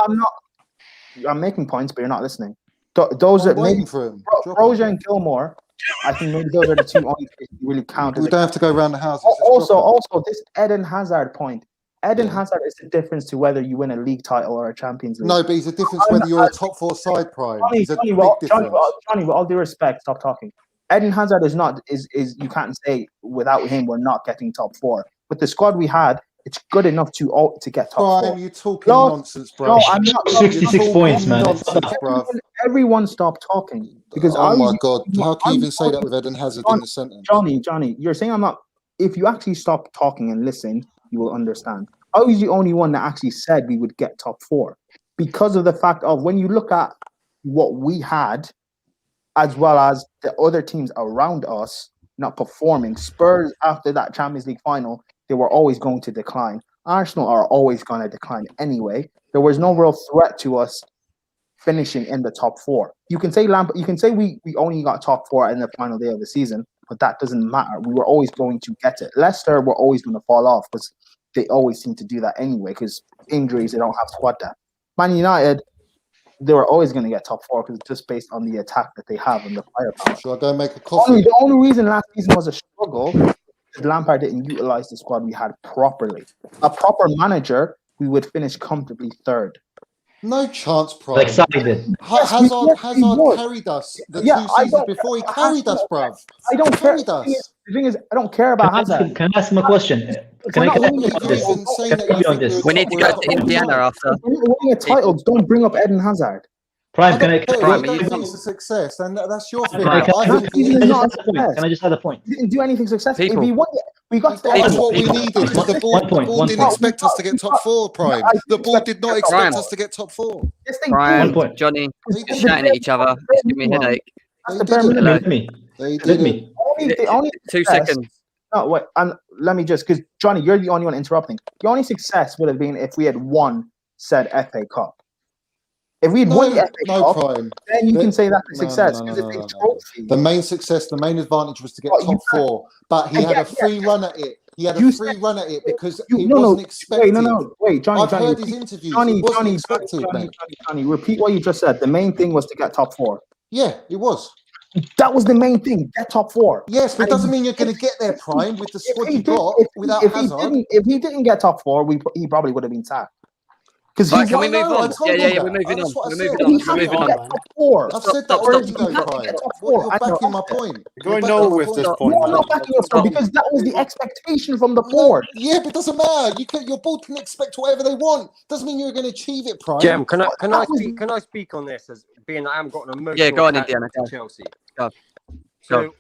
I'm making points, but you're not listening. Those are maybe for him. Broja and Gilmore. I think maybe those are the 2 only players who really count. We don't have to go around the houses. Also, this Eden Hazard point. Eden Hazard is the difference to whether you win a league title or a Champions League. No, but he's a difference whether you're a top 4 side, Prime. Johnny, with all due respect, stop talking. Eden Hazard is you can't say without him we're not getting top 4. With the squad we had, it's good enough to get top 4. Prime, you're talking nonsense, bro. No, I'm not. 66 points, man. Everyone stop talking. Because oh my God, how can you even say that with Eden Hazard in the sentence? Johnny, you're saying I'm not. If you actually stop talking and listen, you will understand. I was the only one that actually said we would get top 4 because of the fact of when you look at what we had, as well as the other teams around us not performing. Spurs after that Champions League final, they were always going to decline. Arsenal are always going to decline anyway. There was no real threat to us finishing in the top 4. You can say we only got top 4 in the final day of the season, but that doesn't matter. We were always going to get it. Leicester were always going to fall off because they always seem to do that anyway because injuries, they don't have squad depth. Man United, they were always going to get top 4 because it's just based on the attack that they have and the firepower. Should I go make a coffee? The only reason last season was a struggle is Lampard didn't utilize the squad we had properly. A proper manager, we would finish comfortably 3rd. No chance, Prime. Like Sarri did. Hazard carried us the 2 seasons before. He carried us, bruv. I don't care. The thing is, I don't care about Hazard. Can I ask him a question? Can I on this? We need to go to Indiana after. Winning a title, don't bring up Eden Hazard. Prime, can I? Prime, you think it's a success, and that's your thing. Can I just add a point? We didn't do anything successful. If we won, we got that's what we needed. Because the board didn't expect us to get top 4, Prime. The board did not expect us to get top 4. Prime, Johnny, shouting at each other. It's giving me a headache. Let me. 2 seconds. No, wait, and let me just, because Johnny, you're the only one interrupting. The only success would have been if we had won said FA Cup. If we had won the FA Cup, then you can say that's a success. Because it's a trophy. The main success, the main advantage was to get top 4, but he had a free run at it. He had a free run at it because it wasn't expected. Wait, Johnny. I've heard his interviews. It wasn't expected, mate. Johnny, repeat what you just said. The main thing was to get top 4. Yeah, it was. That was the main thing. Get top 4. Yes, but it doesn't mean you're going to get there, Prime, with the squad you got without Hazard. If he didn't get top 4, he probably would have been sacked. Right, can we move on? Yeah, we're moving on. We're moving on. I've said that already, though, Prime. You're backing my point. You're going nowhere with this point. No, I'm not backing your point because that was the expectation from the board. Yeah, but it doesn't matter. Your board can expect whatever they want. Doesn't mean you're going to achieve it, Prime. Jem, can I speak on this as being that I haven't got an emotional go on, Indiana. Chelsea. Go. So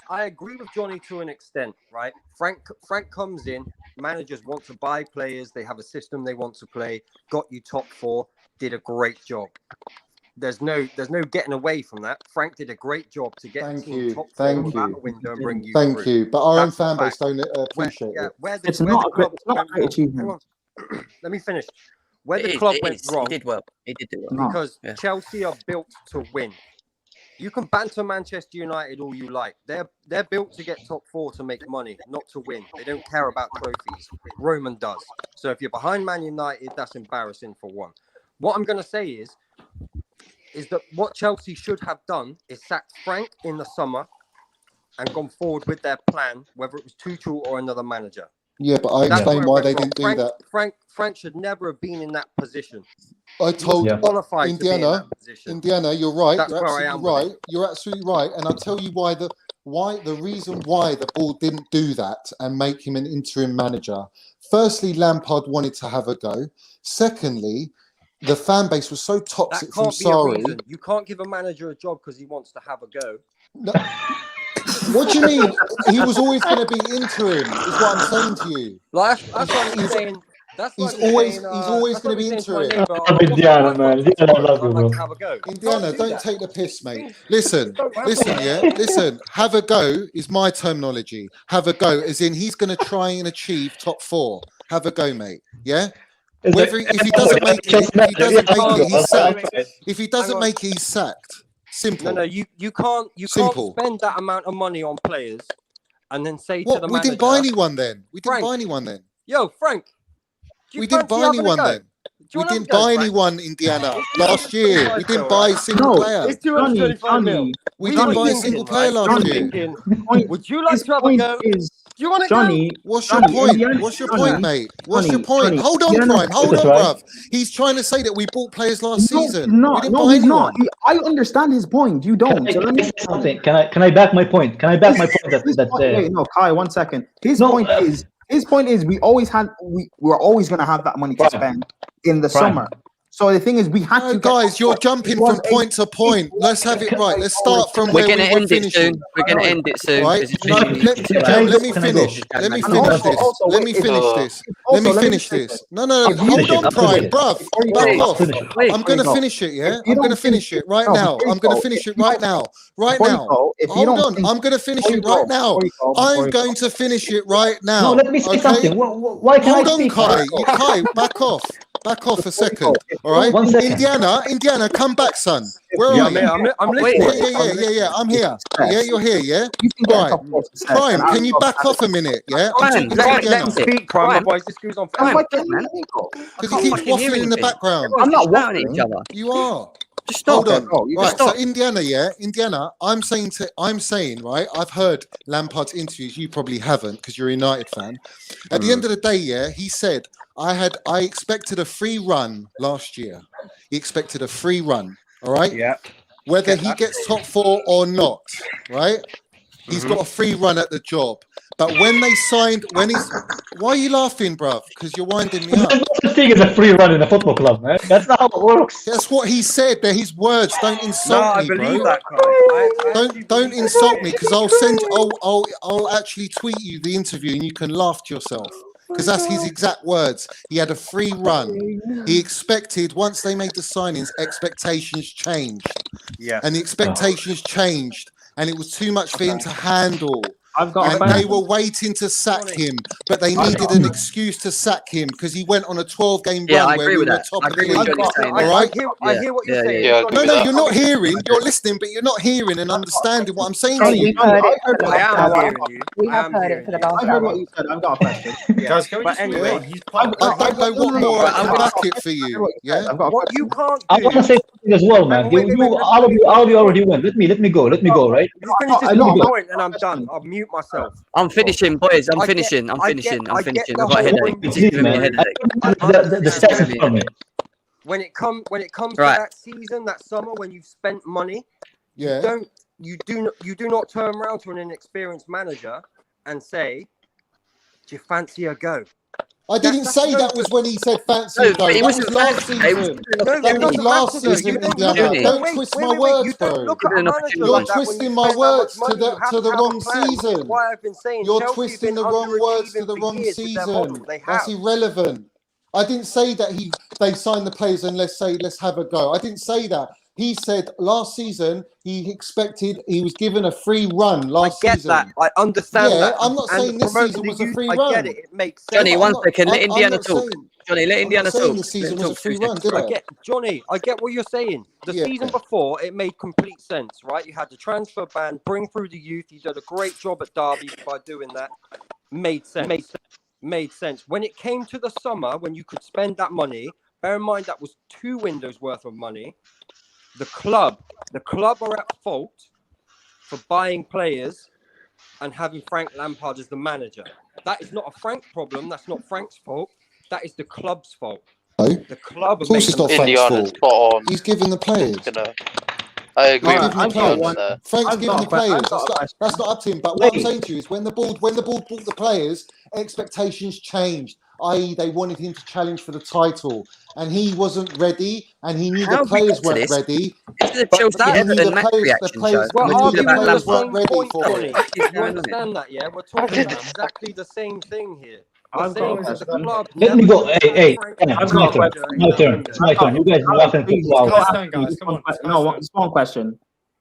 I agree with Johnny to an extent, right? Frank comes in, managers want to buy players, they have a system they want to play, got you top 4, did a great job. There's no getting away from that. Frank did a great job to get the top 4 out the window and bring you through. Thank you. But our own fan base don't appreciate it. It's not a great achievement. Let me finish. Where the club went wrong, he did well. Because Chelsea are built to win. You can banter Manchester United all you like. They're built to get top 4 to make money, not to win. They don't care about trophies. Roman does. So if you're behind Man United, that's embarrassing for one. What I'm going to say is that what Chelsea should have done is sacked Frank in the summer and gone forward with their plan, whether it was Tuchel or another manager. Yeah, but I explained why they didn't do that. Frank should never have been in that position. I told qualified Indiana, you're right. That's you're absolutely right. You're absolutely right, and I'll tell you why the reason why the board didn't do that and make him an interim manager. Firstly, Lampard wanted to have a go. Secondly, the fan base was so toxic from Sarri. You can't give a manager a job because he wants to have a go. No. What do you mean? He was always going to be interim, is what I'm saying to you. That's what I'm saying. That's He's like me always saying, he's always that's going like to me be saying to my into it. neighbour, I'm Indiana, man. Indiana, I love you, I'd bro. like to have a go. Indiana, do don't that. take the piss, mate. Listen, don't happen. listen, yeah, listen. Have a go is my terminology. Have a go, as in he's going to try and achieve top 4. Have a go, mate. Yeah. Whether if he doesn't make it, he's sacked. If he doesn't make it, he's sacked. Simple. No, you can't Simple. spend that amount of money on players and then say to What? the We manager, didn't buy anyone then. We didn't Frank, buy anyone then. Yo, Frank, We didn't buy anyone then. We didn't buy anyone, Indiana. Last year, we didn't buy a single player. It's 225 mil. We didn't buy a single player last year. Would you like to have a go? Do you want to Johnny, go? what's your point? What's your point, mate? What's your point? Hold on, Prime. Hold on, bruv. He's trying to say that we bought players last season. We didn't buy anyone. I understand his point. You don't. So let me say something. Can I back my point? Can I back my point? Wait, no, Kai, 1 second. His point is we were always going to have that money to spend in the summer. So the thing is, we had to. Guys, you're jumping from point to point. Let's have it right. Let's start from where we were finishing. We're going to end it soon. Right? Let me finish. Let me finish this. Let me finish this. Let me finish this. No. Hold on, Prime, bruv. Back off. I'm going to finish it, yeah? I'm going to finish it right now. I'm going to finish it right now. Right now. Hold on. I'm going to finish it right now. I'm going to finish it right now. No, let me say something. Why can't I speak? Hold on, Kai. Kai, back off. Back off a second. All right. 1 second. Indiana, come back, son. Where are you? I'm listening. Yeah. I'm here. Yeah, you're here. Yeah. Right. Prime, can you back off a minute? Yeah. Let him speak, Prime. Otherwise, this goes on forever. Because he keeps waffling in the background. I'm not waffling each other. You are. Just stop. Hold on. Right. Stop. So Indiana. I'm saying, right. I've heard Lampard's interviews. You probably haven't because you're a United fan. At the end of the day, yeah, he said, I expected a free run last year. He expected a free run. All right. Yeah. Whether he gets top 4 or not, right? He's got a free run at the job. But when they signed, why are you laughing, bruv? Because you're winding me up. There's no such thing as a free run in a football club, man. That's not how it works. That's what he said. They're his words. Don't insult me, believe bro. that, Kai. Don't insult me, because I'll actually tweet you the interview and you can laugh to yourself. Because that's his exact words. He had a free run. He expected, once they made the signings, expectations changed. Yeah. And the expectations changed. And it was too much for him to handle. I've got and they were waiting to sack him, but they needed an excuse to sack him because he went on a 12-game run where we were top of the league. All right? I hear what you're saying. No, you're not hearing. You're listening, but you're not hearing and understanding what I'm saying to you. I am hearing you. We have heard it for the last I heard what you said. I've got a question. Guys, can we just move on? I don't know what more I can back it for you. Yeah. What you can't do. I want to say something as well, man. All of you already went. Let me go, right? You finish this point and I'm done. I'll mute myself. I'm finishing, boys. I'm finishing. I've got a headache. The stats for me. When it comes to that season, that summer, when you've spent money, you do not turn around to an inexperienced manager and say, "Do you fancy a go?" I didn't say that was when he said fancy a go. That was last season. That was last season, Indiana. Don't twist my words, bro. You're twisting my words to the wrong season. You're twisting the wrong words to the wrong season. That's irrelevant. I didn't say that they signed the players and let's have a go. I didn't say that. He said last season he was given a free run last season. I get that. I understand that. I'm not saying this season was a free run. I get it. It makes sense. Johnny, 1 second. Let Indiana talk. Johnny, let Indiana talk. This season was a free run, did I? I get what you're saying. The season before, it made complete sense, right? You had the transfer ban, bring through the youth. You did a great job at Derby by doing that. Made sense. When it came to the summer, when you could spend that money, bear in mind that was 2 windows worth of money. The club are at fault for buying players and having Frank Lampard as the manager. That is not a Frank problem. That's not Frank's fault. That is the club's fault. The club. Of course, it's not Frank's fault. He's giving the players. I agree with Frank's giving the players. That's not up to him. But what I'm saying to you is, when the board bought the players, expectations changed. I.e., they wanted him to challenge for the title, and he wasn't ready, and he knew the players weren't ready. This is a Chelsea Everton match reaction show. Weren't ready for it. You understand that, yeah? We're talking about exactly the same thing here. I've got a question. Let me go. Hey, it's my turn. It's my turn. You guys are laughing for 2 hours. No, it's one question.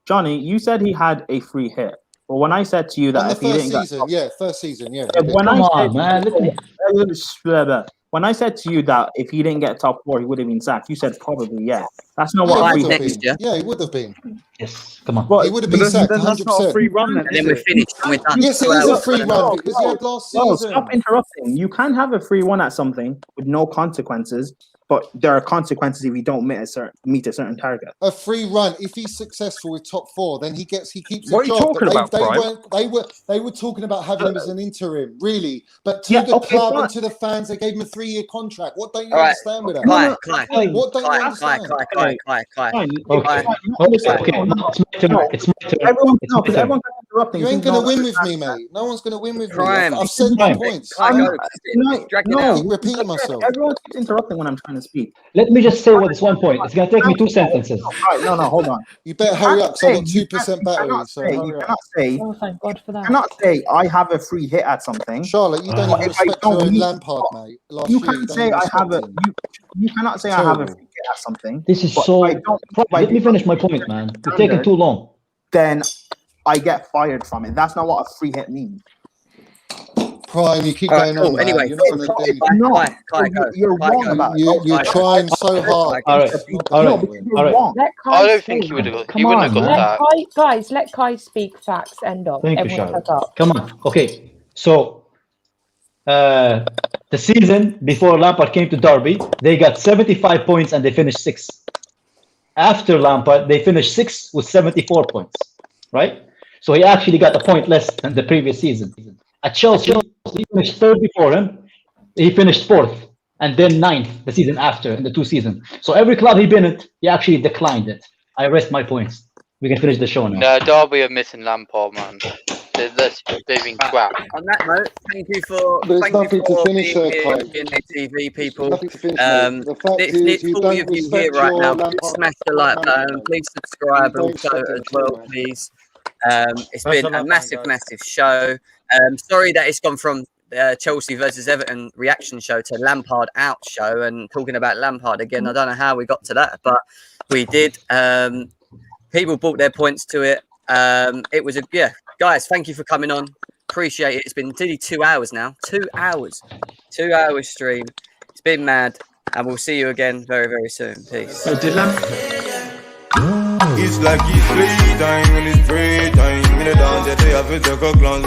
Johnny, you said he had a free hit. But when I said to you that On the if he first didn't season, first season, yeah. When Come I on, said, man. Let me. When I said to you that if he didn't get top 4, he would have been sacked, you said probably yes. That's not what he a would free have hit been. is. Yeah, he would have been. Yes, come on. But He would have been sacked. Then that's not a 100%. free run, then. And then we're finished and we're done. Yes, it is a free run because he had last No, season. stop interrupting. You can have a free one at something with no consequences, but there are consequences if you don't meet a certain target. A free run. If he's successful with top 4, then he keeps What are a you job. talking about, They were talking about having him as an interim, really. But to the club and to the fans, they gave him a 3-year contract. What don't you understand with that? What don't you understand? It's my turn. Everyone's interrupting. You ain't gonna win with me, mate. No one's gonna win with me. I've said my points. I keep repeating myself. Everyone keeps interrupting when I'm trying to speak. Let me just say this one point. It's gonna take me 2 sentences. No, hold on. You better hurry up, because I've got 2% battery. So You hurry up. Oh, thank God for that. You cannot say I have a free hit at something. Charlotte, you don't even respect your own Lampard, mate. You can't say I have a. You cannot say I have a free hit at something. This is so. Let me finish my point, man. You're taking too long. Then I get fired from it. That's not what a free hit means. Prime, you keep going on. Anyway, you're not going to do. You're wrong about it. You're trying so hard. All right. I don't think he would have. He wouldn't have got that. Let Kai speak facts. End of. Thank you, Everyone Charlotte. shut up. Come on. Okay. So, the season before Lampard came to Derby, they got 75 points and they finished 6th. After Lampard, they finished 6th with 74 points. Right? So he actually got a point less than the previous season. At Chelsea, he finished 3rd before him. He finished 4th and then 9th the season after in the 2 seasons. So every club he been at, he actually declined it. I rest my points. We can finish the show now. No, Derby are missing Lampard, man. They've been crap. On that note, thank you for being here, TV people. This 40 of you here right now, please smash the like button. Please subscribe also as well, please. It's been a massive show. Sorry that it's gone from Chelsea versus Everton reaction show to Lampard out show and talking about Lampard again. I don't know how we got to that, but we did. People brought their points to it. It was guys, thank you for coming on. Appreciate it. It's been nearly 2 hours now. 2 hours. 2 hours stream. It's been mad. And we'll see you again very, very soon. Peace. It's like it's playtime and it's free time. In the dance, they have to take a glance.